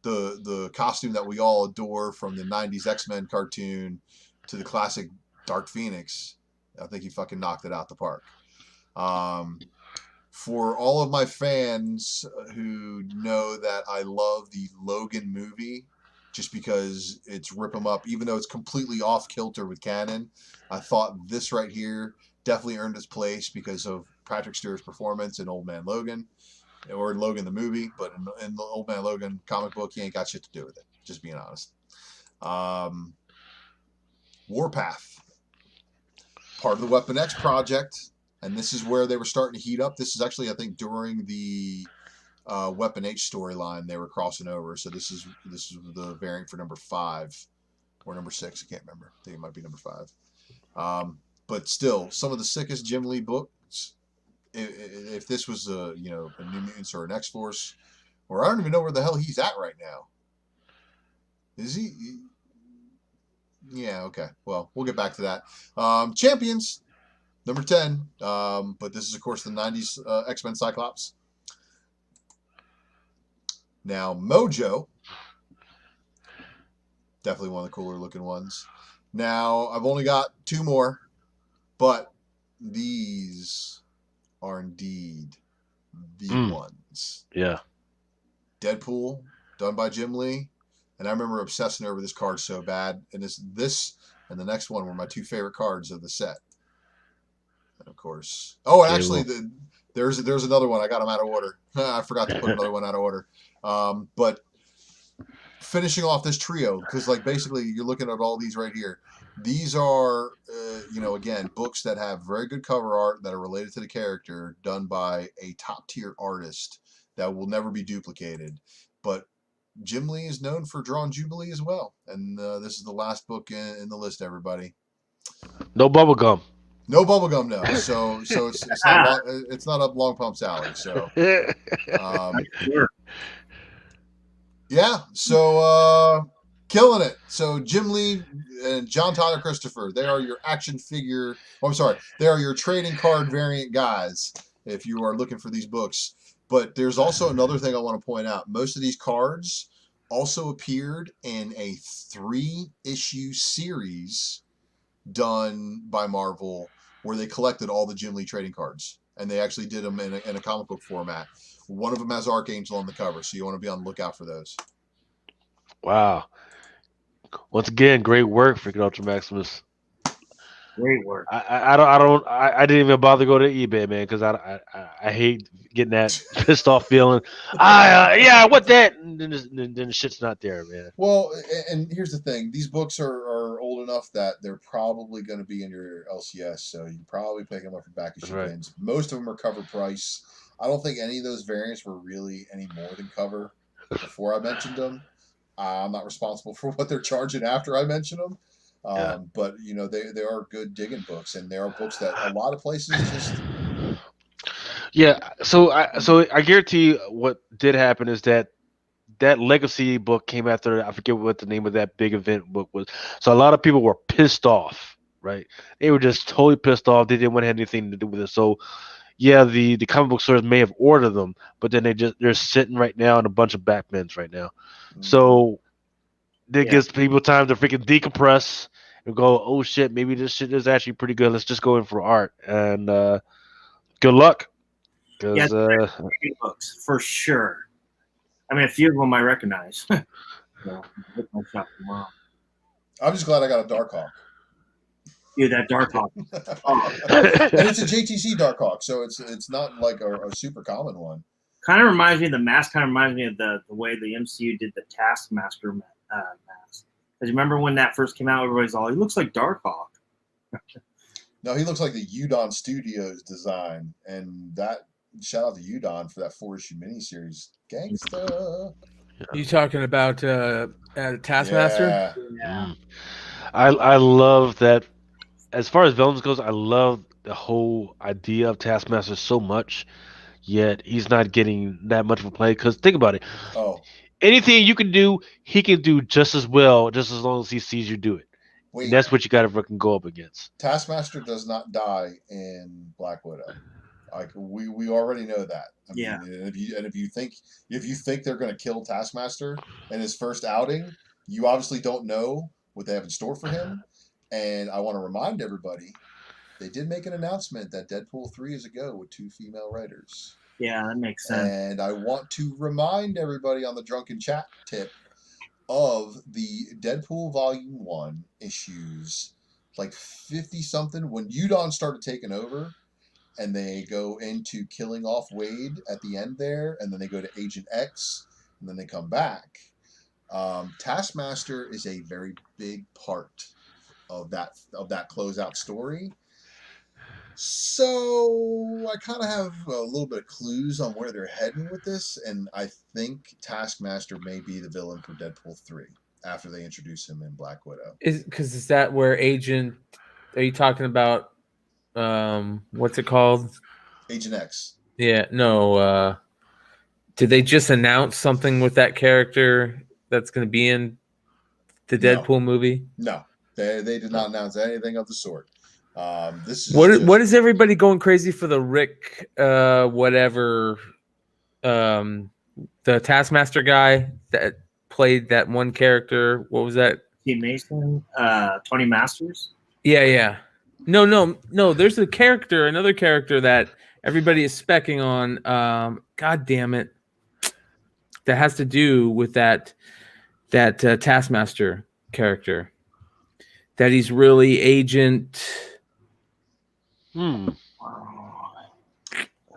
the costume that we all adore from the '90s X-Men cartoon to the classic Dark Phoenix, I think he fucking knocked it out the park. For all of my fans who know that I love the Logan movie, just because it's rip 'em up, even though it's completely off kilter with canon, I thought this right here definitely earned its place because of Patrick Stewart's performance in Old Man Logan, or Logan the movie, but in the Old Man Logan comic book, he ain't got shit to do with it, just being honest. Warpath, part of the Weapon X project, and this is where they were starting to heat up. This is actually, I think, during the Weapon H storyline they were crossing over. So this is the variant for number 5 or number 6. I can't remember. I think it might be number 5. But still, some of the sickest Jim Lee books. If this was a New Mutants or an X Force, or I don't even know where the hell he's at right now. Is he? Yeah. Okay. Well, we'll get back to that. Champions, number 10. But this is of course the '90s X-Men Cyclops. Now, Mojo, definitely one of the cooler looking ones. Now, I've only got 2 more, but these are indeed the ones. Yeah. Deadpool, done by Jim Lee. And I remember obsessing over this card so bad. And this and the next one were my 2 favorite cards of the set. And of course, oh, and actually, there's another one. I got them out of order. I forgot to put another one out of order. But finishing off this trio, because like basically you're looking at all these right here. These are, again, books that have very good cover art that are related to the character, done by a top tier artist that will never be duplicated. But Jim Lee is known for drawing Jubilee as well, and this is the last book in the list. Everybody, no bubblegum. No bubblegum, no. So it's not up Long Pump's alley. So yeah. So killing it. So Jim Lee and John Tyler Christopher, they are your action figure. Oh, I'm sorry, they are your trading card variant guys. If you are looking for these books, But there's also another thing I want to point out. Most of these cards also appeared in a 3-issue series done by Marvel where they collected all the Jim Lee trading cards. And they actually did them in a comic book format. One of them has Archangel on the cover, so you want to be on the lookout for those. Wow. Once again, great work, freaking Ultra Maximus. Great work. I didn't even bother to go to eBay, man, because I hate getting that pissed off feeling. Yeah, what that? And then the shit's not there, man. Well, and here's the thing: these books are old enough that they're probably going to be in your LCS, so you probably pick them up from back issue Right. bins. Most of them are cover price. I don't think any of those variants were really any more than cover before I mentioned them. I'm not responsible for what they're charging after I mention them. Yeah. But you know, they are good digging books, and they are books that a lot of places just Yeah, so I guarantee you what did happen is that Legacy book came after, I forget what the name of that big event book was. So a lot of people were pissed off, right? They were just totally pissed off. They didn't want to have anything to do with it. So yeah, the comic book stores may have ordered them, but then they're sitting right now in a bunch of back bins right now. So that Yeah. gives people time to freaking decompress and go, oh shit, maybe this shit is actually pretty good. Let's just go in for art, and good luck. Yeah, Because books for sure. I mean, a few of them I recognize. So, look my shop tomorrow. I'm just glad I got a Darkhawk. Dude, that Darkhawk. And it's a JTC Darkhawk, so it's not like a super common one. Kind of reminds me, the mask kind of reminds me of the way the MCU did the Taskmaster mask. Because remember when that first came out, everybody's all, he looks like Darkhawk. No, he looks like the Udon Studios design, and that shout out to Udon for that 4-issue miniseries. Gangsta. You talking about Taskmaster? Yeah. I love that. As far as villains goes, I love the whole idea of Taskmaster so much. Yet he's not getting that much of a play. Because think about it. Oh, Anything you can do, he can do just as well, just as long as he sees you do it. wait. And that's what you got to fucking go up against. Taskmaster does not die in Black Widow. Like we already know that. I mean, Yeah. and if you think they're going to kill Taskmaster in his first outing, you obviously don't know what they have in store for him. And I want to remind everybody, they did make an announcement that Deadpool 3 is a go with 2 female writers. Yeah, that makes sense. And I want to remind everybody on the Drunken Chat tip of the Deadpool Volume 1 issues, like 50-something, when Udon started taking over, and they go into killing off Wade at the end there, and then they go to Agent X, and then they come back. Taskmaster is a very big part of that closeout story. So I kind of have a little bit of clues on where they're heading with this, and I think Taskmaster may be the villain for Deadpool 3 after they introduce him in Black Widow. Is that where Agent? Are you talking about? What's it called? Agent X. Yeah, no. Did they just announce something with that character that's going to be in the Deadpool movie? No, they did not announce anything of the sort. This is what is everybody going crazy for the Rick whatever the Taskmaster guy that played that one character? What was that? Steve Mason, Tony Masters. Yeah. No. There's another character that everybody is specking on. God damn it. That has to do with that Taskmaster character. That he's really Agent.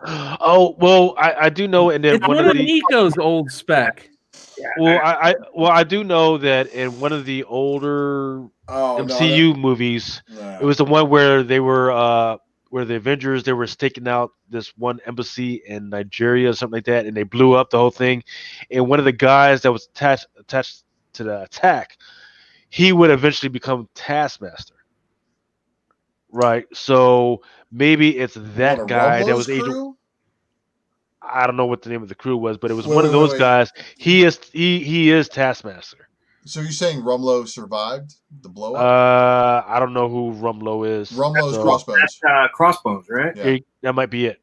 Oh well, I do know, and then it's one of Nico's old spec. Well, I do know that in one of the older MCU movies, it was the one where they were where the Avengers, they were staking out this one embassy in Nigeria or something like that, and they blew up the whole thing. And one of the guys that was attached to the attack, he would eventually become Taskmaster. Right. So maybe it's that guy that was Agent. I don't know what the name of the crew was, but it was one of those guys. He is Taskmaster. So you're saying Rumlow survived the blow up? I don't know who Rumlow is. Rumlow's Crossbones. That's Crossbones, right? Yeah. That might be it.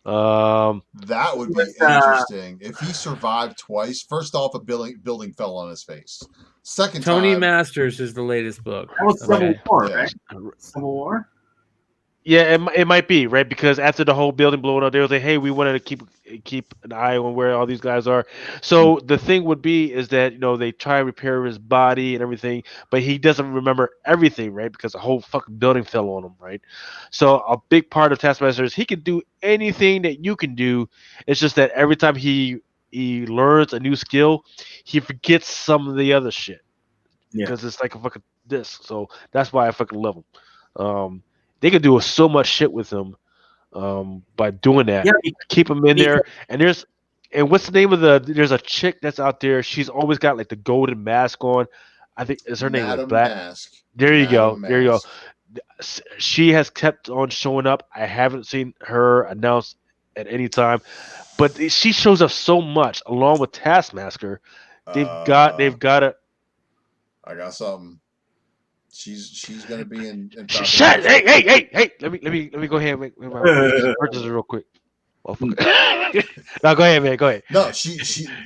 That would be interesting if he survived twice. First off, a building fell on his face. Second Tony time, Masters is the latest book. That was Civil War, Yeah. right? Civil War. Yeah, it might be right because after the whole building blowing up, they was like, "Hey, we wanted to keep an eye on where all these guys are." So the thing would be is that they try to repair his body and everything, but he doesn't remember everything, right? Because the whole fucking building fell on him, right? So a big part of Taskmaster is he can do anything that you can do. It's just that every time he learns a new skill, he forgets some of the other shit because it's like a fucking disc. So that's why I fucking love him. They could do so much shit with him by doing that. Yeah, Keep him in there. And what's the name of there's a chick that's out there. She's always got like the golden mask on. I think is her name Madam Black. Mask. There you go. Madam There you go. Mask. She has kept on showing up. I haven't seen her announced at any time, but she shows up so much along with Taskmaster. They've got it. I got something. She's gonna be in Shut! Hey! Let me go ahead and make my purchases real quick. No, go ahead, man. Go ahead. No,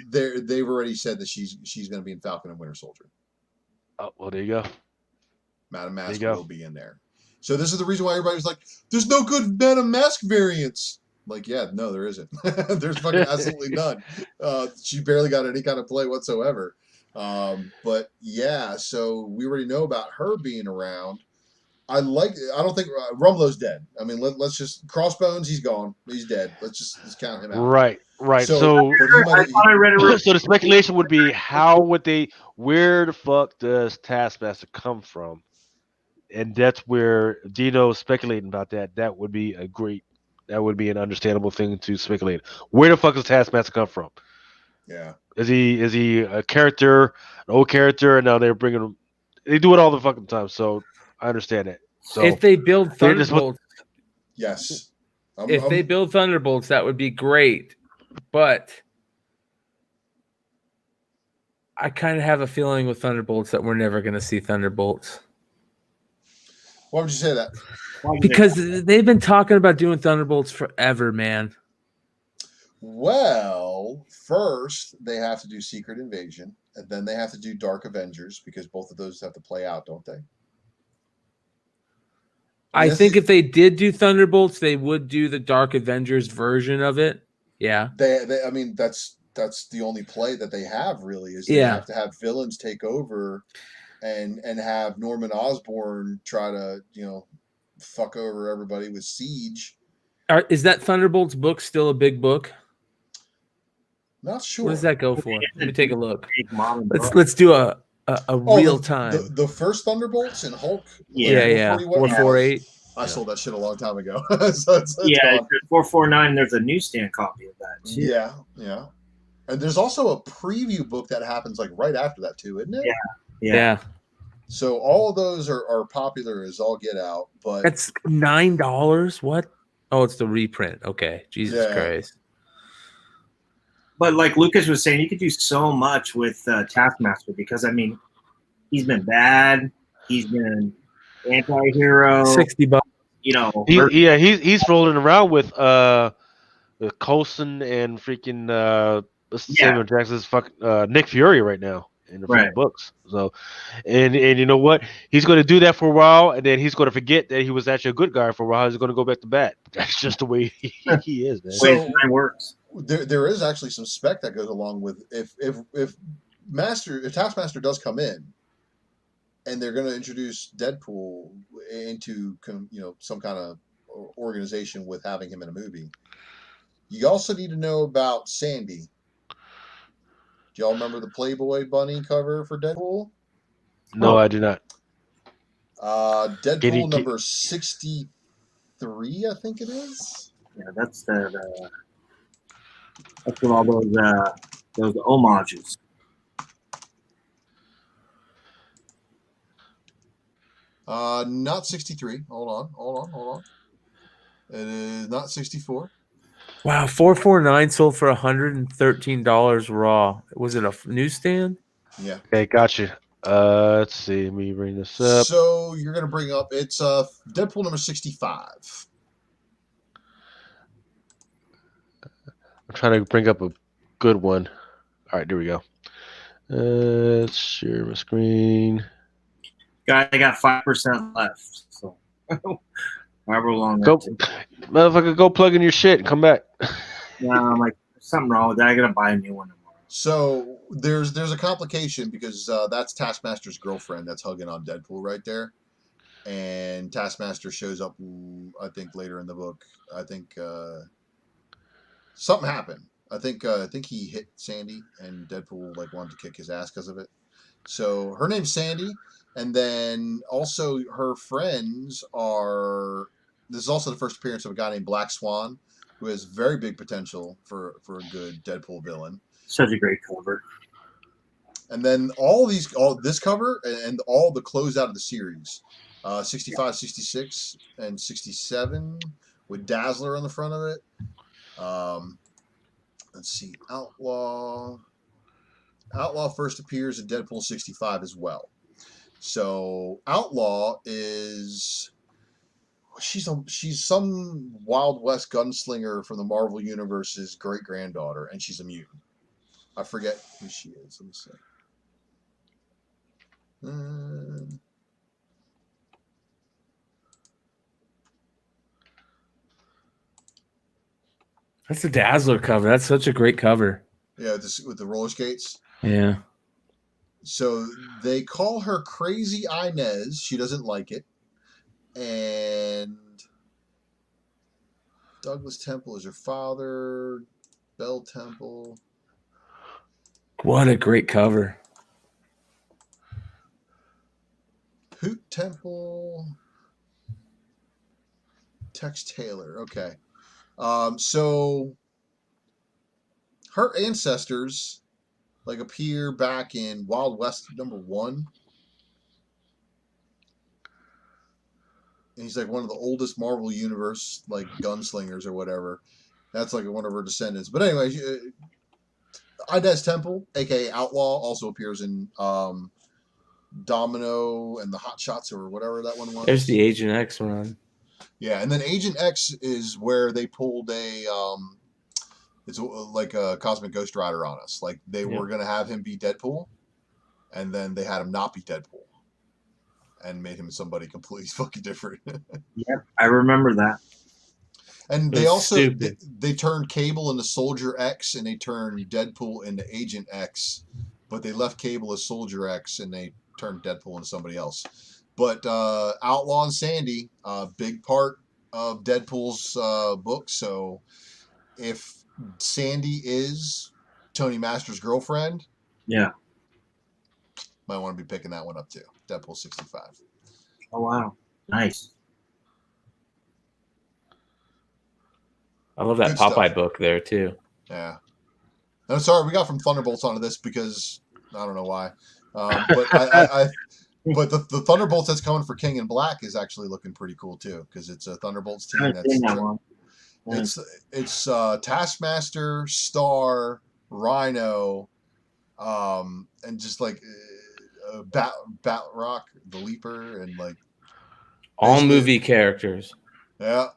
they've already said that she's gonna be in Falcon and Winter Soldier. Oh, well, there you go. Madam Mask will be in there. So this is the reason why everybody was like, "There's no good Madam Mask variants." Like, yeah, no, there isn't. There's fucking absolutely none. She barely got any kind of play whatsoever. But yeah, so we already know about her being around. I don't think Rumblow's dead. I mean, let's just Crossbones. He's gone. He's dead. Let's count him out. Right. I So thought I read it. So the speculation would be where the fuck does Taskmaster come from? And that's where Dino's speculating about that. That would be an understandable thing to speculate. Where the fuck does Taskmaster come from? Yeah. Is he a character, an old character, and now they're bringing him? They do it all the fucking time, so I understand that. So if they build Thunderbolts, yes, they build Thunderbolts, that would be great. But I kind of have a feeling with Thunderbolts that we're never going to see Thunderbolts. Why would you say that? Because they've been talking about doing Thunderbolts forever, man. Well, first they have to do Secret Invasion, and then they have to do Dark Avengers because both of those have to play out, don't they? I think if they did do Thunderbolts, they would do the Dark Avengers version of it. Yeah. I mean, that's the only play that they have really is they have to have villains take over and have Norman Osborn try to, fuck over everybody with Siege. Is that Thunderbolts book still a big book? Not sure. What does that go for? Let me take a look. Let's do a real time. The first Thunderbolts and Hulk. Yeah. 448. I sold that shit a long time ago. So it's 449. There's a newsstand copy of that too. Yeah. And there's also a preview book that happens like right after that too, isn't it? Yeah. So all of those are popular as all get out, but that's $9. What? Oh, it's the reprint. Okay, Jesus Christ. But like Lucas was saying, you could do so much with Taskmaster because I mean, he's been bad, he's been anti-hero. $60. He's rolling around with Coulson and freaking Samuel Jackson's Nick Fury right now in the books. So, and you know what? He's going to do that for a while, and then he's going to forget that he was actually a good guy for a while. He's going to go back to bat. That's just the way he is, man. So, it works. There is actually some spec that goes along with if Taskmaster does come in, and they're going to introduce Deadpool into some kind of organization with having him in a movie. You also need to know about Sandy. Do y'all remember the Playboy bunny cover for Deadpool? No, I do not. Deadpool number 63, I think it is. Yeah, that's that's all those homages. Not 63. Hold on. It is not 64. Wow, 449 sold for $113 raw. Was it a newsstand? Yeah. Okay, gotcha. Let's see. Let me bring this up. So you're gonna bring up it's Deadpool number 65. I'm trying to bring up a good one. All right, there we go. Let's share my screen. Guy, I got 5% left. So, however long Go, that takes. motherfucker, go plug in your shit and come back. Yeah, I'm like, there's something wrong with that. I gotta buy a new one tomorrow. So there's a complication because that's Taskmaster's girlfriend that's hugging on Deadpool right there, and Taskmaster shows up. I think later in the book. I think something happened. I think he hit Sandy, and Deadpool like wanted to kick his ass because of it. So her name's Sandy, and then also her friends are. This is also the first appearance of a guy named Black Swan, who has very big potential for a good Deadpool villain. Such a great cover. And then all this cover and all the closeout of the series, 65, 66, and 67 with Dazzler on the front of it. Let's see, Outlaw first appears in Deadpool 65 as well. So Outlaw is she's some Wild West gunslinger from the Marvel Universe's great granddaughter, and she's a mutant. I forget who she is. Let me see. That's a Dazzler cover. That's such a great cover. Yeah, with the roller skates. Yeah. So they call her Crazy Inez. She doesn't like it. And Douglas Temple is her father. Bell Temple. What a great cover. Hoot Temple. Tex Taylor. Okay. So her ancestors like appear back in Wild West #1. And he's like one of the oldest Marvel Universe like gunslingers or whatever. That's like one of her descendants. But anyway, Inez Temple, aka Outlaw, also appears in Domino and the Hot Shots or whatever that one was. There's the Agent X run. Yeah, and then Agent X is where they pulled it's like a Cosmic Ghost Rider on us. Like they were gonna have him be Deadpool, and then they had him not be Deadpool, and made him somebody completely fucking different. Yep, I remember that. And they also they turned Cable into Soldier X, and they turned Deadpool into Agent X, but they left Cable as Soldier X, and they turned Deadpool into somebody else. But Outlaw and Sandy, big part of Deadpool's book. So if Sandy is Tony Master's girlfriend, yeah, might want to be picking that one up too. Deadpool 65. Oh wow, nice. I love that Good Popeye stuff. book there too. Yeah. I'm sorry we got from Thunderbolts onto this because I don't know why, but but the Thunderbolts that's coming for King in Black is actually looking pretty cool too because it's a Thunderbolts team it's Taskmaster, Star, Rhino, and just like Batrock, the Leaper, and like all movie characters. Yeah.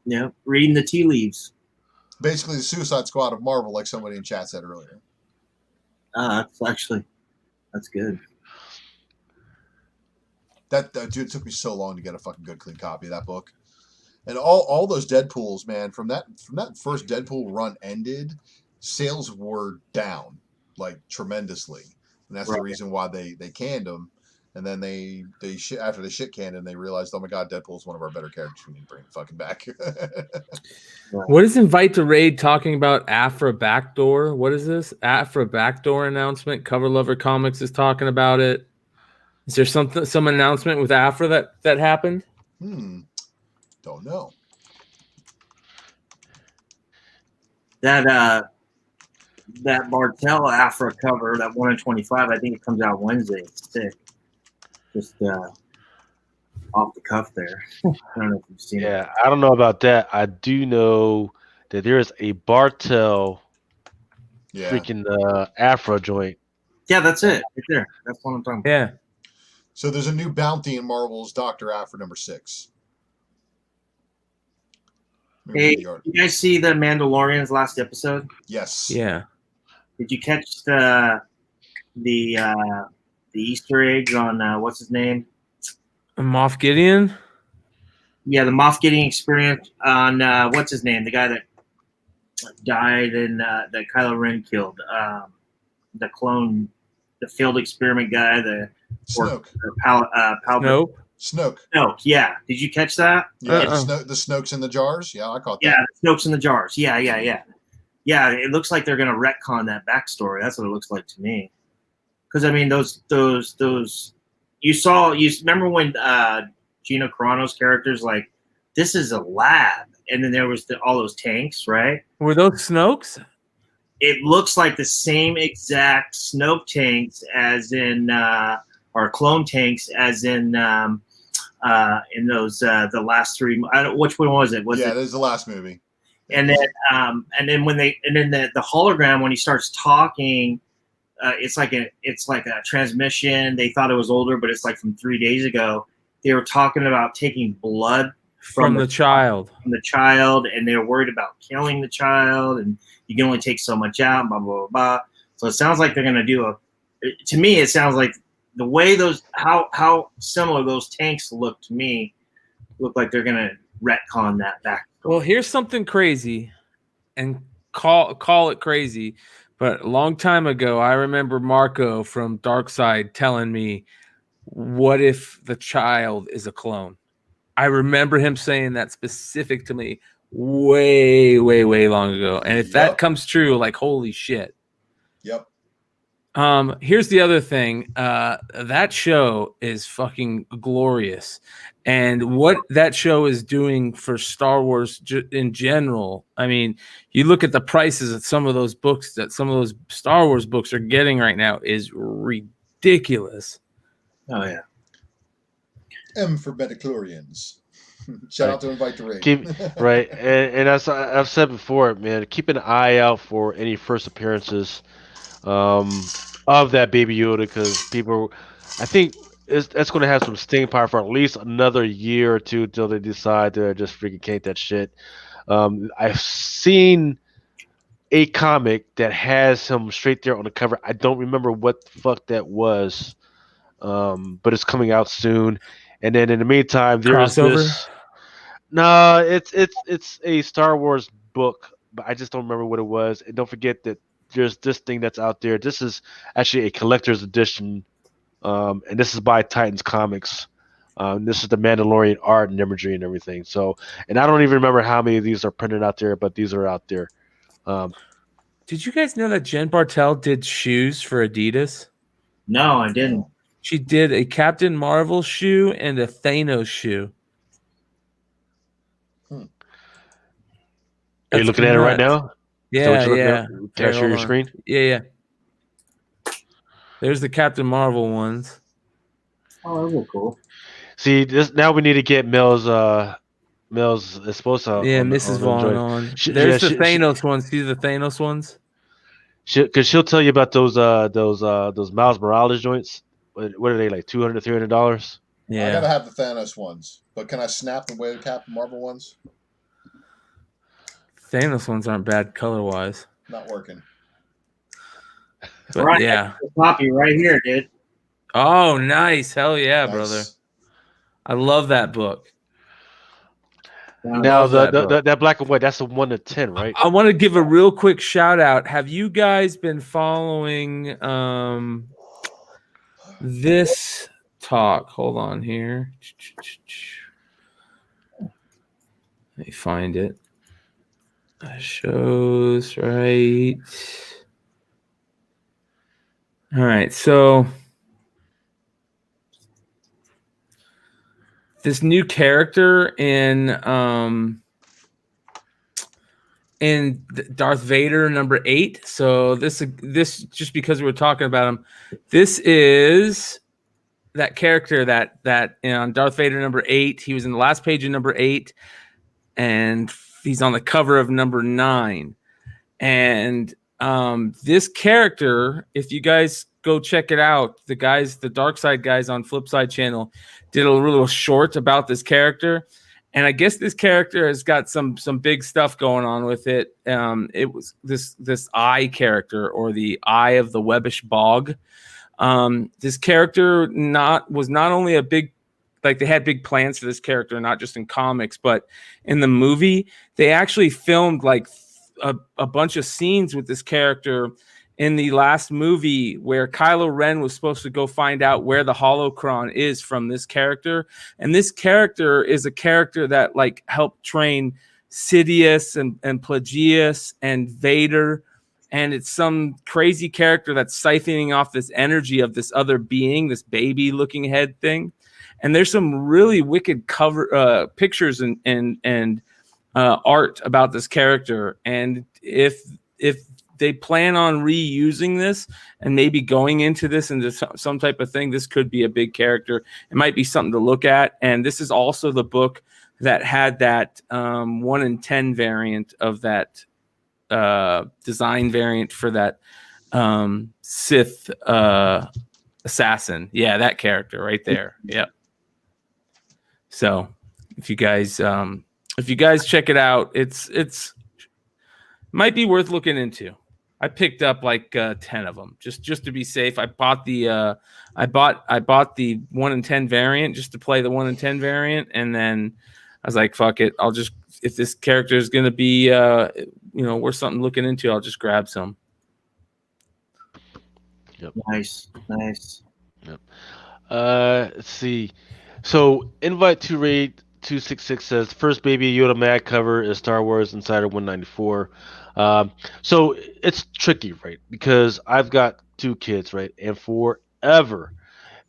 Yeah, reading the tea leaves. Basically, the Suicide Squad of Marvel, like somebody in chat said earlier. That's good. That dude, it took me so long to get a fucking good clean copy of that book. And all those Deadpools, man, from that first Deadpool run ended, sales were down like tremendously, and that's the reason why they canned them. And then after they shit canned him, they realized, oh my god, Deadpool is one of our better characters. We need to bring him fucking back. What is Invite to Raid talking about? Afra Backdoor? What is this? Afra Backdoor announcement? Cover Lover Comics is talking about it. Is there some announcement with Afra that happened? Don't know. That Bartel Afra cover, that 1 in 25, I think it comes out Wednesday. It's sick. Just off the cuff there. I don't know if you've seen it. Yeah, I don't know about that. I do know that there is a Bartel freaking Afro joint. Yeah, that's it. Right there. That's what I'm talking about. Yeah. So there's a new bounty in Marvel's Dr. Afra #6. Hey, you guys see the Mandalorian's last episode? Yes. Yeah. Did you catch the Easter eggs on what's his name? Moff Gideon? Yeah, the Moff Gideon experience on what's his name? The guy that died and that Kylo Ren killed. The clone, the failed experiment guy, Snoke. Snoke. Snoke, yeah. Did you catch that? Yeah, the Snoke's in the jars. Yeah, I caught that. Yeah, the Snoke's in the jars. Yeah. Yeah, it looks like they're gonna retcon that backstory. That's what it looks like to me. Because I mean, those you remember when Gina Carano's character's like, this is a lab, and then there was all those tanks, right? Were those Snokes? It looks like the same exact Snoke tanks as in or clone tanks as in those the last three. Which one was it? This is the last movie. And then when the hologram, when he starts talking, it's like a transmission. They thought it was older, but it's like from 3 days ago. They were talking about taking blood from the child, and they were worried about killing the child, and you can only take so much out. Blah blah blah. Blah. So it sounds like they're going to do to me, it sounds like the way how similar those tanks look to me look like they're going to retcon that back. Well, here's something crazy, and call it crazy, but a long time ago, I remember Marco from Darkside telling me, "What if the child is a clone?" I remember him saying that specific to me way, way, way long ago. And if that comes true, like, holy shit. Yep. Here's the other thing. That show is fucking glorious. And what that show is doing for Star Wars in general, I mean, you look at the prices that some of those books, that some of those Star Wars books are getting right now is ridiculous. Oh, yeah. M for Metachlorians. Shout out to Invite the Raid. Right. And as I've said before, man, keep an eye out for any first appearances of that Baby Yoda, because people, I think that's going to have some staying power for at least another year or two until they decide to just freaking can't that shit. I've seen a comic that has him straight there on the cover. I don't remember what the fuck that was, but it's coming out soon. And then in the meantime, there's this. No, it's a Star Wars book, but I just don't remember what it was. And don't forget that there's this thing that's out there. This is actually a collector's edition, and this is by Titans Comics. This is the Mandalorian art and imagery and everything. So, and I don't even remember how many of these are printed out there, but these are out there. Did you guys know that Jen Bartel did shoes for Adidas? No, I didn't. She did a Captain Marvel shoe and a Thanos shoe. Are you looking at it right now? Yeah. Can I share your screen? Yeah. There's the Captain Marvel ones. Oh, those are cool. See, this now we need to get Mills is supposed to. Yeah, Mrs. Vaughn on. There's the Thanos ones. See the Thanos ones? Because she'll tell you about those Miles Morales joints. What are they, like $200, $300? Yeah, I gotta have the Thanos ones, but can I snap the way the Captain Marvel ones? Thanos ones aren't bad color wise. Not working. But right, yeah, copy right here, dude. Oh, nice! Hell yeah, brother! I love that book. Now that black and white, that's the 1-10, right? I want to give a real quick shout out. Have you guys been following this talk? Hold on here. Let me find it. Shows right. All right, so this new character in Darth Vader #8. So this just because we're talking about him, this is that character that on Darth Vader #8. He was in the last page of #8, and he's on the cover of #9. And this character, if you guys go check it out, the Dark Side guys on Flipside channel did a little short about this character, And I guess this character has got some big stuff going on with it. It was this eye character, or the Eye of the Webbish Bog. This character was not only a big, like, they had big plans for this character, not just in comics, but in the movie, they actually filmed like a bunch of scenes with this character in the last movie, where Kylo Ren was supposed to go find out where the holocron is from this character. And this character is a character that like helped train Sidious and Plagueis and Vader. And it's some crazy character that's siphoning off this energy of this other being, this baby looking head thing. And there's some really wicked cover pictures and art about this character. And if they plan on reusing this and maybe going into this into some type of thing, this could be a big character. It might be something to look at. And this is also the book that had that 1 in 10 variant of that design variant for that Sith assassin. Yeah, that character right there. Yep. So if you guys check it out, it's might be worth looking into. I picked up like 10 of them just to be safe. I bought the 1 in 10 variant just to play the 1 in 10 variant, and then I was like, fuck it, I'll just, if this character is gonna be worth something looking into, I'll just grab some. Yep. Nice. Yep. Let's see. So Invite to Raid 266 says first Baby Yoda mag cover is Star Wars Insider 194. So it's tricky, right? Because I've got 2 kids, right? And forever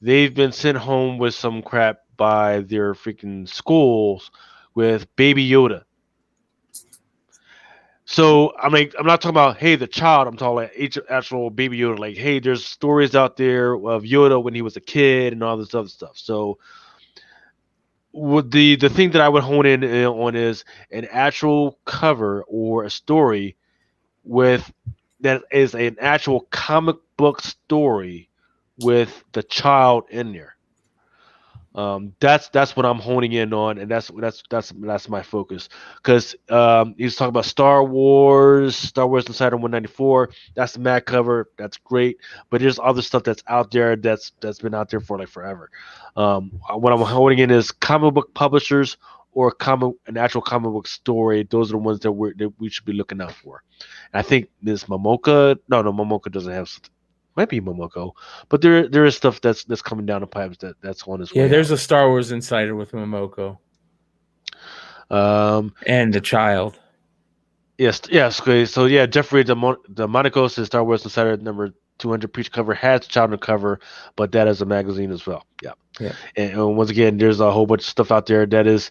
they've been sent home with some crap by their freaking schools with Baby Yoda. So I'm not talking about, hey, the child. I'm talking like each actual Baby Yoda. Like, hey, there's stories out there of Yoda when he was a kid and all this other stuff. So the thing that I would hone in on is an actual cover or a story with that is an actual comic book story with the child in there. That's what I'm honing in on, and that's my focus. Because he was talking about Star Wars Insider 194. That's the mat cover. That's great, but there's other stuff that's out there that's been out there for like forever. What I'm honing in is comic book publishers or an actual comic book story. Those are the ones that we should be looking out for. And I think this Momoka. No, Momoka doesn't have. Might be Momoko, but there is stuff that's coming down the pipes that's on his way. Yeah, there's a Star Wars Insider with Momoko. And the child. Yes. Okay. So yeah, Jeffrey the Monaco says Star Wars Insider number 200 peach cover has child on the cover, but that is a magazine as well. Yeah. And once again, there's a whole bunch of stuff out there that is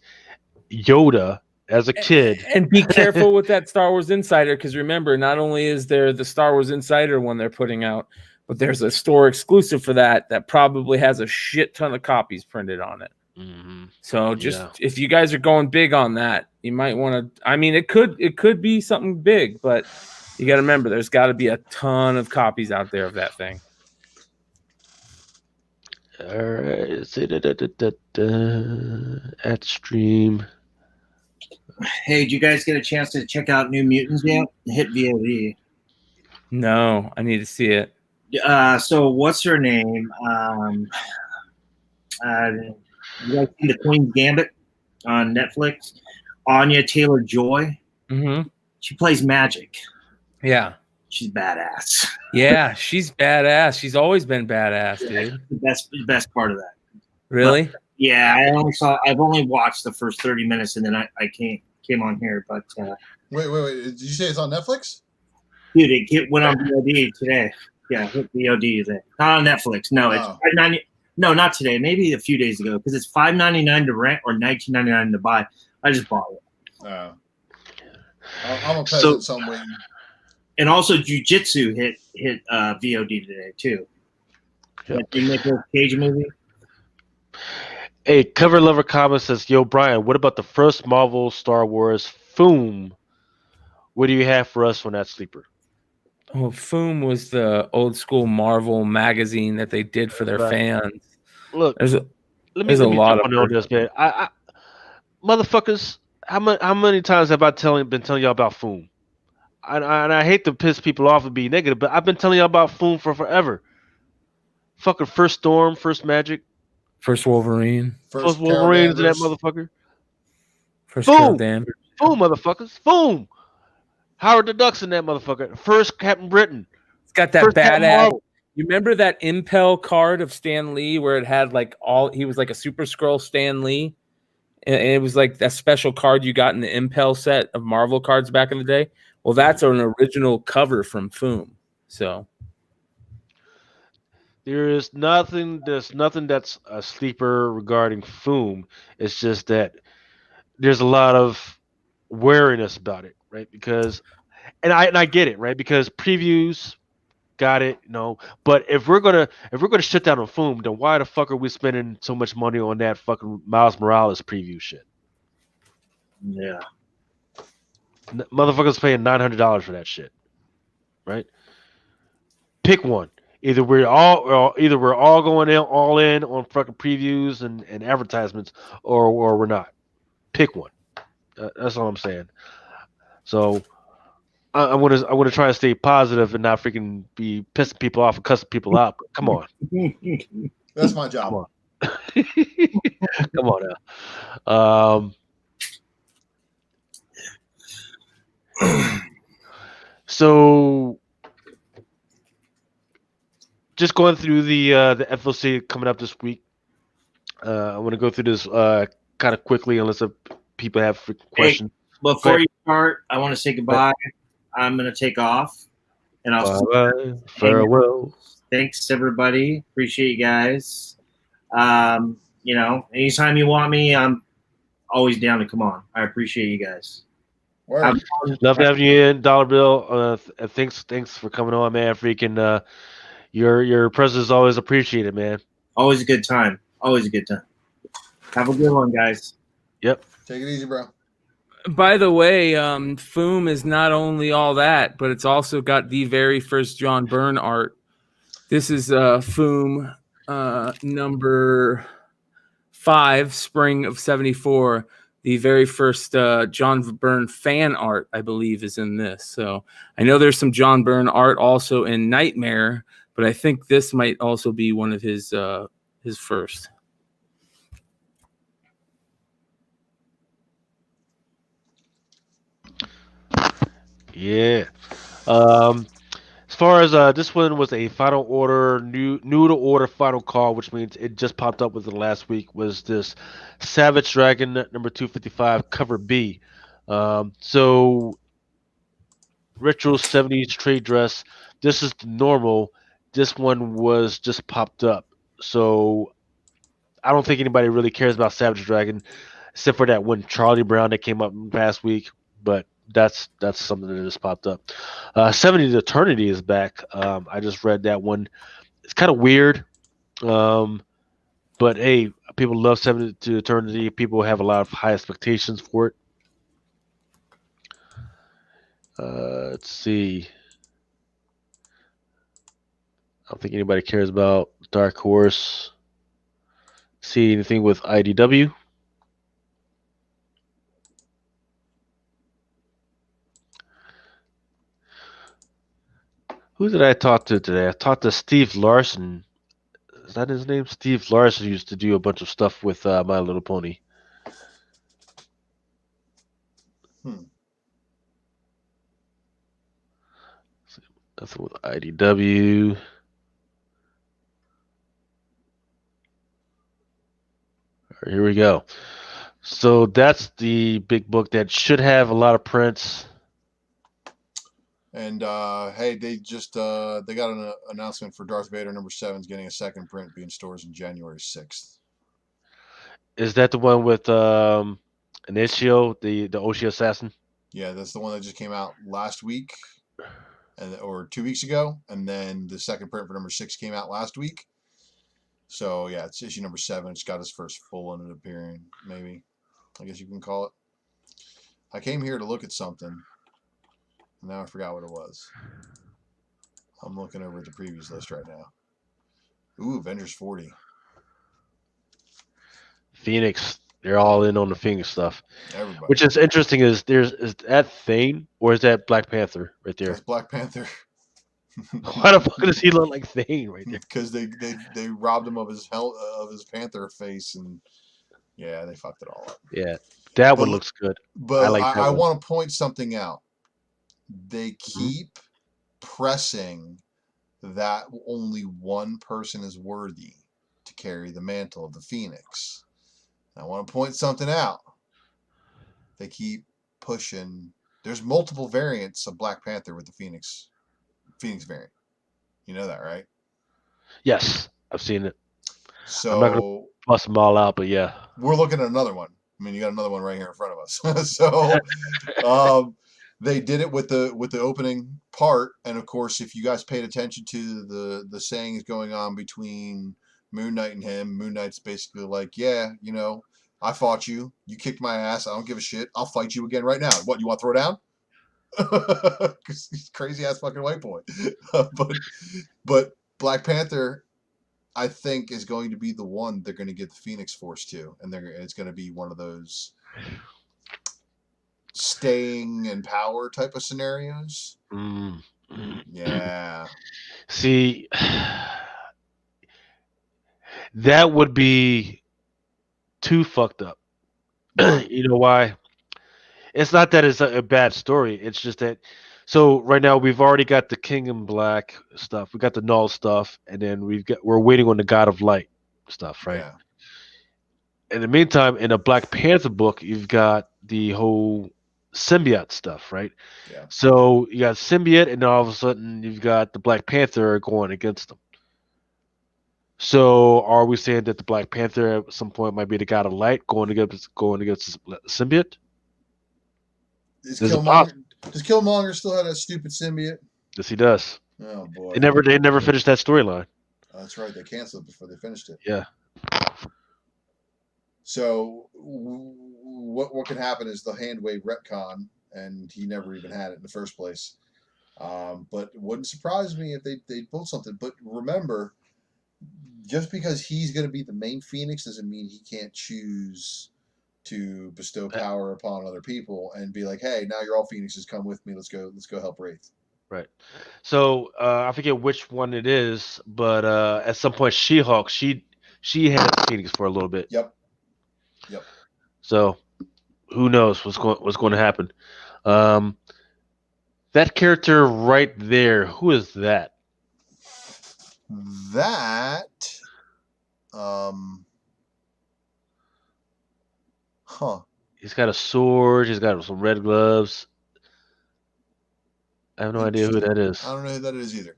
Yoda as a kid. And be careful with that Star Wars Insider, because remember, not only is there the Star Wars Insider one they're putting out, but there's a store exclusive for that probably has a shit ton of copies printed on it. Mm-hmm. So if you guys are going big on that, you might want to. I mean, it could be something big, but you got to remember there's got to be a ton of copies out there of that thing. All right, at stream. Hey, did you guys get a chance to check out New Mutants yet? Hit VOD. No, I need to see it. So what's her name? You guys seen The Queen's Gambit on Netflix? Anya Taylor-Joy. Mm-hmm. She plays magic. Yeah. She's badass. Yeah, she's badass. She's always been badass, dude. The best part of that. Really? But, yeah, I've only watched the first 30 minutes, and then I came on here. But wait, did you say it's on Netflix? Dude, it went on VOD today. Yeah, hit VOD today. Not on Netflix. No, it's $5.90. No, not today. Maybe a few days ago, because it's $5.99 to rent or $19.99 to buy. I just bought it. I'm a peasant, so I'm waiting. And also, Jiu-Jitsu hit VOD today too. That Nicolas Cage movie. Hey, Cover Lover Comics says, "Yo, Brian, what about the first Marvel Star Wars Foom? What do you have for us on that sleeper?" Oh, Foom was the old school Marvel magazine that they did for their fans. Look, there's a let me lot of on this, man. motherfuckers, how many times have I been telling y'all about Foom? And I hate to piss people off and be negative, but I've been telling y'all about Foom for forever. Fucking first Storm, first Magic, First Wolverine. first First Carol Wolverines and that Danvers. motherfucker. First Carol Boom, Danvers. boom, motherfuckers, boom. Howard the Duck's in that motherfucker. First Captain Britain, It's got that first Captain badass. Marvel. You remember that Impel card of Stan Lee where it had like he was like a Super Scroll Stan Lee? And it was like that special card you got in the Impel set of Marvel cards back in the day. Well, that's an original cover from Foom. So There's nothing that's a sleeper regarding Foom. It's just that there's a lot of wariness about it, right? Because and I get it, right? Because previews got it, But if we're gonna shut down on Foom, then why the fuck are we spending so much money on that fucking Miles Morales preview shit? Yeah. Motherfuckers paying $900 for that shit, right? Pick one. Either we're all going in all in on fucking previews and advertisements, or we're not. Pick one. That's all I'm saying. So I'm gonna try to stay positive and not freaking be pissing people off and cussing people out. But come on, That's my come job. on, come on now. So just going through the FLC coming up this week. I want to go through this kind of quickly, unless people have freaking questions. Before you start, I want to say goodbye. I'm going to take off, and I'll Bye. Farewell. Thanks, everybody. Appreciate you guys. Anytime you want me, I'm always down to come on. I appreciate you guys. Word. Love having you in, Dollar Bill. Thanks for coming on, man. Freaking, your presence is always appreciated, man. Always a good time. Always a good time. Have a good one, guys. Yep. Take it easy, bro. by the way, Foom is not only all that, but it's also got the very first John Byrne art. This is Foom number 5, spring of '74. The very first John Byrne fan art, I believe, is in this. So I know there's some John Byrne art also in Nightmare, but I think this might also be one of his first. Yeah. As far as this one was a final order, new to order final call, which means it just popped up within the last week. Was this Savage Dragon number 255 cover B? So retro 70s trade dress. This is the normal. This one was just popped up. So I don't think anybody really cares about Savage Dragon, except for that one Charlie Brown that came up past week. But that's something that just popped up. 70 to Eternity is back. I just read that one. It's kind of weird. But hey, people love 70 to Eternity. People have a lot of high expectations for it. Let's see. I don't think anybody cares about Dark Horse. See anything with IDW? Who did I talk to today? I talked to Steve Larson. Is that his name? Steve Larson used to do a bunch of stuff with My Little Pony. That's with IDW. Right, here we go. So that's the big book that should have a lot of prints. And hey, they just they got an announcement for Darth Vader number 7 is getting a second print, being stores in January 6th. Is that the one with Inicio, the Oshi assassin? Yeah, that's the one that just came out last week, or 2 weeks ago, and then the second print for number 6 came out last week. So yeah, it's issue number 7. It's got his first full one appearing, maybe. I guess you can call it. I came here to look at something. Now I forgot what it was. I'm looking over at the previews list right now. Ooh, Avengers 40. Phoenix They're all in on the Phoenix stuff. Everybody. Which is interesting. Is that Thane or is that Black Panther right there? That's Black Panther. Why the fuck does he look like Thane right there? Because they robbed him of his Panther face, and yeah, they fucked it all up. Yeah, that But- one looks good. But like that I one. want to point something out. They keep pressing that only one person is worthy to carry the mantle of the Phoenix. I want to point something out. They keep pushing. There's multiple variants of Black Panther with the Phoenix variant. You know that, right? Yes, I've seen it. So I'm not gonna bust them all out, but yeah. we're looking at another one. I mean, you got another one right here in front of us. So they did it with the opening part, and of course, if you guys paid attention to the sayings going on between Moon Knight and him, Moon Knight's basically like, yeah, you know, I fought you, you kicked my ass, I don't give a shit, I'll fight you again right now. What, you want to throw down? Because he's crazy ass fucking white boy. but Black Panther, I think, is going to be the one they're going to get the Phoenix Force to, and it's going to be one of those staying in power type of scenarios. Yeah. See, that would be too fucked up. You know why? It's not that it's a bad story. It's just that. So right now we've already got the King in Black stuff. We got the Null stuff, and then we're waiting on the God of Light stuff, right? Yeah. In the meantime, in a Black Panther book, you've got the whole symbiote stuff, right? Yeah. So you got symbiote, and then all of a sudden you've got the Black Panther going against them. So are we saying that the Black Panther at some point might be the God of Light going against the symbiote? Does There's a pop. Killmonger still have that stupid symbiote? Yes, he does. Oh boy. They never finished that storyline. Oh, that's right. They canceled it before they finished it. Yeah. So what could happen is the hand wave retcon, and he never even had it in the first place. But it wouldn't surprise me if they pulled something. But remember, just because he's going to be the main Phoenix doesn't mean he can't choose to bestow power upon other people and be like, hey, now you're all Phoenixes, come with me, let's go help Wraith. Right. So I forget which one it is, but at some point She-Hulk, she had Phoenix for a little bit. Yep. So who knows what's going to happen? That character right there, who is that? That He's got a sword, he's got some red gloves. I have no idea who that is. I don't know who that is either.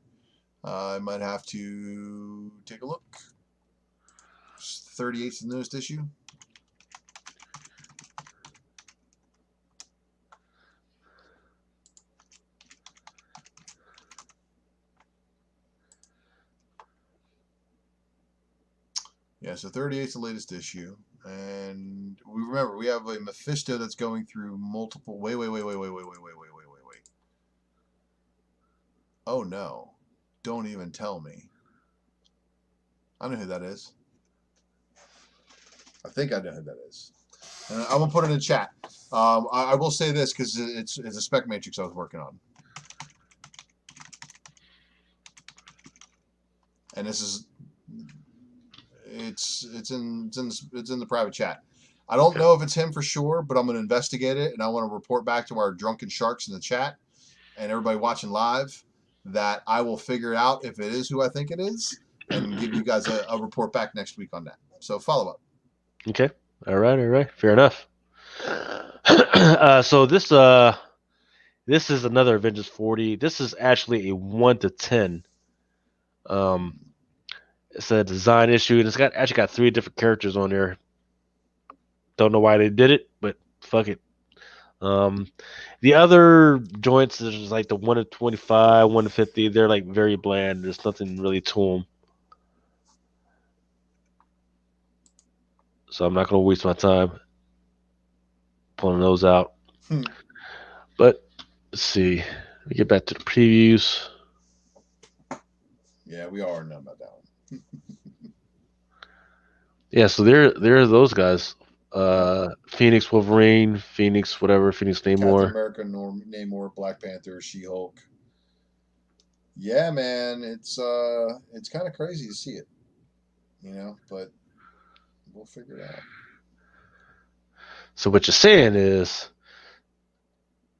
I might have to take a look. 38th the newest issue. Yeah, so 38 is the latest issue. And we remember we have a Mephisto that's going through multiple. Wait. Oh no! Don't even tell me. I know who that is. I think I know who that is. And I'm gonna put it in the chat. I will say this because it's a spec matrix I was working on, and this is. It's in the private chat. I don't know if it's him for sure, but I'm going to investigate it, and I want to report back to our drunken sharks in the chat and everybody watching live that I will figure out if it is who I think it is and give you guys a report back next week on that. So follow up. Okay. All right. Fair enough. So this is another Avengers 40. This is actually a 1-10. It's a design issue, and it's actually got 3 different characters on there. Don't know why they did it, but fuck it. The other joints, there's like the 1-25, 1-50. They're like very bland. There's nothing really to them. So I'm not gonna waste my time pulling those out. But let's see. Let me get back to the previews. Yeah, we already know about that one. Yeah, so there are those guys. Phoenix Wolverine, Phoenix whatever, Phoenix Captain Namor. America, Namor, Black Panther, She-Hulk. Yeah, man, it's kind of crazy to see it, but we'll figure it out. So what you're saying is,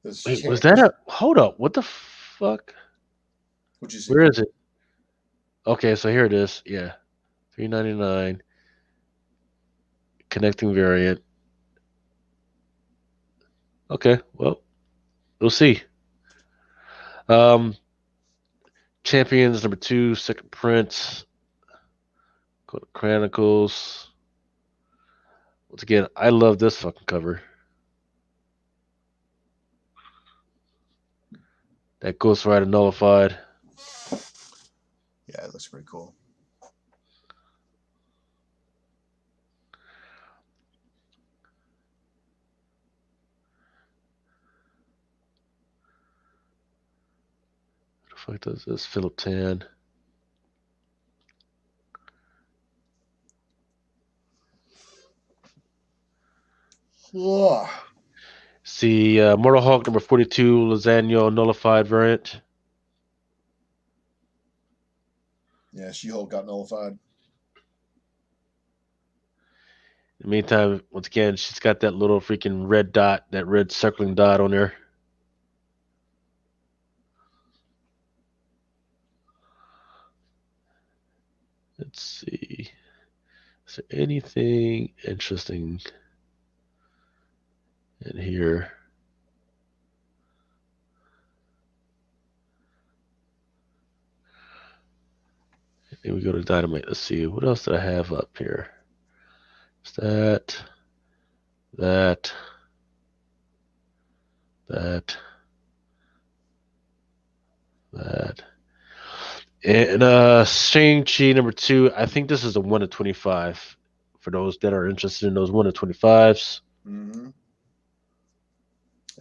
wait, was that a? Hold up, what the fuck? What'd you see? Where is it? Okay, so here it is. Yeah, $3.99. Connecting variant. Okay, well, we'll see. Champions number 2, second print. Go to Chronicles. Once again, I love this fucking cover. That Ghost Rider nullified. Yeah, it looks pretty cool. What the fuck does this? Philip Tan. Ugh. See, Mortal Hulk number 42, Lasagna nullified variant. Yeah, She-Hulk got nullified. In the meantime, once again, she's got that little freaking red dot, that red circling dot on there. Let's see. Is there anything interesting in here? Then we go to Dynamite. Let's see. What else did I have up here? Is that. And Shang-Chi number 2. I think this is a 1 to 25 for those that are interested in those 1 to 25s. Mm-hmm.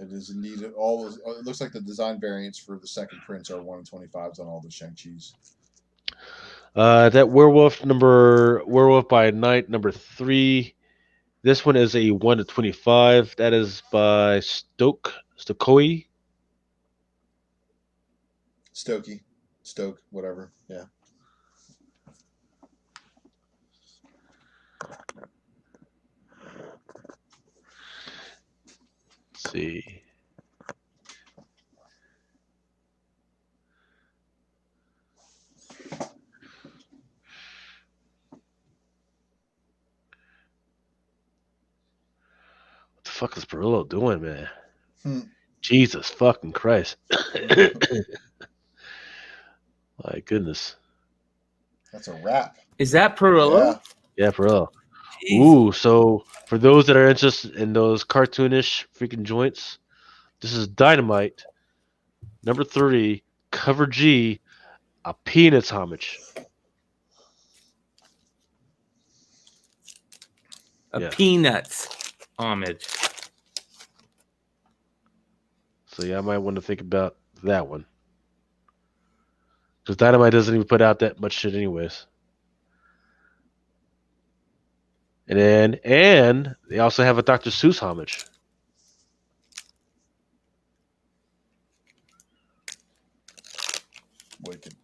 It is indeed all. It looks like the design variants for the second prints are 1 to 25s on all the Shang-Chi's. That Werewolf by Night number 3. This one is a 1 to 25. That is by Stokey. Stoke, whatever. Yeah. Let's see. What the fuck is Perillo doing, man? Jesus fucking Christ. My goodness. That's a wrap. Is that Perillo? Yeah, Perillo. Ooh, so for those that are interested in those cartoonish freaking joints, this is Dynamite, number 3, cover G, a Peanuts homage. Peanuts homage. So yeah, I might want to think about that one. Because Dynamite doesn't even put out that much shit anyways. And they also have a Dr. Seuss homage. Wicked.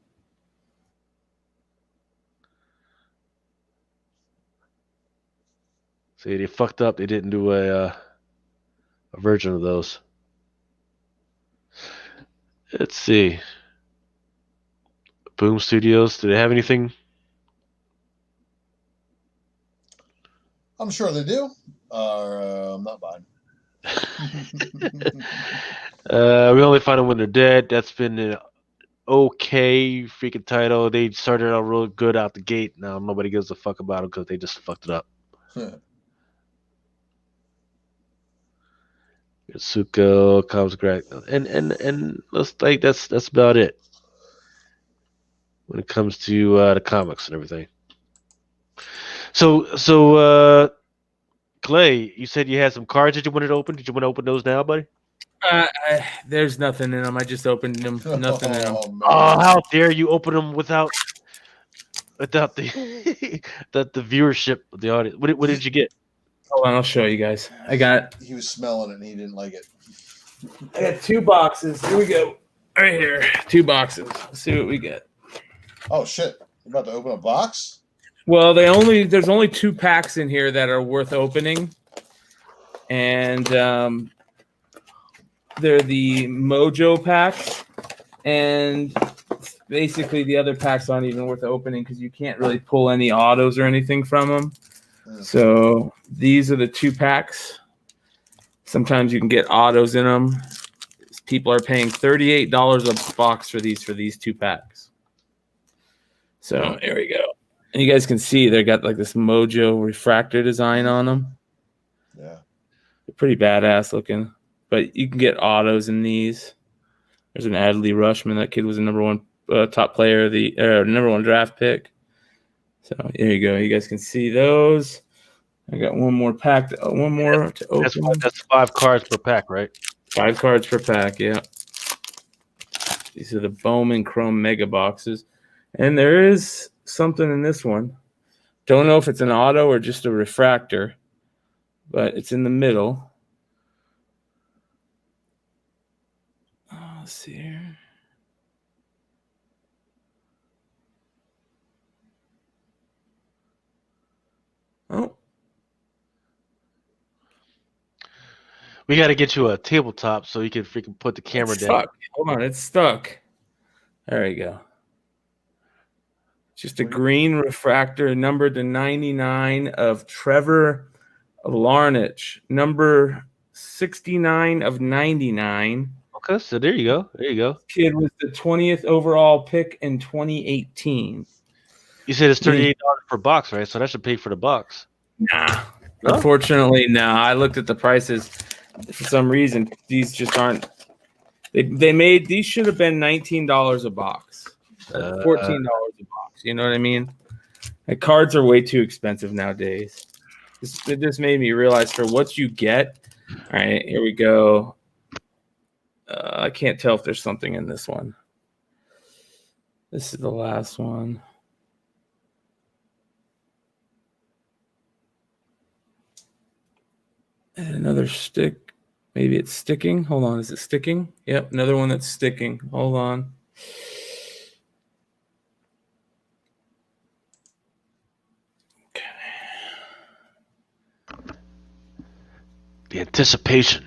See, they fucked up. They didn't do a version of those. Let's see. Boom Studios. Do they have anything? I'm sure they do. I'm not buying. We only find them when they're dead. That's been an okay freaking title. They started out real good out the gate. Now nobody gives a fuck about them because they just fucked it up. Suko, Comes Greg, and let's like that's about it when it comes to the comics and everything. So Clay, you said you had some cards that you wanted to open. Did you want to open those now, buddy? There's nothing in them. I just opened them. Nothing in them. Oh, how dare you open them without the the viewership of the audience? What did you get? Hold on, I'll show you guys. He was smelling it and he didn't like it. I got 2 boxes. Here we go. Right here. 2 boxes. Let's see what we get. Oh shit! You're about to open a box? Well, there's only 2 packs in here that are worth opening, and they're the Mojo packs, and basically the other packs aren't even worth opening because you can't really pull any autos or anything from them. So these are the 2 packs. Sometimes you can get autos in them. People are paying $38 a box for these 2 packs. So here we go. And you guys can see they got like this Mojo refractor design on them. Yeah. They're pretty badass looking. But you can get autos in these. There's an Adley Rushman. That kid was the number 1 top player, the number 1 draft pick. So here you go. You guys can see those. I got one more pack. One more to open. That's 5 cards per pack, right? 5 cards per pack. Yeah. These are the Bowman Chrome Mega Boxes, and there is something in this one. Don't know if it's an auto or just a refractor, but it's in the middle. Let's see here. Oh. We got to get you a tabletop so you can freaking put the camera down. Stuck. Hold on, it's stuck. There you go. Just a green refractor, numbered to 99 of Trevor Larnach, number 69 of 99. Okay, so there you go. There you go. Kid was the 20th overall pick in 2018. You said it's $38 per box, right? So that should pay for the box. Nah. Unfortunately, no. I looked at the prices. For some reason, these just aren't. They made these should have been $19 a box, $14 a box. You know what I mean? Like, cards are way too expensive nowadays. It just made me realize for what you get. All right, here we go. I can't tell if there's something in this one. This is the last one. And another stick. Maybe it's sticking. Hold on. Is it sticking? Yep. Another one that's sticking. Hold on. Okay. The anticipation.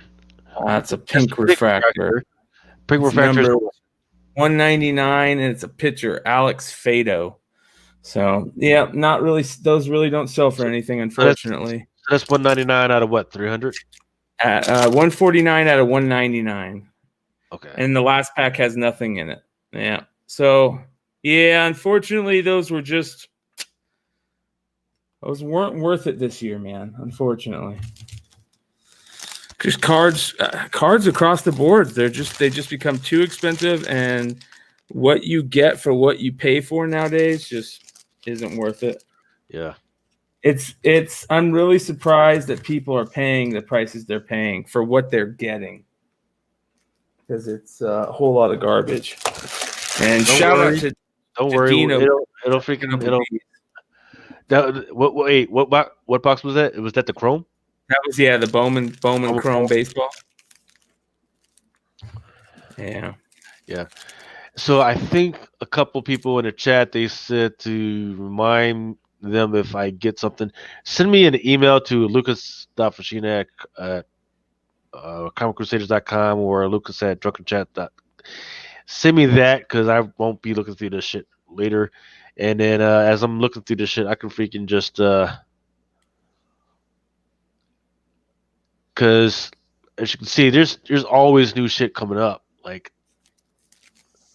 That's a pink refractor. Pink refractor. Number 199, and it's a pitcher, Alex Fado. So, yeah, not really. Those really don't sell for anything, unfortunately. So that's 199 out of what? 300? 149 out of 199. Okay. And the last pack has nothing in it. Yeah. So, yeah, unfortunately, those weren't worth it this year, man. Unfortunately. Just cards across the board. They just become too expensive, and what you get for what you pay for nowadays just isn't worth it. Yeah. I'm really surprised that people are paying the prices they're paying for what they're getting, because it's a whole lot of garbage. And don't worry, Dino. It'll freaking what box was that? Was that the Chrome? That was the Bowman Chrome baseball. Yeah. So I think a couple people in the chat, they said to remind them, if I get something, send me an email to lucas.fashina at comiccrusaders.com or lucas at drunkenchat. Send me that, because I won't be looking through this shit later. And then as I'm looking through this shit, I can freaking just because as you can see, there's always new shit coming up. Like,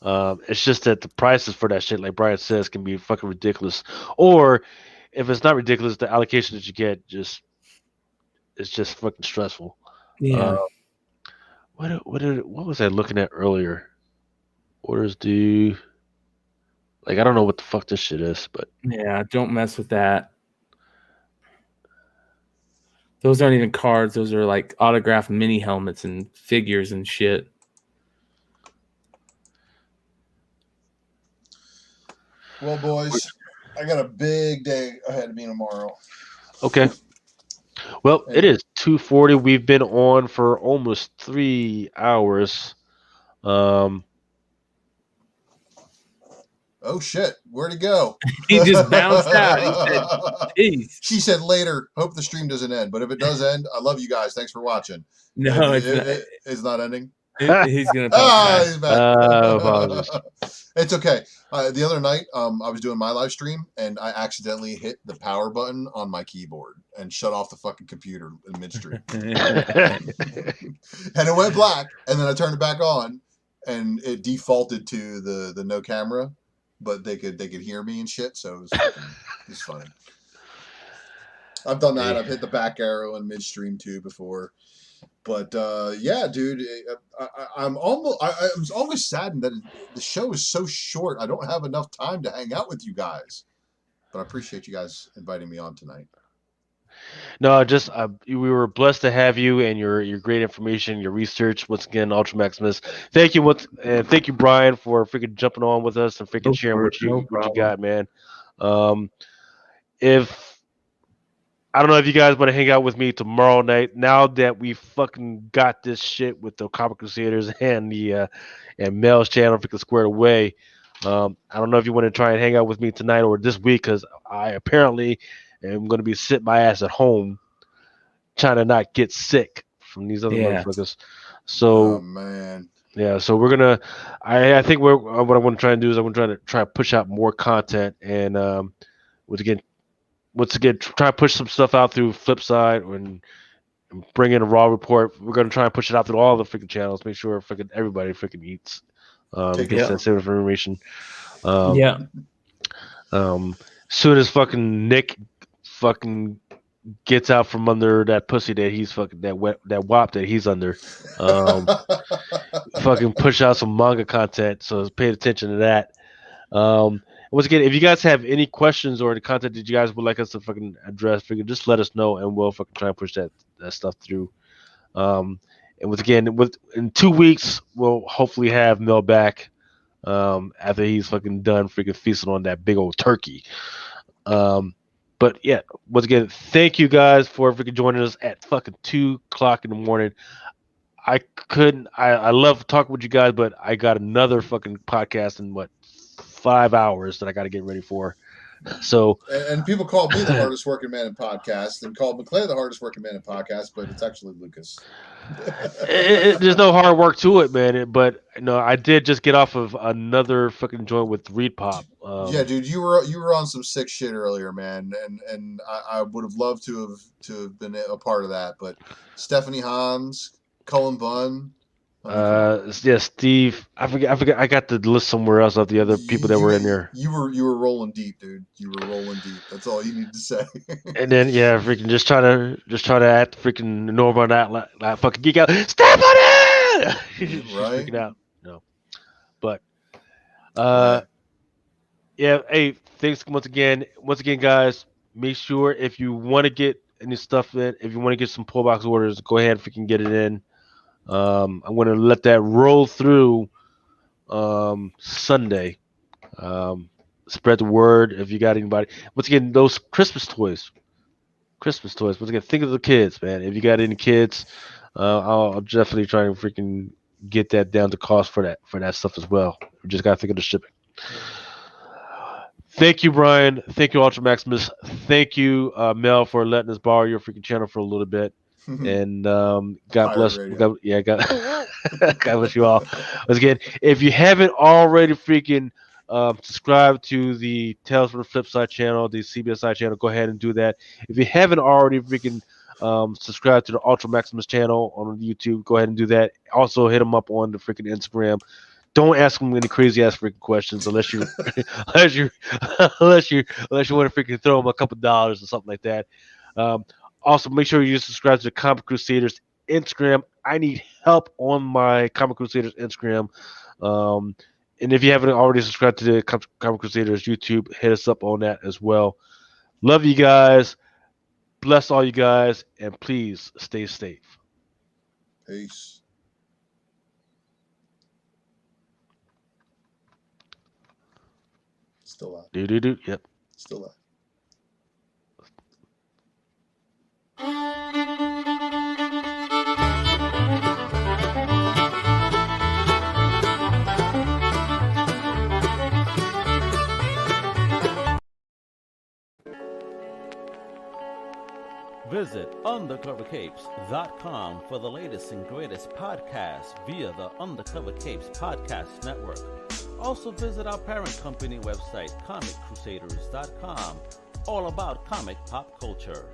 it's just that the prices for that shit, like Brian says, can be fucking ridiculous. Or if it's not ridiculous, the allocation that you get it's just fucking stressful. Yeah. What was I looking at earlier? Orders due. Like, I don't know what the fuck this shit is, but Yeah, don't mess with that. Those aren't even cards. Those are like autographed mini helmets and figures and shit. Well, boys, I got a big day ahead of me tomorrow. okay. Well, it is 2:40. We've been on for almost 3 hours. Um, Oh shit, where'd he go? He just bounced out. He said, "Peace." She said later. Hope the stream doesn't end, but if it does end, I love you guys. Thanks for watching. No, it's not. It's not ending. He's gonna pop back. He's back. apologies. It's okay. The other night, I was doing my live stream and I accidentally hit the power button on my keyboard and shut off the fucking computer in midstream. And it went black, and then I turned it back on, and it defaulted to the no camera, but they could hear me and shit. So it was funny. I've done that. I've hit the back arrow in midstream too before. But yeah, dude, I'm always saddened that the show is so short. I don't have enough time to hang out with you guys. But I appreciate you guys inviting me on tonight. No, just we were blessed to have you and your great information, your research. Once again, Ultra Maximus. Thank you, and thank you, Brian, for freaking jumping on with us and freaking sharing what you got, man. If I don't know if you guys want to hang out with me tomorrow night. Now that we fucking got this shit with the Comic Crusaders and the and Mel's channel freaking squared away. I don't know if you want to try and hang out with me tonight or this week, because I apparently am going to be sitting my ass at home trying to not get sick from these other motherfuckers. So, oh man, yeah. So we're gonna. I think what I want to try and do is I'm going to try to push out more content and once again, try to push some stuff out through Flipside and bring in a raw report. We're going to try and push it out through all the freaking channels. Make sure freaking everybody freaking eats. Gets that same information. Soon as fucking Nick fucking gets out from under that pussy that he's fucking that wop that he's under, fucking push out some manga content. So pay attention to that. Once again, if you guys have any questions or the content that you guys would like us to fucking address, just let us know and we'll fucking try and push that stuff through. And once again, in 2 weeks, we'll hopefully have Mel back after he's fucking done freaking feasting on that big old turkey. But yeah, once again, thank you guys for freaking joining us at fucking 2:00 in the morning. I love talking with you guys, but I got another fucking podcast in 5 hours that I got to get ready for. So and people call me the hardest working man in podcasts and call McClay the hardest working man in podcasts, but it's actually Lucas. There's no hard work to it, man. But I did just get off of another fucking joint with Reed Pop. Yeah, dude, you were on some sick shit earlier, man, and I would have loved to have been a part of that, but Stephanie Hans, Cullen Bunn. Yeah, Steve. I forget. I got the list somewhere else of the other people that were in there. You were rolling deep, dude. You were rolling deep. That's all you need to say. And then freaking just try to act freaking normal, not fucking geek out. Step on it. She's freaking out. No, but yeah. Hey, thanks once again, guys. Make sure if you want to get any stuff in, if you want to get some pull box orders, go ahead and freaking get it in. I'm going to let that roll through Sunday. Spread the word if you got anybody. Once again, those Christmas toys. Once again, think of the kids, man. If you got any kids, I'll definitely try and freaking get that down to cost for that stuff as well. We just got to think of the shipping. Thank you, Brian. Thank you, Ultra Maximus. Thank you, Mel, for letting us borrow your freaking channel for a little bit. And God bless. God bless you all. Once again, if you haven't already freaking subscribed to the Tales from the Flip Side channel, the CBSI channel, go ahead and do that. If you haven't already freaking subscribed to the Ultra Maximus channel on YouTube, go ahead and do that. Also, hit them up on the freaking Instagram. Don't ask them any crazy ass freaking questions unless you unless you want to freaking throw them a couple $1 or something like that. Also, make sure you subscribe to the Comic Crusaders Instagram. I need help on my Comic Crusaders Instagram. And if you haven't already subscribed to the Comic Crusaders YouTube, hit us up on that as well. Love you guys. Bless all you guys. And please stay safe. Peace. Still up. Yep. Still up. Visit undercovercapes.com for the latest and greatest podcasts via the Undercover Capes Podcast Network. Also visit our parent company website, comiccrusaders.com, all about comic pop culture.